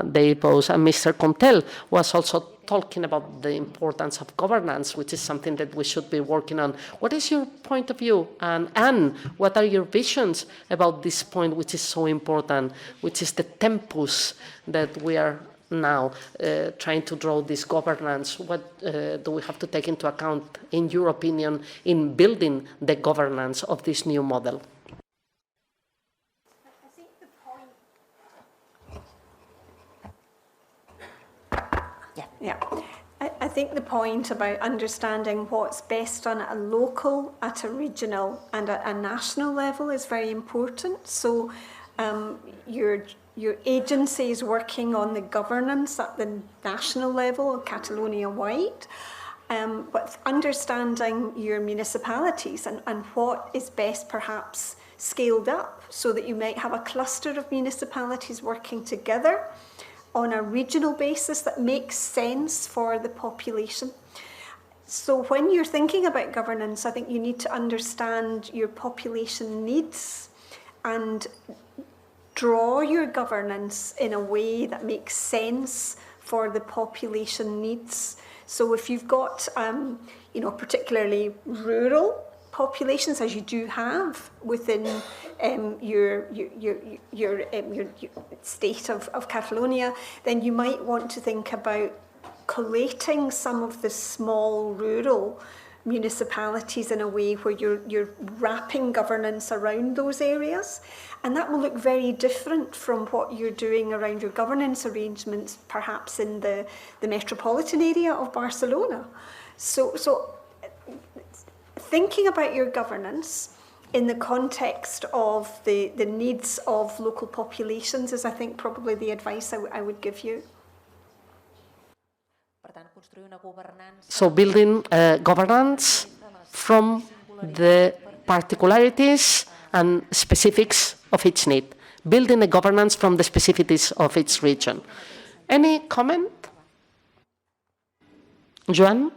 they pose, and Mr. Contel was also talking about the importance of governance, which is something that we should be working on. What is your point of view? And Anne, what are your visions about this point, which is so important, which is the tempus that we are now trying to draw this governance? What do we have to take into account, in your opinion, in building the governance of this new model?
Yeah, I think the point about understanding what's best on a local, at a regional and at a national level is very important. So your agency is working on the governance at the national level, Catalonia-wide, but understanding your municipalities and what is best perhaps scaled up, so that you might have a cluster of municipalities working together on a regional basis that makes sense for the population. So when you're thinking about governance, I think you need to understand your population needs and draw your governance in a way that makes sense for the population needs. So if you've got, particularly rural populations, as you do have within your state of Catalonia, then you might want to think about collating some of the small rural municipalities in a way where you're wrapping governance around those areas. And that will look very different from what you're doing around your governance arrangements, perhaps in the metropolitan area of Barcelona. So thinking about your governance in the context of the needs of local populations is, I think, probably the advice I would give you.
So building governance from the particularities and specifics of each need. Building a governance from the specificities of each region. Any comment? Joan?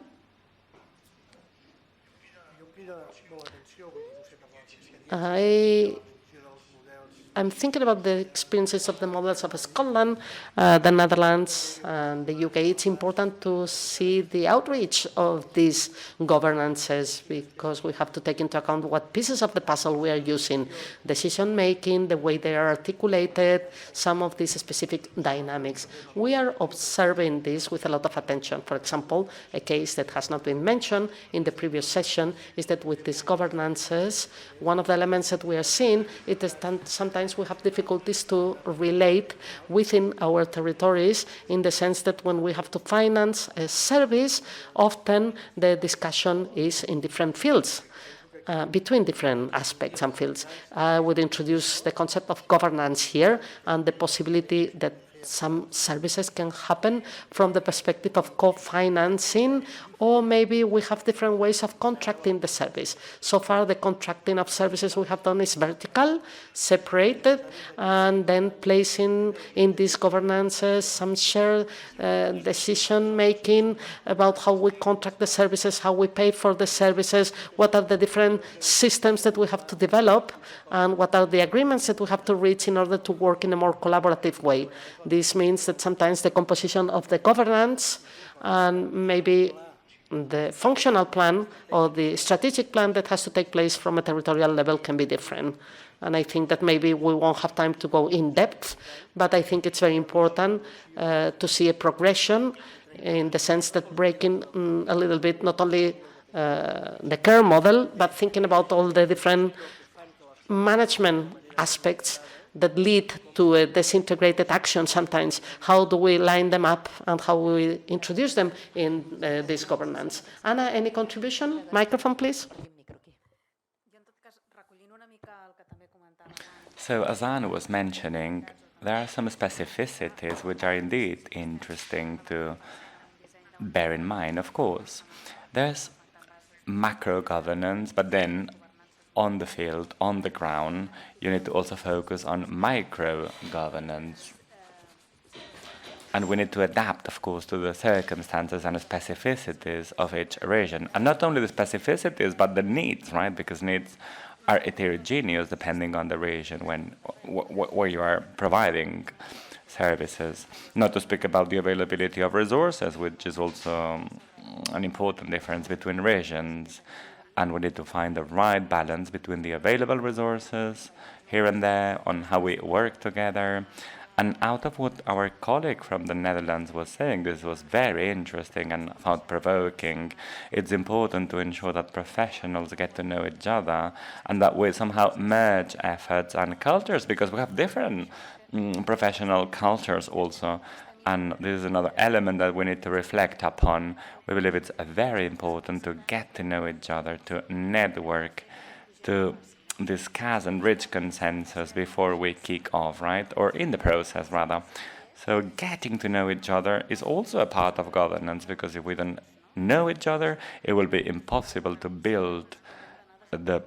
I'm thinking about the experiences of the models of Scotland, the Netherlands, and the UK. It's important to see the outreach of these governances because we have to take into account what pieces of the puzzle we are using, decision-making, the way they are articulated, some of these specific dynamics. We are observing this with a lot of attention. For example, a case that has not been mentioned in the previous session is that with these governances, one of the elements that we are seeing is that sometimes we have difficulties to relate within our territories in the sense that when we have to finance a service, often the discussion is in different fields. Between different aspects and fields. I would introduce the concept of governance here and the possibility that some services can happen from the perspective of co-financing, or maybe we have different ways of contracting the service. So far, the contracting of services we have done is vertical, separated, and then placing in these governances some shared decision-making about how we contract the services, how we pay for the services, what are the different systems that we have to develop, and what are the agreements that we have to reach in order to work in a more collaborative way. This means that sometimes the composition of the governance and maybe the functional plan or the strategic plan that has to take place from a territorial level can be different. And I think that maybe we won't have time to go in depth, but I think it's very important to see a progression in the sense that breaking a little bit not only the care model, but thinking about all the different management aspects that lead to a disintegrated action sometimes. How do we line them up and how we introduce them in this governance? Anna, any contribution? Microphone, please.
So as Anna was mentioning, there are some specificities which are indeed interesting to bear in mind, of course. There's macro governance, but then on the field, on the ground, you need to also focus on micro governance. And we need to adapt, of course, to the circumstances and the specificities of each region. And not only the specificities, but the needs, right? Because needs are heterogeneous depending on the region where you are providing services. Not to speak about the availability of resources, which is also an important difference between regions. And we need to find the right balance between the available resources here and there on how we work together. And out of what our colleague from the Netherlands was saying, this was very interesting and thought-provoking. It's important to ensure that professionals get to know each other and that we somehow merge efforts and cultures, because we have different professional cultures also. And this is another element that we need to reflect upon. We believe it's very important to get to know each other, to network, to discuss and reach consensus before we kick off, right? Or in the process, rather. So getting to know each other is also a part of governance, because if we don't know each other, it will be impossible to build the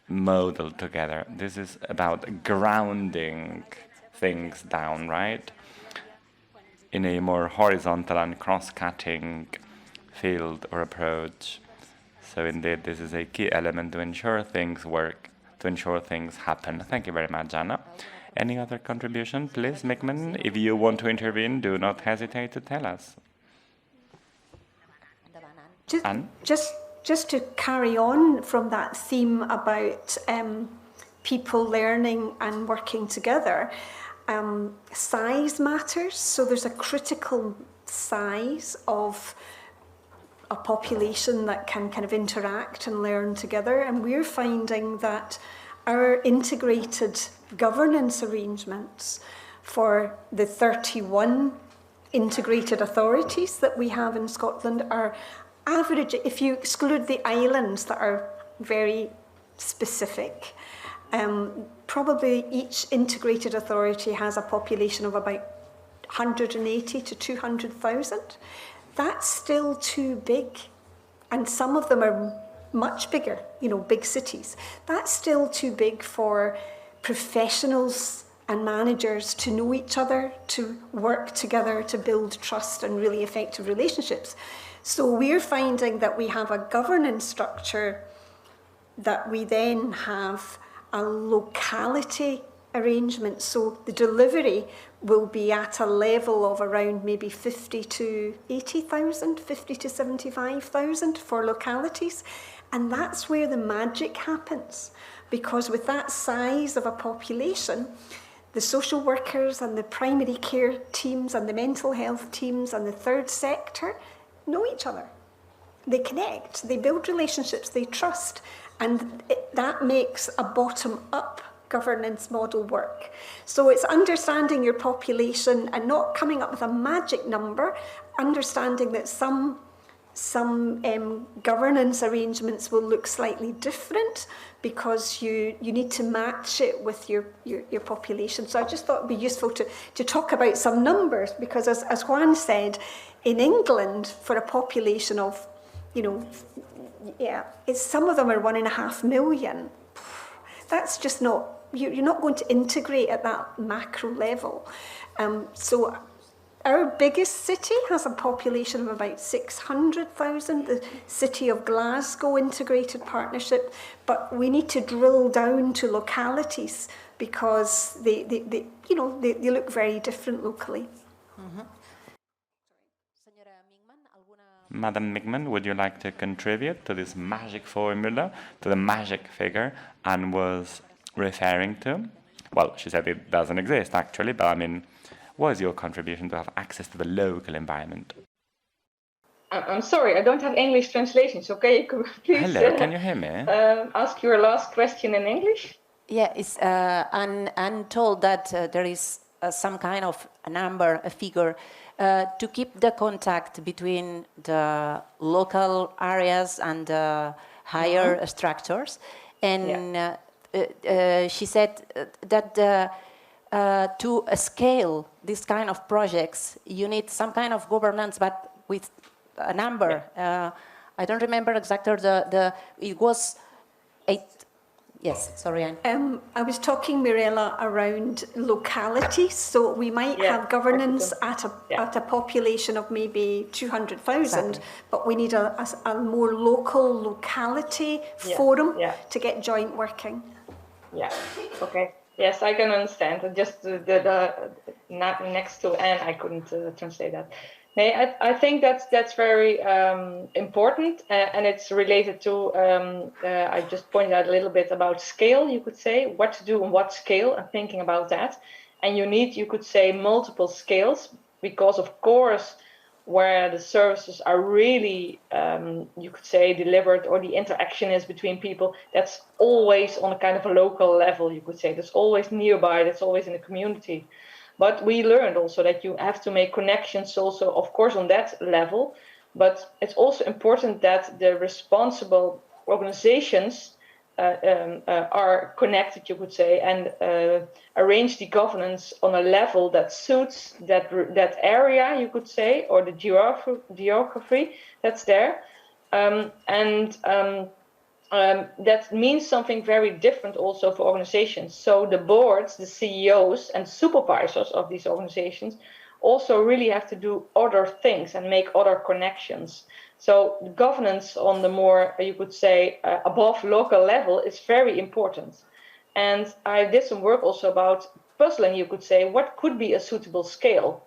model together. This is about grounding things down, right? In a more horizontal and cross-cutting field or approach. So indeed, this is a key element to ensure things work, to ensure things happen. Thank you very much, Anna. Any other contribution, please, Mickman? If you want to intervene, do not hesitate to tell us.
Just to carry on from that theme about people learning and working together, size matters. So there's a critical size of a population that can kind of interact and learn together. And we're finding that our integrated governance arrangements for the 31 integrated authorities that we have in Scotland are average, if you exclude the islands that are very specific. Probably each integrated authority has a population of about 180 to 200,000. That's still too big. And some of them are much bigger, you know, big cities. That's still too big for professionals and managers to know each other, to work together, to build trust and really effective relationships. So we're finding that we have a governance structure that we then have a locality arrangement. So the delivery will be at a level of around maybe 50 to 80,000, 50 to 75,000 for localities. And that's where the magic happens. Because with that size of a population, the social workers and the primary care teams and the mental health teams and the third sector know each other. They connect, they build relationships, they trust. And that makes a bottom-up governance model work. So it's understanding your population and not coming up with a magic number, understanding that some governance arrangements will look slightly different because you need to match it with your population. So I just thought it'd be useful to talk about some numbers, because as Juan said, in England, for a population of, you know, some of them are 1.5 million. That's just not, you're not going to integrate at that macro level. So our biggest city has a population of about 600,000, the City of Glasgow Integrated Partnership, but we need to drill down to localities because they look very different locally.
Mm-hmm.
Madam Migman, would you like to contribute to this magic formula, to the magic figure Anne was referring to? Well, she said it doesn't exist, actually, but I mean, what is your contribution to have access to the local environment?
I'm sorry, I don't have English translations, okay? Please,
hello, can you hear me?
Ask your last question in English.
Yeah, it's Anne told that there is some kind of a number, a figure, to keep the contact between the local areas and the higher structures. And she said that to scale this kind of projects, you need some kind of governance, but with a number. I don't remember exactly it was 8. Yes, sorry, Anne.
I was talking, Mirella, around localities. So we might have governance at a population of maybe 200,000, but we need a more local locality forum to get joint working.
Yeah, okay. Yes, I can understand. Just the next to Anne, I couldn't translate that. I think that's very important, and it's related to, I just pointed out a little bit about scale, you could say, what to do on what scale, and thinking about that. And you could say, multiple scales, because of course, where the services are really, you could say, delivered, or the interaction is between people, that's always on a kind of a local level, you could say. That's always nearby, that's always in the community. But we learned also that you have to make connections also, of course, on that level. But it's also important that the responsible organizations are connected, you could say, and arrange the governance on a level that suits that area, you could say, or the geography that's there. That means something very different also for organizations. So the boards, the CEOs and supervisors of these organizations also really have to do other things and make other connections. So the governance on the more, you could say, above local level is very important. And I did some work also about puzzling, you could say, what could be a suitable scale.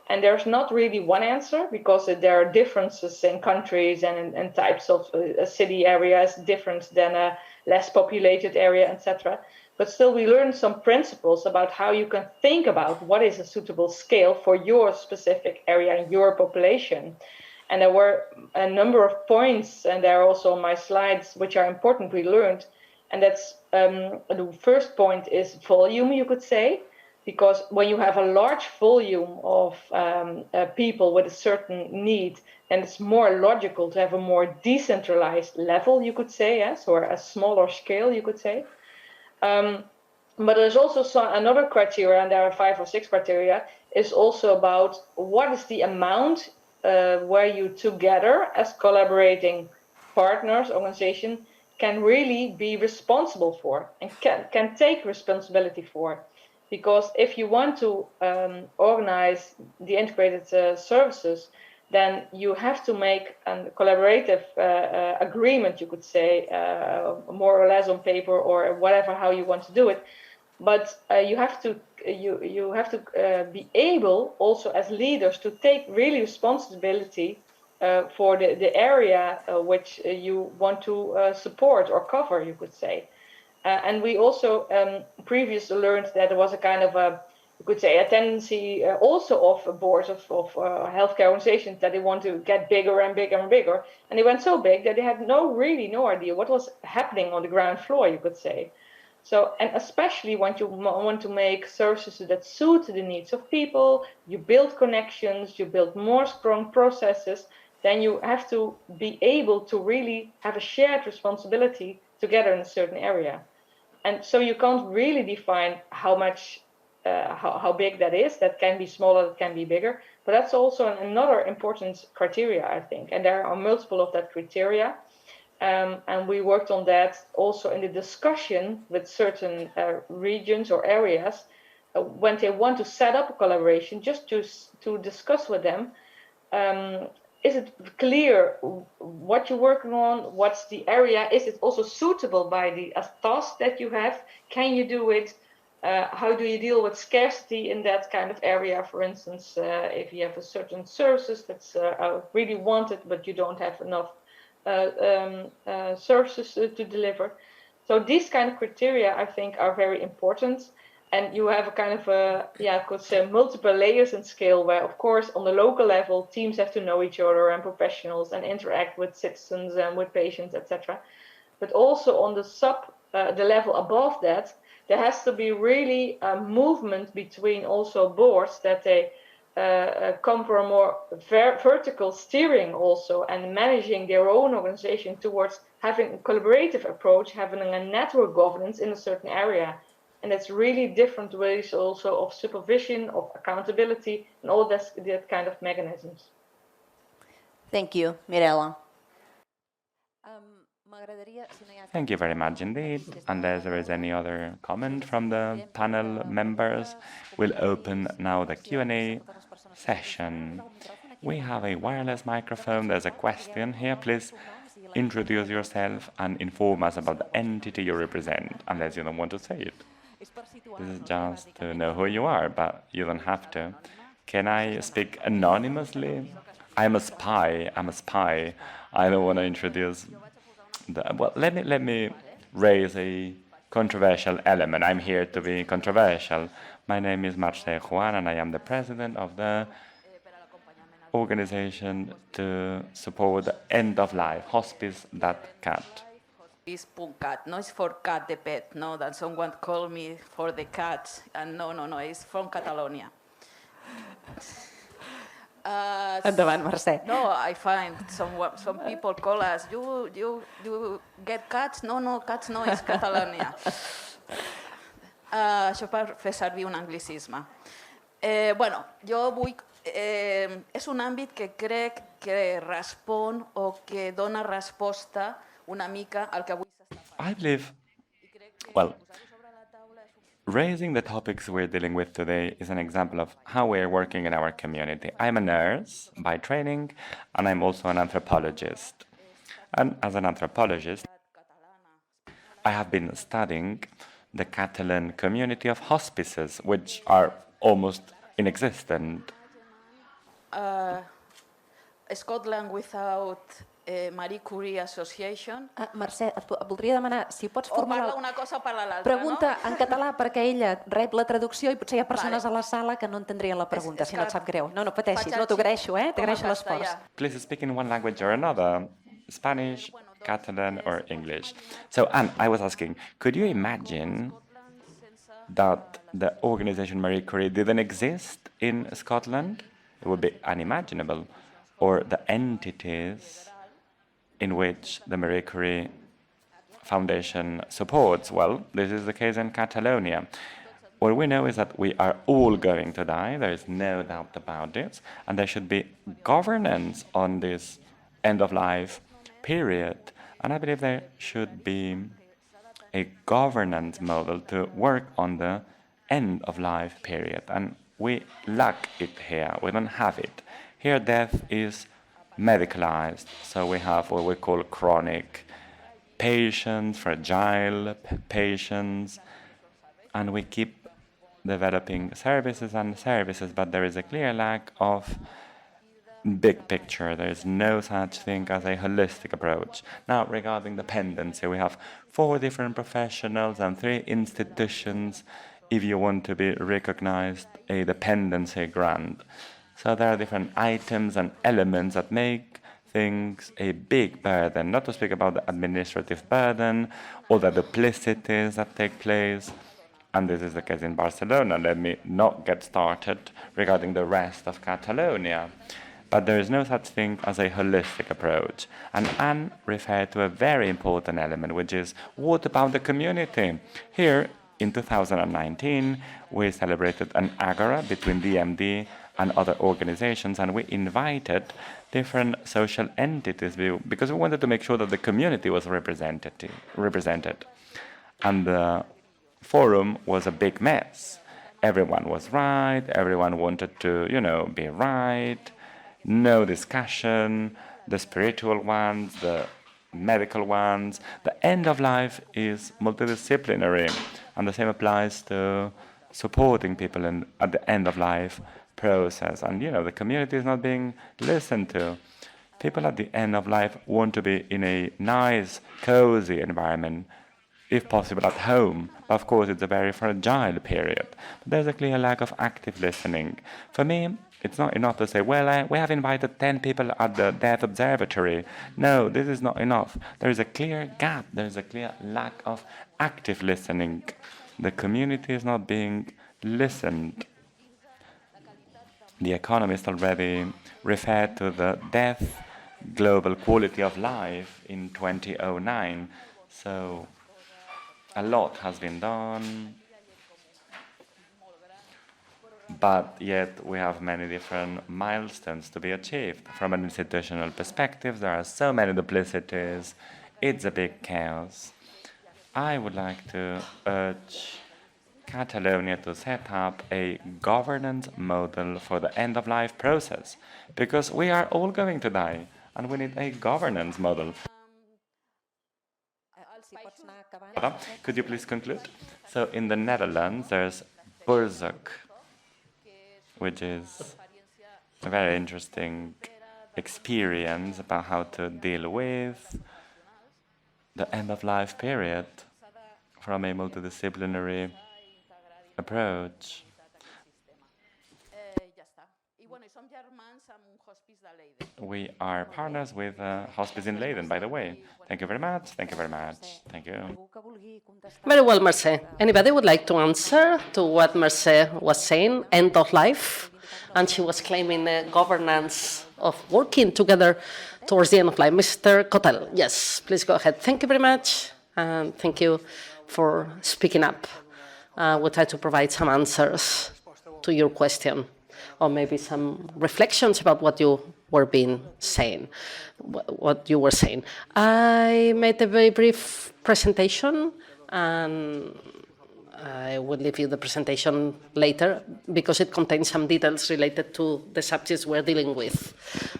And there's not really one answer, because there are differences in countries and in types of city areas, different than a less populated area, etc. But still, we learned some principles about how you can think about what is a suitable scale for your specific area and your population. And there were a number of points, and they're also on my slides, which are important we learned. And that's the first point is volume, you could say. because when you have a large volume of people with a certain need, then it's more logical to have a more decentralized level, you could say, yes, or a smaller scale, you could say. But there's also another criteria, and there are 5 or 6 criteria, is also about what is the amount where you together as collaborating partners, organization, can really be responsible for and can take responsibility for. Because if you want to organize the integrated services, then you have to make a collaborative agreement, you could say, more or less on paper or whatever, how you want to do it. But you have to be able also as leaders to take really responsibility for the area which you want to support or cover, you could say. And we also previously learned that there was a kind of you could say, a tendency also of boards of healthcare organizations that they want to get bigger and bigger and bigger. And they went so big that they had really no idea what was happening on the ground floor, you could say. So, and especially when you want to make services that suit the needs of people, you build connections, you build more strong processes, then you have to be able to really have a shared responsibility together in a certain area. And so you can't really define how much, how big that is. That can be smaller, that can be bigger. But that's also another important criteria, I think. And there are multiple of that criteria. And we worked on that also in the discussion with certain regions or areas when they want to set up a collaboration, just to discuss with them. Is it clear what you're working on? What's the area? Is it also suitable by the task that you have? Can you do it? How do you deal with scarcity in that kind of area? For instance, if you have a certain services that's really wanted, but you don't have enough services to deliver. So these kind of criteria, I think, are very important. And you have a kind of I could say multiple layers and scale where, of course, on the local level, teams have to know each other and professionals and interact with citizens and with patients, etc. But also on the level above that, there has to be really a movement between also boards that they come from a more vertical steering also and managing their own organization towards having a collaborative approach, having a network governance in a certain area. And that's really different ways also of supervision, of accountability, and all that kind of mechanisms.
Thank you, Mirella.
Thank you very much indeed. Unless there is any other comment from the panel members, we'll open now the Q&A session. We have a wireless microphone. There's a question here. Please introduce yourself and inform us about the entity you represent, unless you don't want to say it. This is just to know who you are, but you don't have to. Can I speak anonymously? I'm a spy. I don't want to introduce well, let me raise a controversial element. I'm here to be controversial. My name is Marcel Juan, and I am the president of the organization to support the end-of-life, hospice.cat.
Hospice.cat, no, it's for cat the pet, no, that someone called me for the cat, and no, it's from Catalonia.
Endavant, Mercè.
No, I find some people call us, you get cats? No, cats no, it's Catalonia. Això per fer servir un anglicisme. Bueno, jo vull... és un àmbit que crec que respon o que dona resposta una mica al que avui s'està parlant.
I believe, well, raising the topics we're dealing with today is an example of how we're working in our community. I'm a nurse by training, and I'm also an anthropologist. And as an anthropologist, I have been studying the Catalan community of hospices, which are almost inexistent.
Scotland without Marie Curie Association.
Mercè, et voldria demanar si pots
O
formular...
parla una cosa o parla l'altra,
Pregunta
no?
en català perquè ella rep la traducció i potser hi ha persones a la sala que no entendrien la pregunta, si no et sap greu. No pateixis, no, t'ho agraeixo, t'agraeixo l'esforç.
Please speak in one language or another, Spanish, Catalan, or English. So, Anne, I was asking, could you imagine that the organization Marie Curie didn't exist in Scotland, it would be unimaginable, or the entities in which the Marie Curie Foundation supports. Well, this is the case in Catalonia. What we know is that we are all going to die, there is no doubt about this, and there should be governance on this end-of-life period. And I believe there should be a governance model to work on the end-of-life period. And we lack it here, we don't have it. Here death is medicalized, so we have what we call chronic patients, fragile patients, and we keep developing services and services, but there is a clear lack of big picture. There is no such thing as a holistic approach. Now, regarding dependency, we have 4 different professionals and 3 institutions if you want to be recognized a dependency grant. So there are different items and elements that make things a big burden, not to speak about the administrative burden or the duplicities that take place. And this is the case in Barcelona. Let me not get started regarding the rest of Catalonia. But there is no such thing as a holistic approach. And Anne referred to a very important element, which is, what about the community? Here, in 2019, we celebrated an agora between DMD and other organizations, and we invited different social entities because we wanted to make sure that the community was represented. And the forum was a big mess. Everyone was right, everyone wanted to, be right, no discussion, the spiritual ones, the medical ones. The end of life is multidisciplinary, and the same applies to supporting people at the end of life process. And, the community is not being listened to. People at the end of life want to be in a nice, cozy environment, if possible at home. Of course, it's a very fragile period. But there's a clear lack of active listening. For me, it's not enough to say, well, we have invited 10 people at the Death Observatory. No, this is not enough. There is a clear gap. There is a clear lack of active listening. The community is not being listened. The Economist already referred to the death global quality of life in 2009. So a lot has been done, but yet we have many different milestones to be achieved. From an institutional perspective, there are so many duplicities. It's a big chaos. I would like to urge Catalonia to set up a governance model for the end-of-life process, because we are all going to die, and we need a governance model. Could you please conclude? So in the Netherlands, there's Burzuk, which is a very interesting experience about how to deal with the end-of-life period from a multidisciplinary approach. We are partners with Hospice in Leiden, by the way. Thank you very much. Thank you very much. Thank you.
Very well, Mercè. Anybody would like to answer to what Mercè was saying, end of life? And she was claiming governance of working together towards the end of life. Mr. Cotel, yes, please go ahead. Thank you very much. And thank you for speaking up. We'll try to provide some answers to your question, or maybe some reflections about what you were saying. I made a very brief presentation, and I will leave you the presentation later because it contains some details related to the subjects we're dealing with.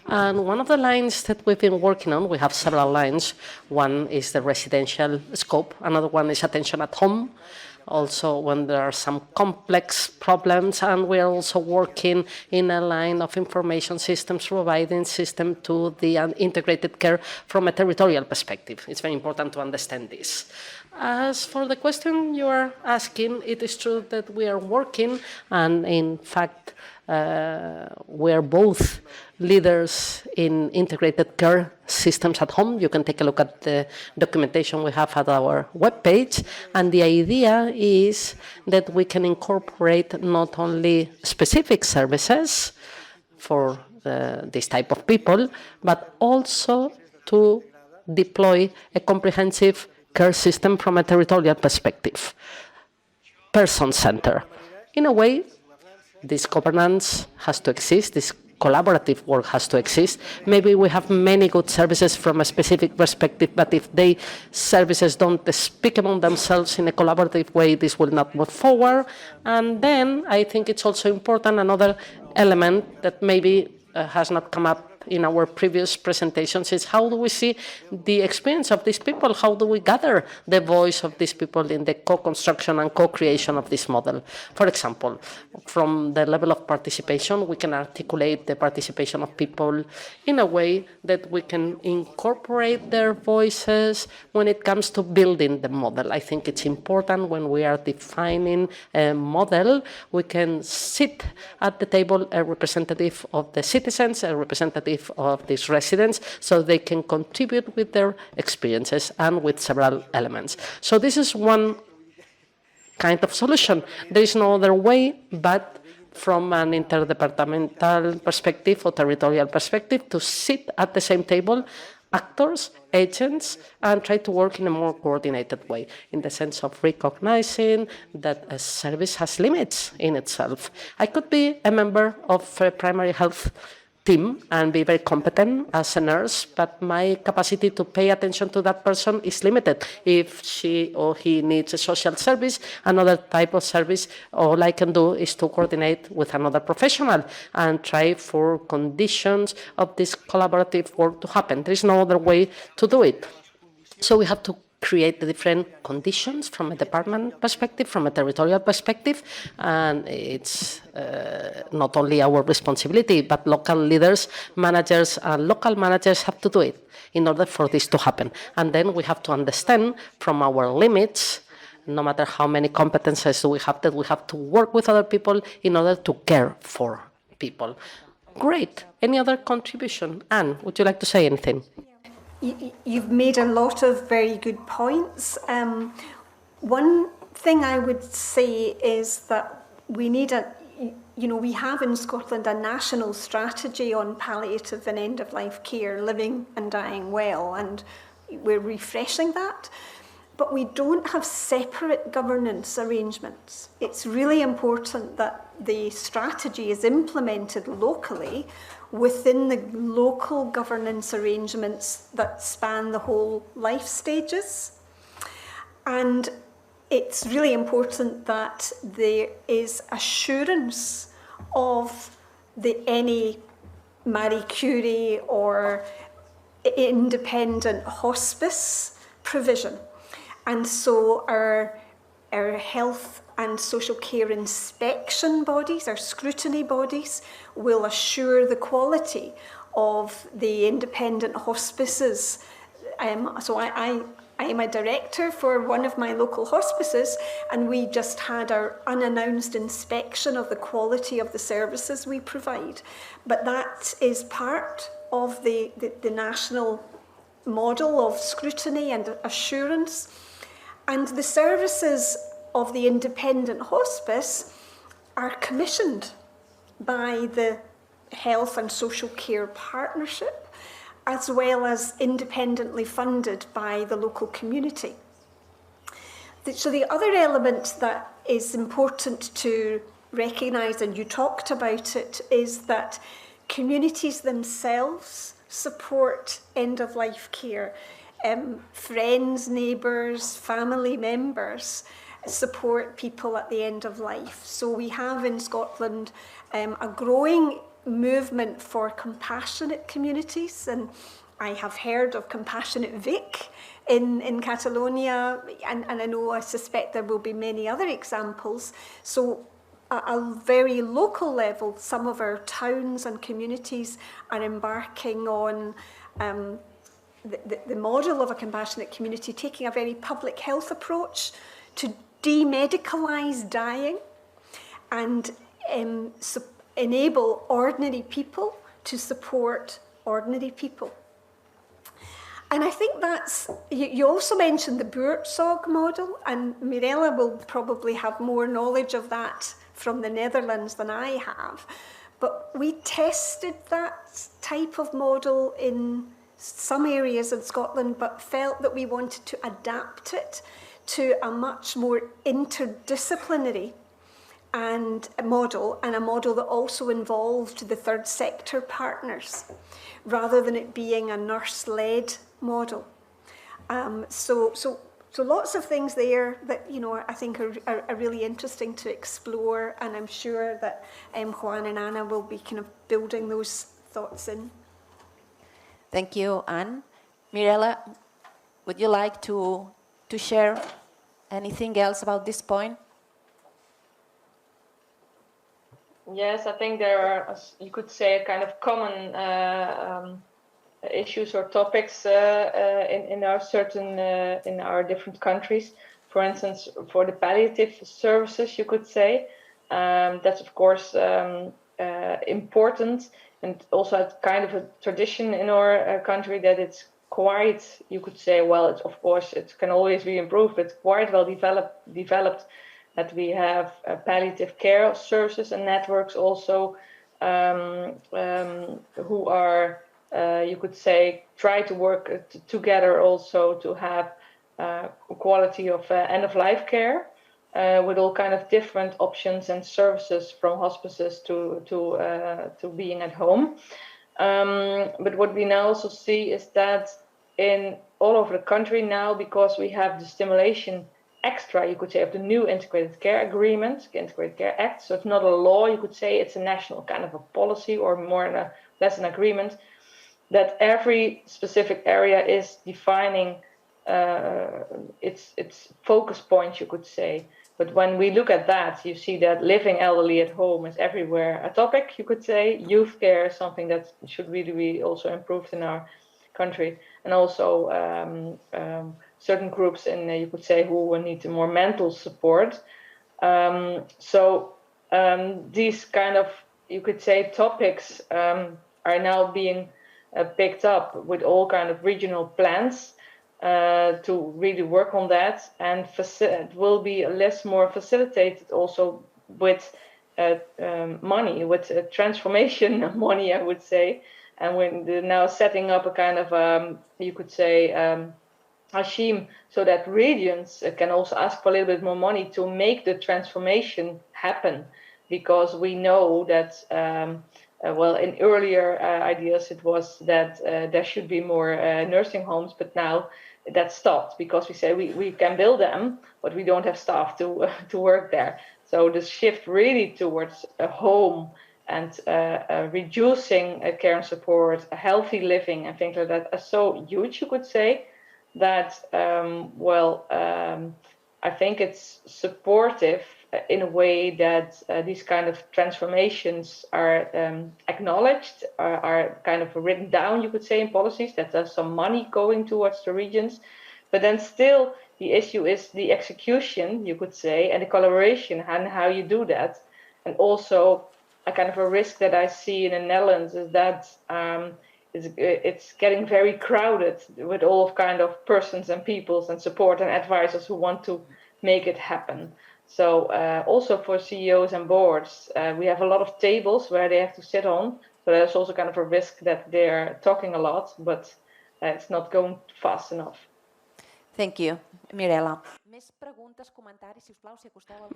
And one of the lines that we've been working on, we have several lines. One is the residential scope, another one is attention at home, also when there are some complex problems, and we're also working in a line of information systems, providing system to the integrated care from a territorial perspective. It's very important to understand this. As for the question you are asking, it is true that we are working, and in fact, We're both leaders in integrated care systems at home. You can take a look at the documentation we have at our webpage. And the idea is that we can incorporate not only specific services for this type of people, but also to deploy a comprehensive care system from a territorial perspective, person-centered. In a way, this governance has to exist, this collaborative work has to exist. Maybe we have many good services from a specific perspective, but if they services don't speak among themselves in a collaborative way, this will not move forward. And then I think it's also important, another element that maybe has not come up in our previous presentations, is how do we see the experience of these people? How do we gather the voice of these people in the co-construction and co-creation of this model? For example, from the level of participation, we can articulate the participation of people in a way that we can incorporate their voices when it comes to building the model. I think it's important when we are defining a model, we can sit at the table a representative of the citizens, a representative of these residents, so they can contribute with their experiences and with several elements. So this is one kind of solution. There is no other way but from an interdepartmental perspective or territorial perspective to sit at the same table, actors, agents, and try to work in a more coordinated way, in the sense of recognizing that a service has limits in itself. I could be a member of a primary health team and be very competent as a nurse, but my capacity to pay attention to that person is limited. If she or he needs a social service, another type of service, all I can do is to coordinate with another professional and try for conditions of this collaborative work to happen. There is no other way to do it. So we have to create the different conditions from a department perspective, from a territorial perspective, and it's not only our responsibility, but local leaders, managers, and local managers have to do it in order for this to happen. And then we have to understand from our limits, no matter how many competences we have, that we have to work with other people in order to care for people. Great. Any other contribution? Anne, would you like to say anything?
You've made a lot of very good points. One thing I would say is that we need we have in Scotland a national strategy on palliative and end-of-life care, living and dying well, and we're refreshing that. But we don't have separate governance arrangements. It's really important that the strategy is implemented locally within the local governance arrangements that span the whole life stages. And it's really important that there is assurance of any Marie Curie or independent hospice provision. And so our health and social care inspection bodies, our scrutiny bodies, will assure the quality of the independent hospices. So I am a director for one of my local hospices, and we just had our unannounced inspection of the quality of the services we provide. But that is part of the national model of scrutiny and assurance. And the services of the independent hospice are commissioned by the Health and Social Care Partnership, as well as independently funded by the local community. So the other element that is important to recognise, and you talked about it, is that communities themselves support end-of-life care. Friends, neighbours, family members support people at the end of life. So we have in Scotland a growing movement for compassionate communities, and I have heard of Compassionate Vic in Catalonia, and I suspect there will be many other examples. So at a very local level, some of our towns and communities are embarking on the model of a compassionate community, taking a very public health approach to demedicalise dying and enable ordinary people to support ordinary people. And I think that's, you also mentioned the Buurtzorg model, and Mirella will probably have more knowledge of that from the Netherlands than I have. But we tested that type of model in some areas in Scotland, but felt that we wanted to adapt it to a much more interdisciplinary and a model that also involved the third sector partners, rather than it being a nurse-led model. So lots of things there that, you know, I think are really interesting to explore, and I'm sure that Juan and Anna will be kind of building those thoughts in.
Thank you, Anne. Mirella, would you like to share anything else about this point?
Yes, I think there are, you could say, kind of common issues or topics in our different countries. For instance, for the palliative services, you could say, that's of course important, and also a kind of a tradition in our country that it's quite, you could say, well, it's, of course, it can always be improved, but quite well developed that we have palliative care services and networks also who are, you could say, try to work together also to have quality of end-of-life care with all kind of different options and services from hospices to being at home. But what we now also see is that in all over the country now, because we have the stimulation extra, you could say, of the new Integrated Care Agreement, Integrated Care Act. So it's not a law, you could say, it's a national kind of a policy, or more less an agreement, that every specific area is defining its focus points, you could say. But when we look at that, you see that living elderly at home is everywhere a topic, you could say. Youth care is something that should really be also improved in our country. And also certain groups in, you could say, who need more mental support. These kind of, you could say, topics are now being picked up with all kind of regional plans to really work on that, and it will be more facilitated also with money, with transformation money, I would say. And when they're now setting up a kind of, you could say, regime, so that regions can also ask for a little bit more money to make the transformation happen, because we know that, well, in earlier ideas it was that there should be more nursing homes, but now that stopped because we say we can build them, but we don't have staff to work there. So the shift really towards a home and reducing care and support, healthy living and things like that are so huge, you could say, that, I think it's supportive in a way that these kind of transformations are acknowledged, are kind of written down, you could say, in policies, that there's some money going towards the regions. But then still the issue is the execution, you could say, and the collaboration and how you do that. And also a kind of a risk that I see in the Netherlands is that it's getting very crowded with all kind of persons and peoples and support and advisors who want to make it happen. So also for CEOs and boards, we have a lot of tables where they have to sit on. So there's also kind of a risk that they're talking a lot, but it's not going fast enough.
Thank you. Mirella.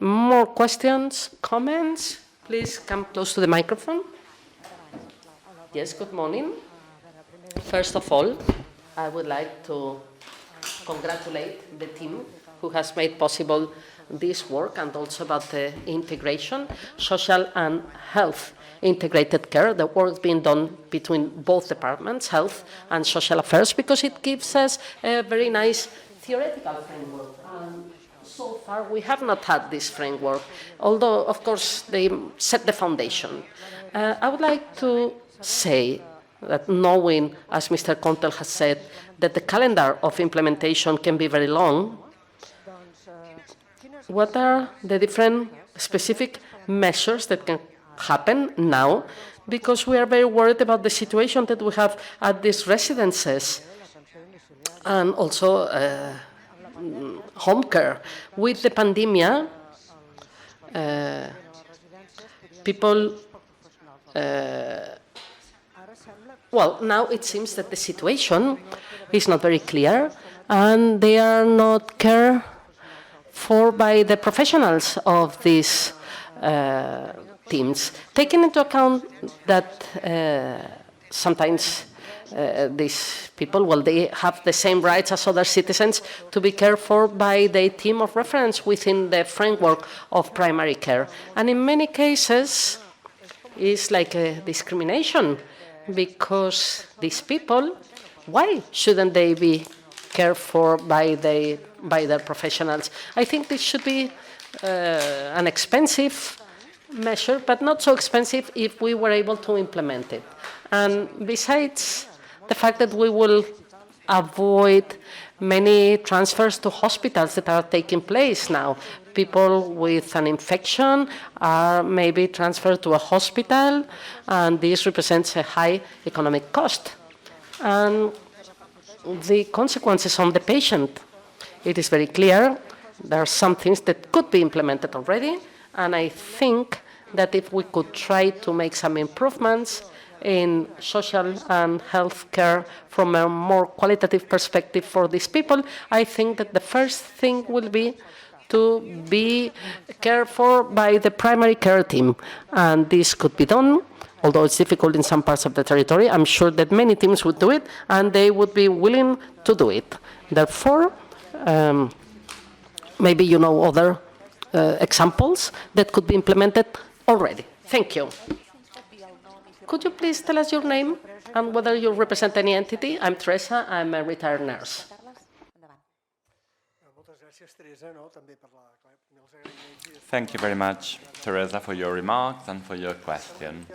More questions, comments? Please come close to the microphone. Yes, good morning. First of all, I would like to congratulate the team who has made possible this work, and also about the integration, social and health integrated care, the work being done between both departments, health and social affairs, because it gives us a very nice theoretical framework. So far, we have not had this framework, although, of course, they set the foundation. I would like to say that, knowing, as Mr. Contel has said, that the calendar of implementation can be very long, what are the different specific measures that can happen now because we are very worried about the situation that we have at these residences and also home care. With the pandemic, people, well, now it seems that the situation is not very clear and they are not cared for by the professionals of these teams, taking into account that sometimes these people, well, they have the same rights as other citizens to be cared for by the team of reference within the framework of primary care. And in many cases, it's like a discrimination because these people, why shouldn't they be cared for by their professionals? I think this should be an expensive measure, but not so expensive if we were able to implement it. And besides the fact that we will avoid many transfers to hospitals that are taking place now. People with an infection are maybe transferred to a hospital, and this represents a high economic cost. And the consequences on the patient, it is very clear. There are some things that could be implemented already, and I think that if we could try to make some improvements in social and health care from a more qualitative perspective for these people, I think that the first thing will be to be cared for by the primary care team. And this could be done, although it's difficult in some parts of the territory. I'm sure that many teams would do it, and they would be willing to do it. Therefore, maybe you know other examples that could be implemented already. Thank you. Could you please tell us your name and whether you represent any entity? I'm Teresa, I'm a retired nurse.
Thank you very much, Teresa, for your remarks and for your question.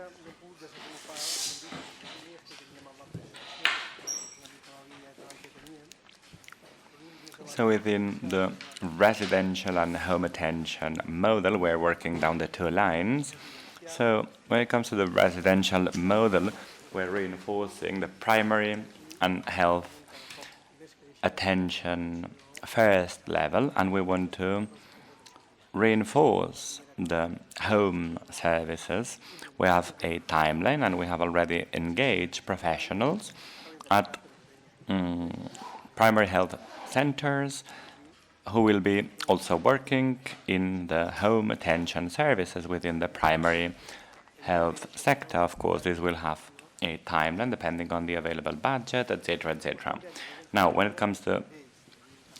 So within the residential and home attention model, we're working down the two lines. So when it comes to the residential model, we're reinforcing the primary and health attention first level, and we want to reinforce the home services. We have a timeline, and we have already engaged professionals at primary health centers who will be also working in the home attention services within the primary health sector. Of course, this will have a timeline depending on the available budget, etc., etc. Now, when it comes to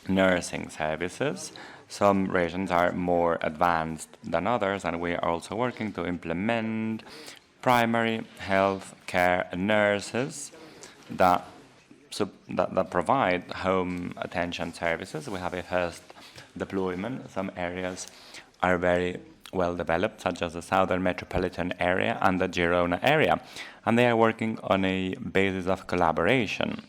nursing services, some regions are more advanced than others, and we are also working to implement primary health care nurses that provide home attention services. We have a first deployment. Some areas are very well developed, such as the southern metropolitan area and the Girona area, and they are working on a basis of collaboration.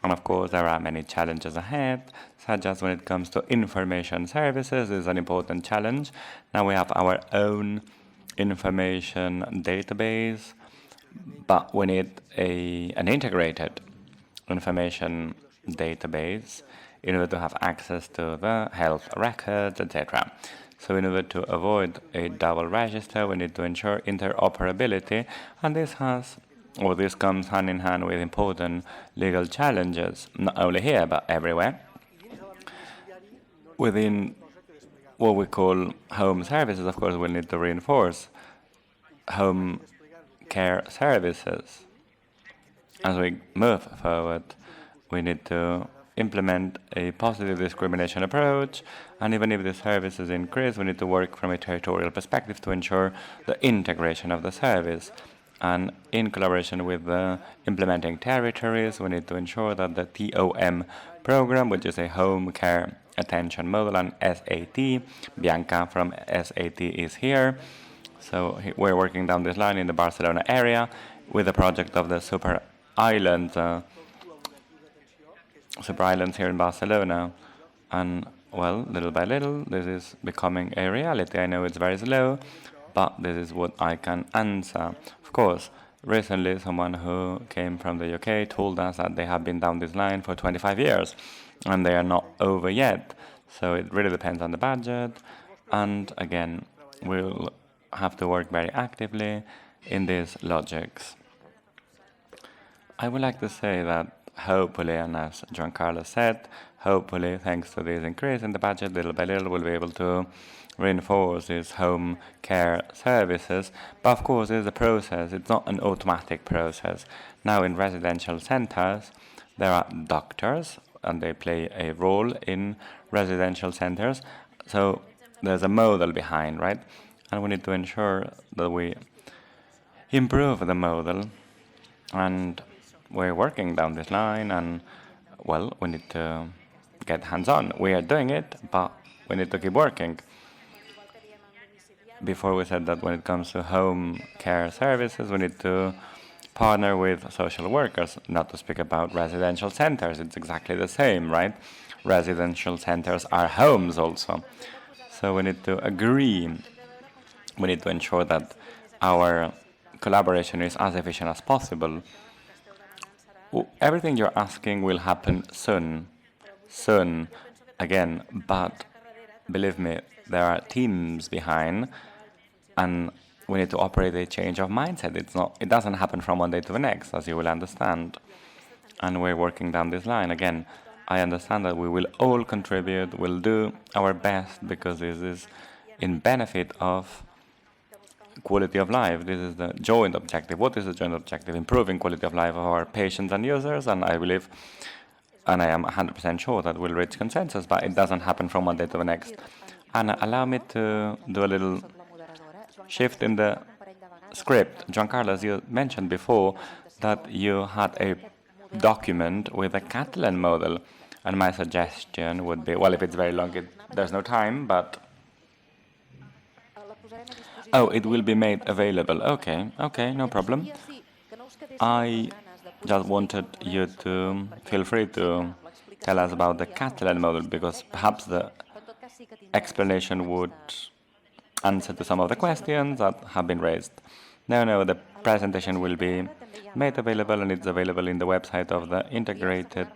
And of course, there are many challenges ahead, such as when it comes to information services, is an important challenge. Now we have our own information database, but we need an integrated information database in order to have access to the health records, etc. So in order to avoid a double register, we need to ensure interoperability, and this comes hand in hand with important legal challenges, not only here, but everywhere. Within what we call home services, of course, we need to reinforce home care services. As we move forward, we need to implement a positive discrimination approach, and even if the services increase, we need to work from a territorial perspective to ensure the integration of the service. And in collaboration with the implementing territories, we need to ensure that the TOM program, which is a home care attention model, and SAT, Bianca from SAT is here. So we're working down this line in the Barcelona area with the project of the super islands here in Barcelona. And well, little by little, this is becoming a reality. I know it's very slow, but this is what I can answer. Of course, recently someone who came from the UK told us that they have been down this line for 25 years, and they are not over yet. So it really depends on the budget, and again, we'll have to work very actively in these logics. I would like to say that hopefully, and as Giancarlo said, hopefully thanks to this increase in the budget, little by little we'll be able to reinforce these home care services. But of course, it's a process. It's not an automatic process. Now in residential centers, there are doctors, and they play a role in residential centers. So there's a model behind, right? And we need to ensure that we improve the model, and we're working down this line, and well, we need to get hands-on. We are doing it, but we need to keep working. Before we said that when it comes to home care services, we need to partner with social workers, not to speak about residential centers. It's exactly the same, right? Residential centers are homes also. So we need to agree. We need to ensure that our collaboration is as efficient as possible. Everything you're asking will happen soon, again, but believe me, there are teams behind, and we need to operate a change of mindset. It doesn't happen from one day to the next, as you will understand, and we're working down this line. Again, I understand that we will all contribute, we'll do our best, because this is in benefit of quality of life. This is the joint objective. What is the joint objective? Improving quality of life of our patients and users, and I believe, and I am 100% sure that we'll reach consensus, but it doesn't happen from one day to the next. And allow me to do a little shift in the script. Giancarlo, as you mentioned before, that you had a document with a Catalan model, and my suggestion would be, well, if it's very long, there's no time, but oh, it will be made available. Okay, no problem. I just wanted you to feel free to tell us about the Catalan model, because perhaps the explanation would answer to some of the questions that have been raised. No, the presentation will be made available, and it's available in the website of the integrated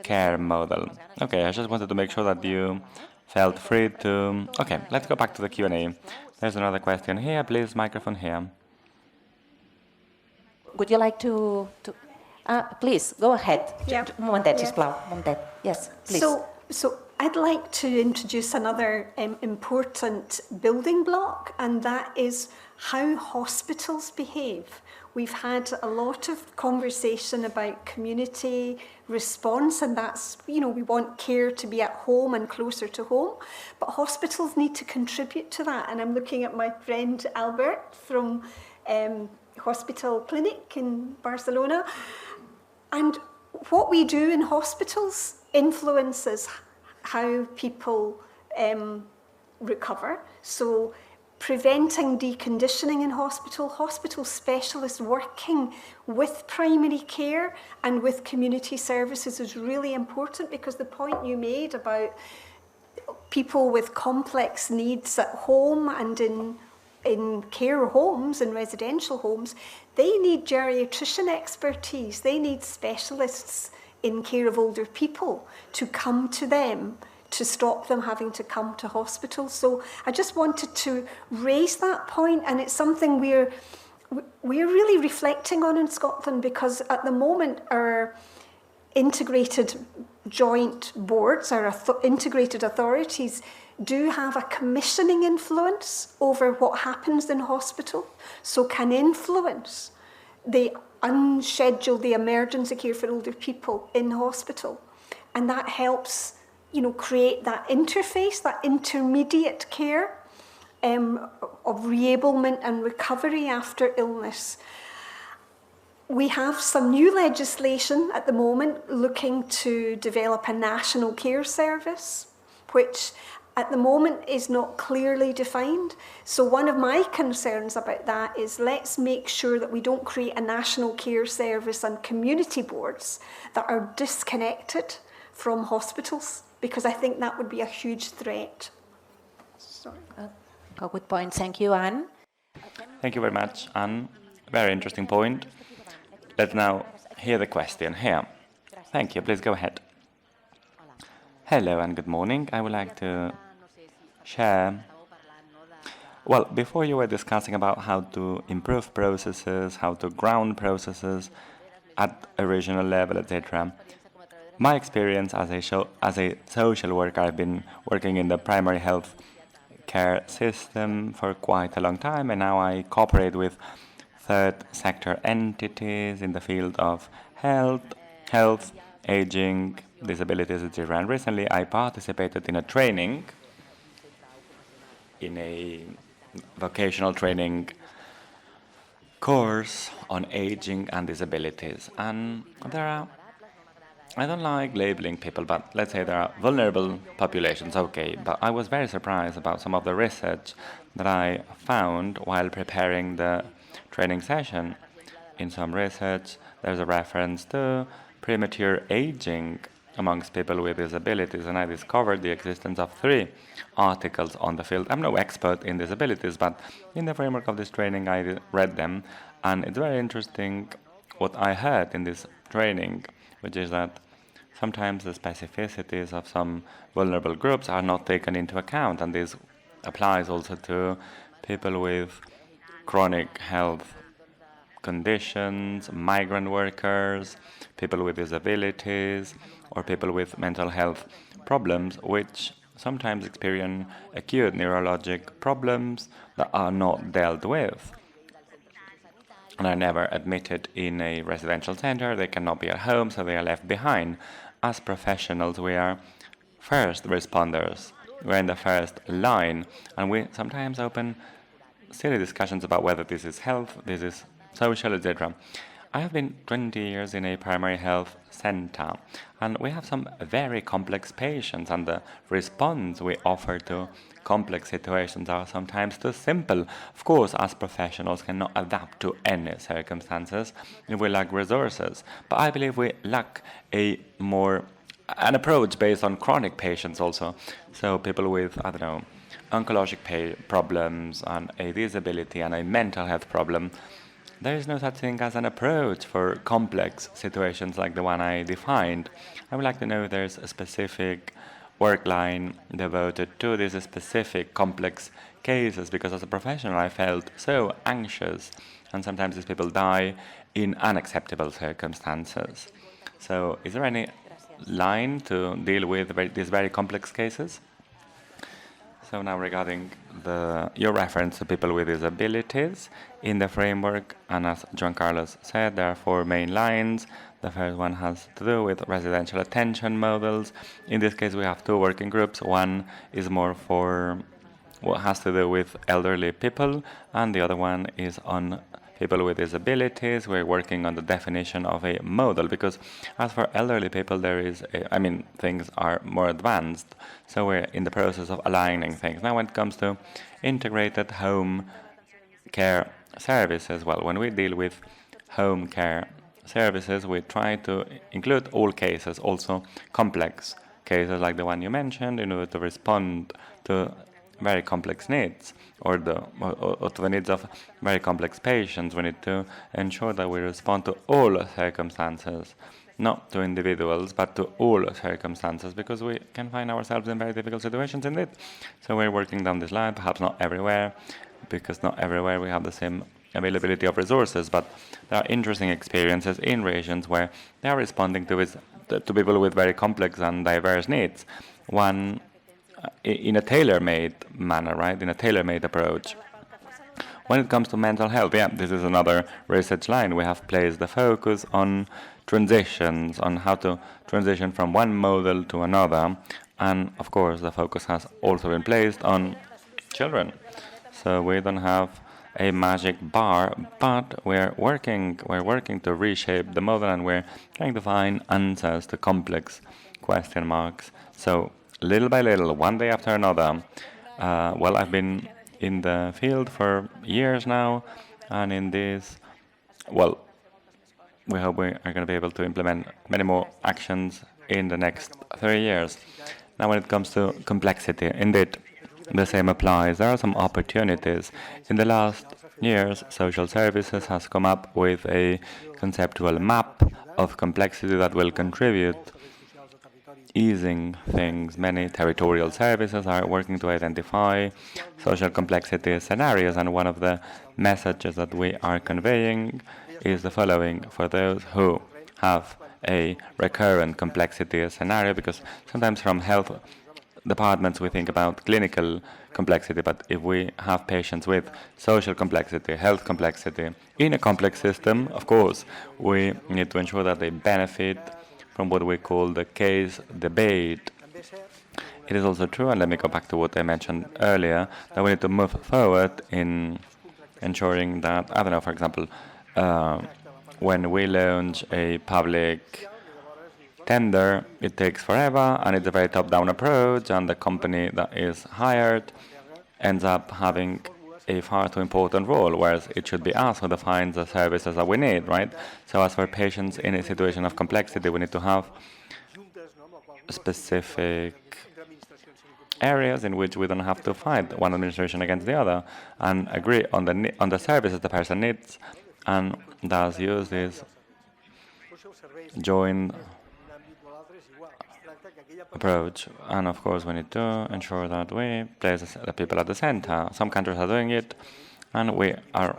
care model. Okay, I just wanted to make sure that you felt free to... Okay, let's go back to the Q&A. There's another question here. Please, microphone here.
Would you like to please, go ahead.
Yeah.
Yes, please.
So I'd like to introduce another important building block, and that is how hospitals behave. We've had a lot of conversation about community response, and that's, we want care to be at home and closer to home, but hospitals need to contribute to that. And I'm looking at my friend Albert from Hospital Clinic in Barcelona. And what we do in hospitals influences how people recover. So preventing deconditioning in hospital specialists working with primary care and with community services is really important, because the point you made about people with complex needs at home and in care homes and residential homes, they need geriatrician expertise. They need specialists in care of older people to come to them, to stop them having to come to hospital. So I just wanted to raise that point, and it's something we're really reflecting on in Scotland, because at the moment our integrated joint boards, our integrated authorities, do have a commissioning influence over what happens in hospital, so can influence the unscheduled, the emergency care for older people in hospital. And that helps, create that interface, that intermediate care of reablement and recovery after illness. We have some new legislation at the moment looking to develop a national care service, which at the moment is not clearly defined. So one of my concerns about that is, let's make sure that we don't create a national care service and community boards that are disconnected from hospitals, because I think that would be a huge threat. Sorry.
A good point. Thank you, Anne.
Thank you very much, Anne. Very interesting point. Let's now hear the question here. Thank you. Please go ahead. Hello and good morning. I would like to share. Well, before you were discussing about how to improve processes, how to ground processes at a regional level, etc. My experience as a social worker, I've been working in the primary health care system for quite a long time, and now I cooperate with third sector entities in the field of health, aging, disabilities, etc. And recently I participated in a training, in a vocational training course on aging and disabilities. And I don't like labeling people, but let's say there are vulnerable populations, okay. But I was very surprised about some of the research that I found while preparing the training session. In some research, there's a reference to premature aging amongst people with disabilities, and I discovered the existence of 3 articles on the field. I'm no expert in disabilities, but in the framework of this training, I read them, and it's very interesting what I heard in this training, which is that sometimes the specificities of some vulnerable groups are not taken into account, and this applies also to people with chronic health conditions, migrant workers, people with disabilities, or people with mental health problems, which sometimes experience acute neurologic problems that are not dealt with and are never admitted in a residential center. They cannot be at home, so they are left behind. As professionals, we are first responders. We're in the first line, and we sometimes open silly discussions about whether this is health, this is social, etc. I have been 20 years in a primary health center, and we have some very complex patients, and the response we offer to complex situations are sometimes too simple. Of course, as professionals cannot adapt to any circumstances, we lack resources, but I believe we lack an approach based on chronic patients also. So people with, I don't know, oncologic problems and a disability and a mental health problem. There is no such thing as an approach for complex situations like the one I defined. I would like to know if there's a specific work line devoted to these specific complex cases, because as a professional I felt so anxious, and sometimes these people die in unacceptable circumstances. So is there any line to deal with these very complex cases? So now regarding your reference to people with disabilities in the framework, and as Juan Carlos said, there are 4 main lines. The first one has to do with residential attention models. In this case, we have 2 working groups. One is more for what has to do with elderly people, and the other one is on people with disabilities. We're working on the definition of a model, because as for elderly people, things are more advanced. So we're in the process of aligning things. Now, when it comes to integrated home care services, well, when we deal with home care services, we try to include all cases, also complex cases like the one you mentioned, in order to respond to very complex needs, or to the needs of very complex patients. We need to ensure that we respond to all circumstances, not to individuals, but to all circumstances, because we can find ourselves in very difficult situations indeed. So we're working down this line, perhaps not everywhere, because not everywhere we have the same availability of resources, but there are interesting experiences in regions where they are responding to people with very complex and diverse needs. One in a tailor-made manner, right? In a tailor-made approach. When it comes to mental health, this is another research line. We have placed the focus on transitions, on how to transition from one model to another. And of course, the focus has also been placed on children. So we don't have a magic bar, but we're working to reshape the model, and we're trying to find answers to complex question marks. So little by little, one day after another. I've been in the field for years now, and in this, we hope we are going to be able to implement many more actions in the next 3 years. Now, when it comes to complexity, indeed, the same applies. There are some opportunities. In the last years, social services has come up with a conceptual map of complexity that will contribute easing things. Many territorial services are working to identify social complexity scenarios, and one of the messages that we are conveying is the following for those who have a recurrent complexity scenario, because sometimes from health departments we think about clinical complexity, but if we have patients with social complexity, health complexity, in a complex system, of course, we need to ensure that they benefit from what we call the case debate. It is also true, and let me go back to what I mentioned earlier, that we need to move forward in ensuring that, I don't know, for example, when we launch a public tender, it takes forever, and it's a very top-down approach, and the company that is hired ends up having a far too important role, whereas it should be us who defines the services that we need, right? So as for patients in a situation of complexity, we need to have specific areas in which we don't have to fight one administration against the other and agree on the services the person needs, and thus use this joint approach. And of course, we need to ensure that we place the people at the center. Some countries are doing it, and we are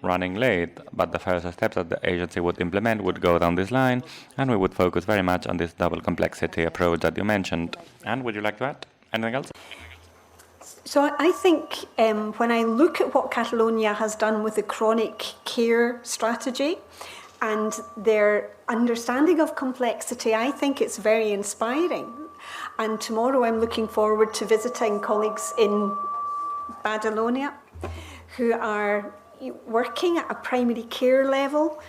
running late, but the first steps that the agency would implement would go down this line, and we would focus very much on this double complexity approach that you mentioned. And would you like to add anything else?
So I think when I look at what Catalonia has done with the chronic care strategy and their understanding of complexity, I think it's very inspiring. And tomorrow I'm looking forward to visiting colleagues in Catalonia who are working at a primary care level,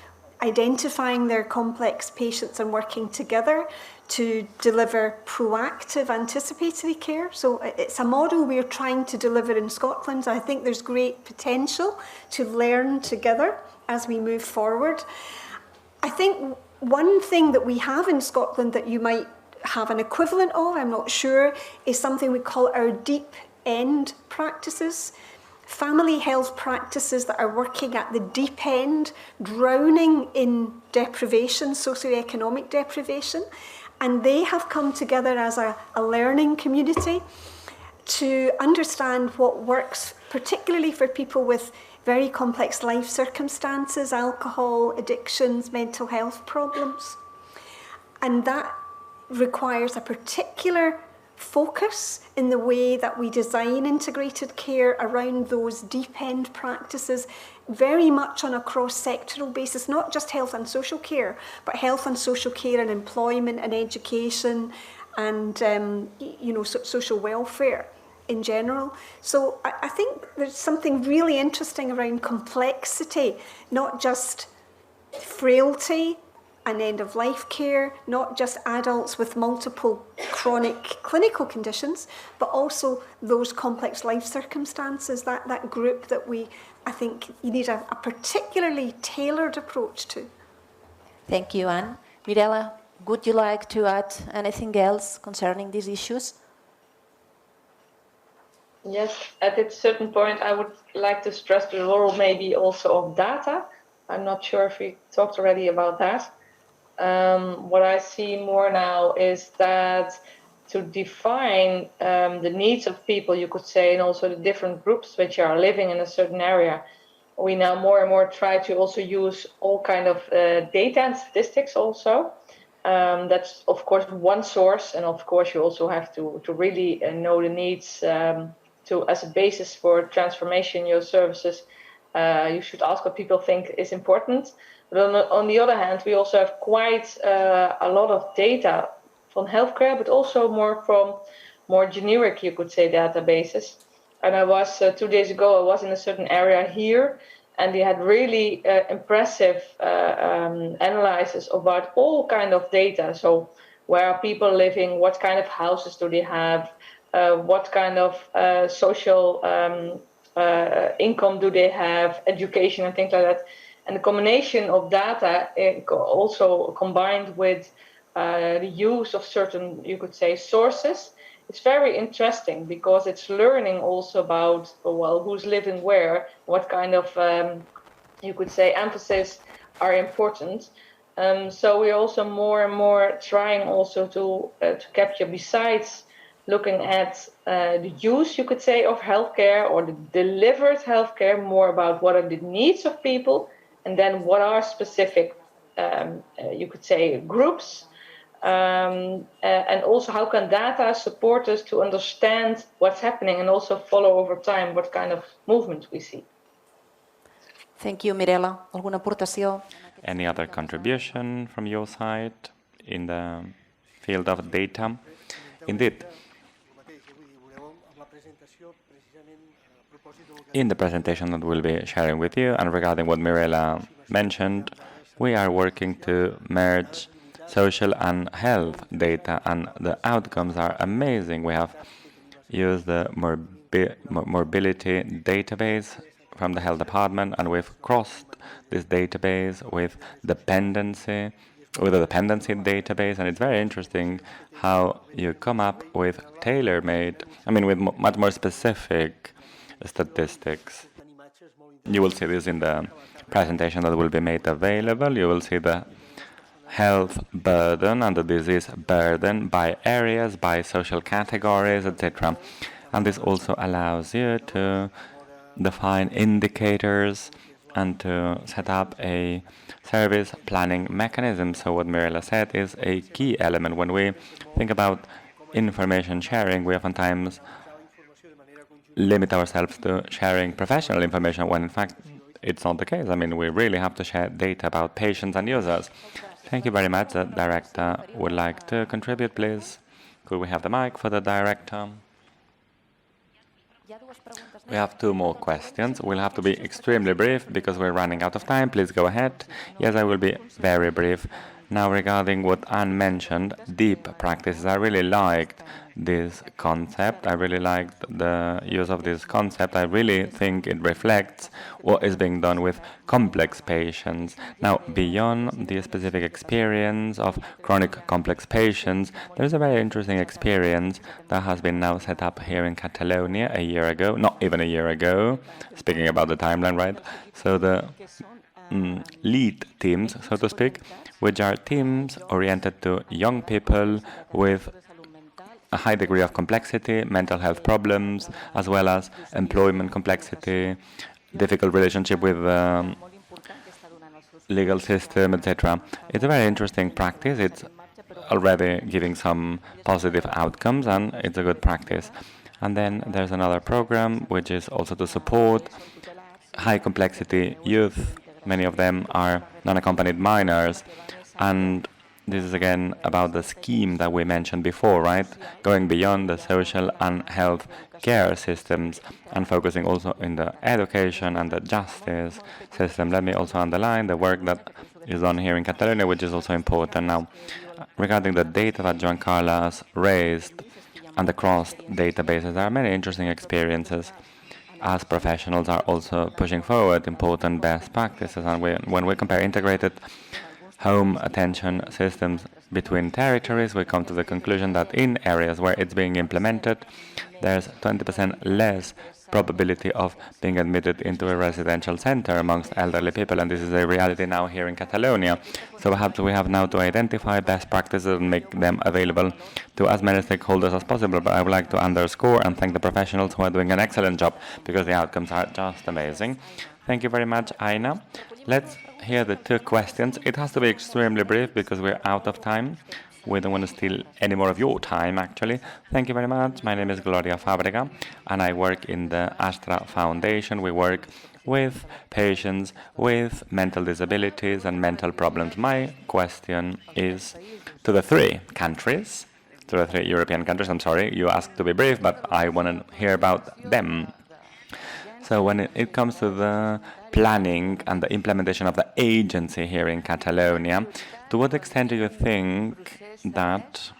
identifying their complex patients and working together to deliver proactive anticipatory care. So it's a model we're trying to deliver in Scotland. I think there's great potential to learn together as we move forward. I think one thing that we have in Scotland that you might have an equivalent of, I'm not sure, is something we call our deep end practices. Family health practices that are working at the deep end, drowning in deprivation, socioeconomic deprivation. And they have come together as a learning community to understand what works, particularly for people with very complex life circumstances, alcohol, addictions, mental health problems. And that requires a particular focus in the way that we design integrated care around those deep end practices, very much on a cross-sectoral basis, not just health and social care, but health and social care and employment and education and social welfare in general. So I think there's something really interesting around complexity, not just frailty and end-of-life care, not just adults with multiple chronic clinical conditions, but also those complex life circumstances, that group that I think you need a particularly tailored approach to.
Thank you, Anne. Mirella, would you like to add anything else concerning these issues?
Yes, at a certain point, I would like to stress the role maybe also of data. I'm not sure if we talked already about that. What I see more now is that to define the needs of people, you could say, and also the different groups which are living in a certain area, we now more and more try to also use all kind of data and statistics also. That's, of course, one source. And, of course, you also have to really know the needs as a basis for transformation your services. You should ask what people think is important. But on the other hand, we also have quite a lot of data from healthcare, but also from more generic, you could say, databases. And I was 2 days ago, I was in a certain area here, and they had really impressive analysis about all kind of data. So where are people living? What kind of houses do they have? What kind of social income do they have? Education and things like that. And the combination of data also combined with the use of certain, you could say, sources it's very interesting because it's learning also about, well, who's living where, what kind of, you could say, emphasis are important. So we're also more and more trying also to capture, besides looking at the use, you could say, of healthcare or the delivered healthcare, more about what are the needs of people, and then what are specific, you could say, groups. And also how can data support us to understand what's happening and also follow over time what kind of movement we see.
Thank you, Mirela. ¿Alguna aportació?
Any other contribution from your side in the field of data? Indeed. In the presentation that we'll be sharing with you, and regarding what Mirela mentioned, we are working to merge social and health data, and the outcomes are amazing. We have used the mobility database from the health department, and we've crossed this database with the dependency database, and it's very interesting how you come up with tailor-made, with much more specific statistics. You will see this in the presentation that will be made available. You will see the health burden and the disease burden by areas, by social categories, etc. And this also allows you to define indicators and to set up a service planning mechanism. So what Mirela said is a key element. When we think about information sharing, we oftentimes limit ourselves to sharing professional information when in fact it's not the case. We really have to share data about patients and users. Thank you very much. The director would like to contribute, please. Could we have the mic for the director? We have two more questions. We'll have to be extremely brief because we're running out of time. Please go ahead. Yes, I will be very brief. Now, regarding what Anne mentioned, deep practices, I really liked this concept. I really liked the use of this concept. I really think it reflects what is being done with complex patients. Now, beyond the specific experience of chronic complex patients, there's a very interesting experience that has been now set up here in Catalonia a year ago, not even a year ago, speaking about the timeline, right? So the lead teams, so to speak, which are teams oriented to young people with a high degree of complexity, mental health problems, as well as employment complexity, difficult relationship with legal system, etc. It's a very interesting practice. It's already giving some positive outcomes, and it's a good practice. And then there's another program which is also to support high complexity youth. Many of them are non-accompanied minors, and this is again about the scheme that we mentioned before, right? Going beyond the social and health care systems and focusing also in the education and the justice system. Let me also underline the work that is done here in Catalonia, which is also important. Now, regarding the data that Joan Carlos raised and the crossed databases, there are many interesting experiences. As professionals are also pushing forward important best practices, and when we compare integrated home attention systems between territories, we come to the conclusion that in areas where it's being implemented, there's 20% less probability of being admitted into a residential center amongst elderly people, and this is a reality now here in Catalonia. So perhaps we have now to identify best practices and make them available to as many stakeholders as possible. But I would like to underscore and thank the professionals who are doing an excellent job, because the outcomes are just amazing. Thank you very much, Aina. Let's hear the two questions. It has to be extremely brief because we're out of time. We don't want to steal any more of your time, actually. Thank you very much. My name is Gloria Fabrega, and I work in the Astra Foundation. We work with patients with mental disabilities and mental problems. My question is to the three countries, to the three European countries. I'm sorry, you asked to be brief, but I want to hear about them. So when it comes to the planning and the implementation of the agency here in Catalonia, to what extent do you think that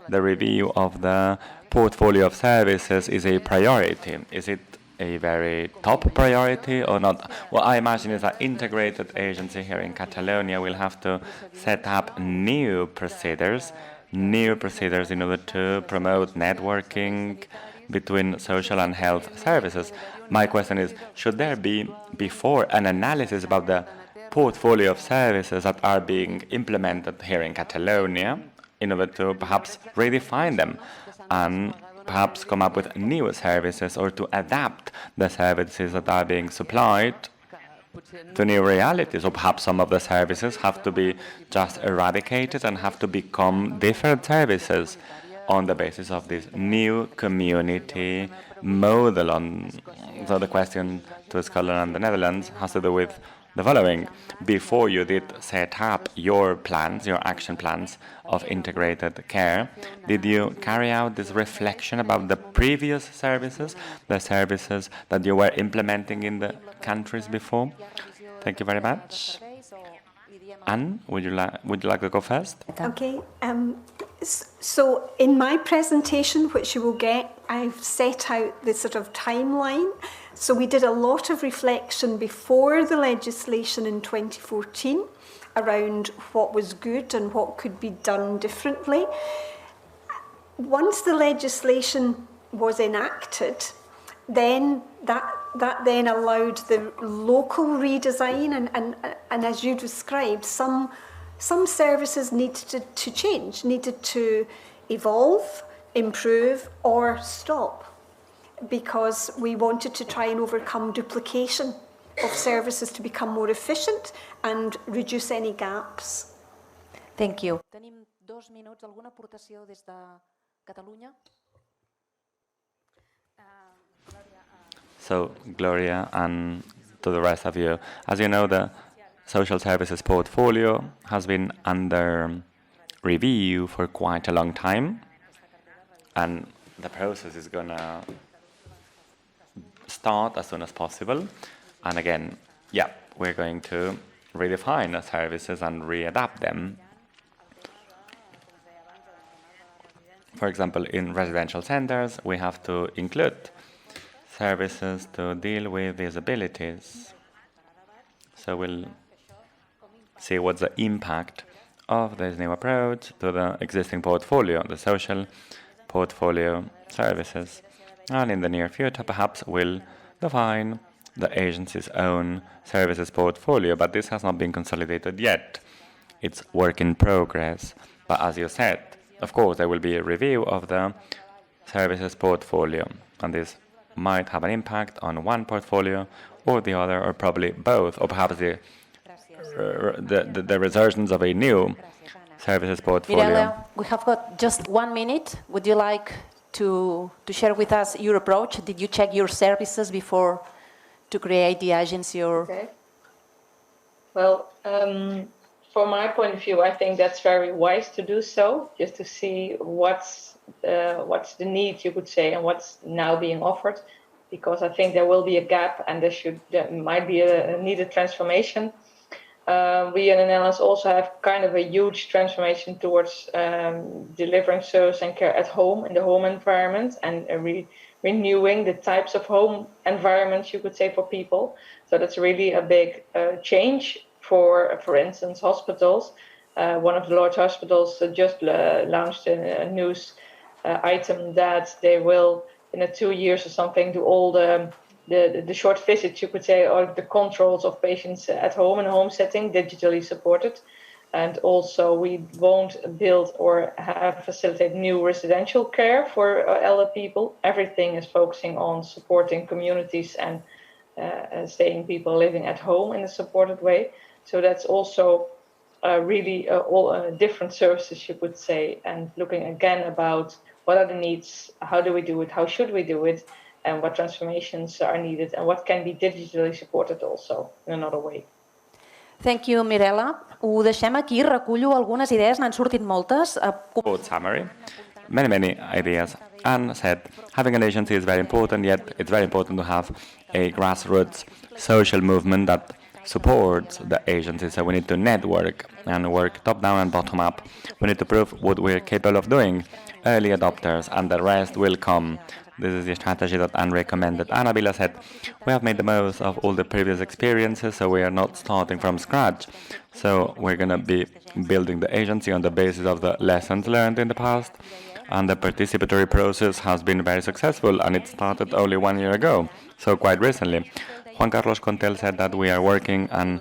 the review of the portfolio of services is a priority? Is it a very top priority or not? What I imagine is that integrated agency here in Catalonia will have to set up new procedures new procedures in order to promote networking between social and health services. My question is, should there be, before, an analysis about the portfolio of services that are being implemented here in Catalonia in order to perhaps redefine them and perhaps come up with new services or to adapt the services that are being supplied to new realities, or perhaps some of the services have to be just eradicated and have to become different services on the basis of this new community model. So the question to a scholar in the Netherlands has to do with the following. Before you did set up your plans, your action plans of integrated care, did you carry out this reflection about the previous services, the services that you were implementing in the countries before? Thank you very much. Anne, would you like to go first?
Okay. So in my presentation, which you will get, I've set out the sort of timeline. So we did a lot of reflection before the legislation in 2014 around what was good and what could be done differently. Once the legislation was enacted, then that then allowed the local redesign, and as you described, some services needed to change, needed to evolve, improve, or stop, because we wanted to try and overcome duplication of services to become more efficient and reduce any gaps.
Thank you. Tenim 2 minuts. Alguna aportació des de Catalunya?
So, Gloria, and to the rest of you, as you know, the social services portfolio has been under review for quite a long time, and the process is going to start as soon as possible. And again, yeah, we're going to redefine the services and readapt them. For example, in residential centers, we have to include services to deal with disabilities. So we'll see what's the impact of this new approach to the existing portfolio, the social portfolio services. And in the near future, perhaps we'll define the agency's own services portfolio, but this has not been consolidated yet. It's work in progress. But as you said, of course, there will be a review of the services portfolio, and this might have an impact on one portfolio or the other, or probably both, or perhaps the resurgence of a new services portfolio.
Mirella, we have got just 1 minute. Would you like to share with us your approach? Did you check your services before to create the agency? Or?
Okay. Well, from my point of view, I think that's very wise to do so, just to see what's the need, you could say, and what's now being offered, because I think there will be a gap, and there might be a needed transformation. We in the Netherlands also have kind of a huge transformation towards delivering service and care at home, in the home environment, and renewing the types of home environments, you could say, for people. So that's really a big change for instance, hospitals. One of the large hospitals just launched a news item that they will, in 2 years or something, do all the short visits, you could say, or the controls of patients at home in a home setting, digitally supported. And also we won't build or facilitate new residential care for elder people. Everything is focusing on supporting communities and staying people living at home in a supported way. So that's also really all different services, you could say, and looking again about what are the needs, how do we do it, how should we do it, and what transformations are needed, and what can be digitally supported also in another way.
Thank you, Mirella. Ho deixem aquí, recullo algunes idees, n'han sortit moltes.
Short summary. Many ideas. Anne said having an agency is very important, yet it's very important to have a grassroots social movement that supports the agency. So we need to network and work top down and bottom up. We need to prove what we're capable of doing. Early adopters, and the rest will come. This is the strategy that Anne recommended. Annabella said, we have made the most of all the previous experiences, so we are not starting from scratch. So we're going to be building the agency on the basis of the lessons learned in the past. And the participatory process has been very successful, and it started only 1 year ago, so quite recently. Juan Carlos Contel said that we are working and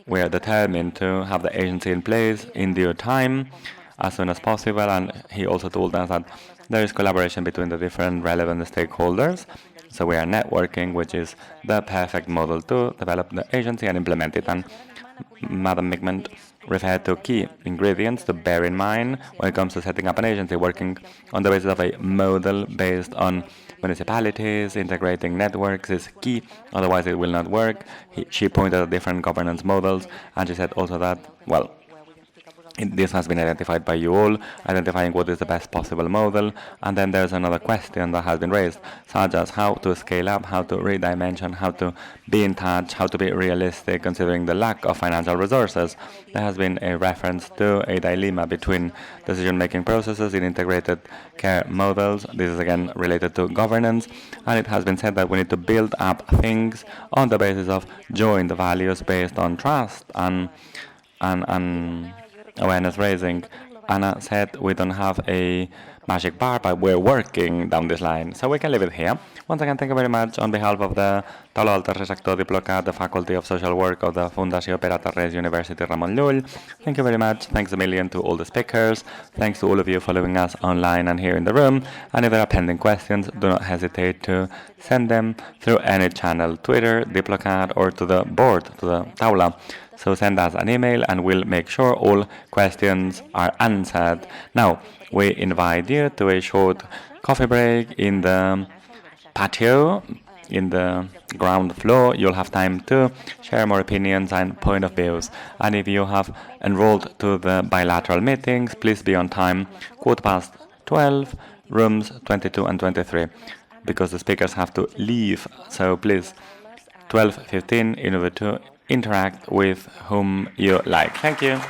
we are determined to have the agency in place in due time, as soon as possible, and he also told us that there is collaboration between the different relevant stakeholders. So we are networking, which is the perfect model to develop the agency and implement it. And Madam Migment referred to key ingredients to bear in mind when it comes to setting up an agency, working on the basis of a model based on municipalities. Integrating networks is key, otherwise it will not work. She pointed at different governance models, and she said also that, well, this has been identified by you all, identifying what is the best possible model. And then there's another question that has been raised, such as how to scale up, how to redimension, how to be in touch, how to be realistic considering the lack of financial resources. There has been a reference to a dilemma between decision-making processes in integrated care models. This is again related to governance, and it has been said that we need to build up things on the basis of joint values based on trust and awareness raising. Anna said we don't have a magic bar, but we're working down this line, so we can leave it here. Once again, thank you very much on behalf of the Taula del Tercer Sector DIPLOCAT, the Faculty of Social Work of the Fundació Pere Tarrés University Ramon Llull. Thank you very much. Thanks a million to all the speakers. Thanks to all of you following us online and here in the room. And if there are pending questions, do not hesitate to send them through any channel, Twitter, DIPLOCAT, or to the board, to the Taula. So send us an email and we'll make sure all questions are answered. Now, we invite you to a short coffee break in the patio, in the ground floor. You'll have time to share more opinions and point of views. And if you have enrolled to the bilateral meetings, please be on time, 12:15, rooms 22 and 23, because the speakers have to leave. So please, 12:15 in order to interact with whom you like. Thank you.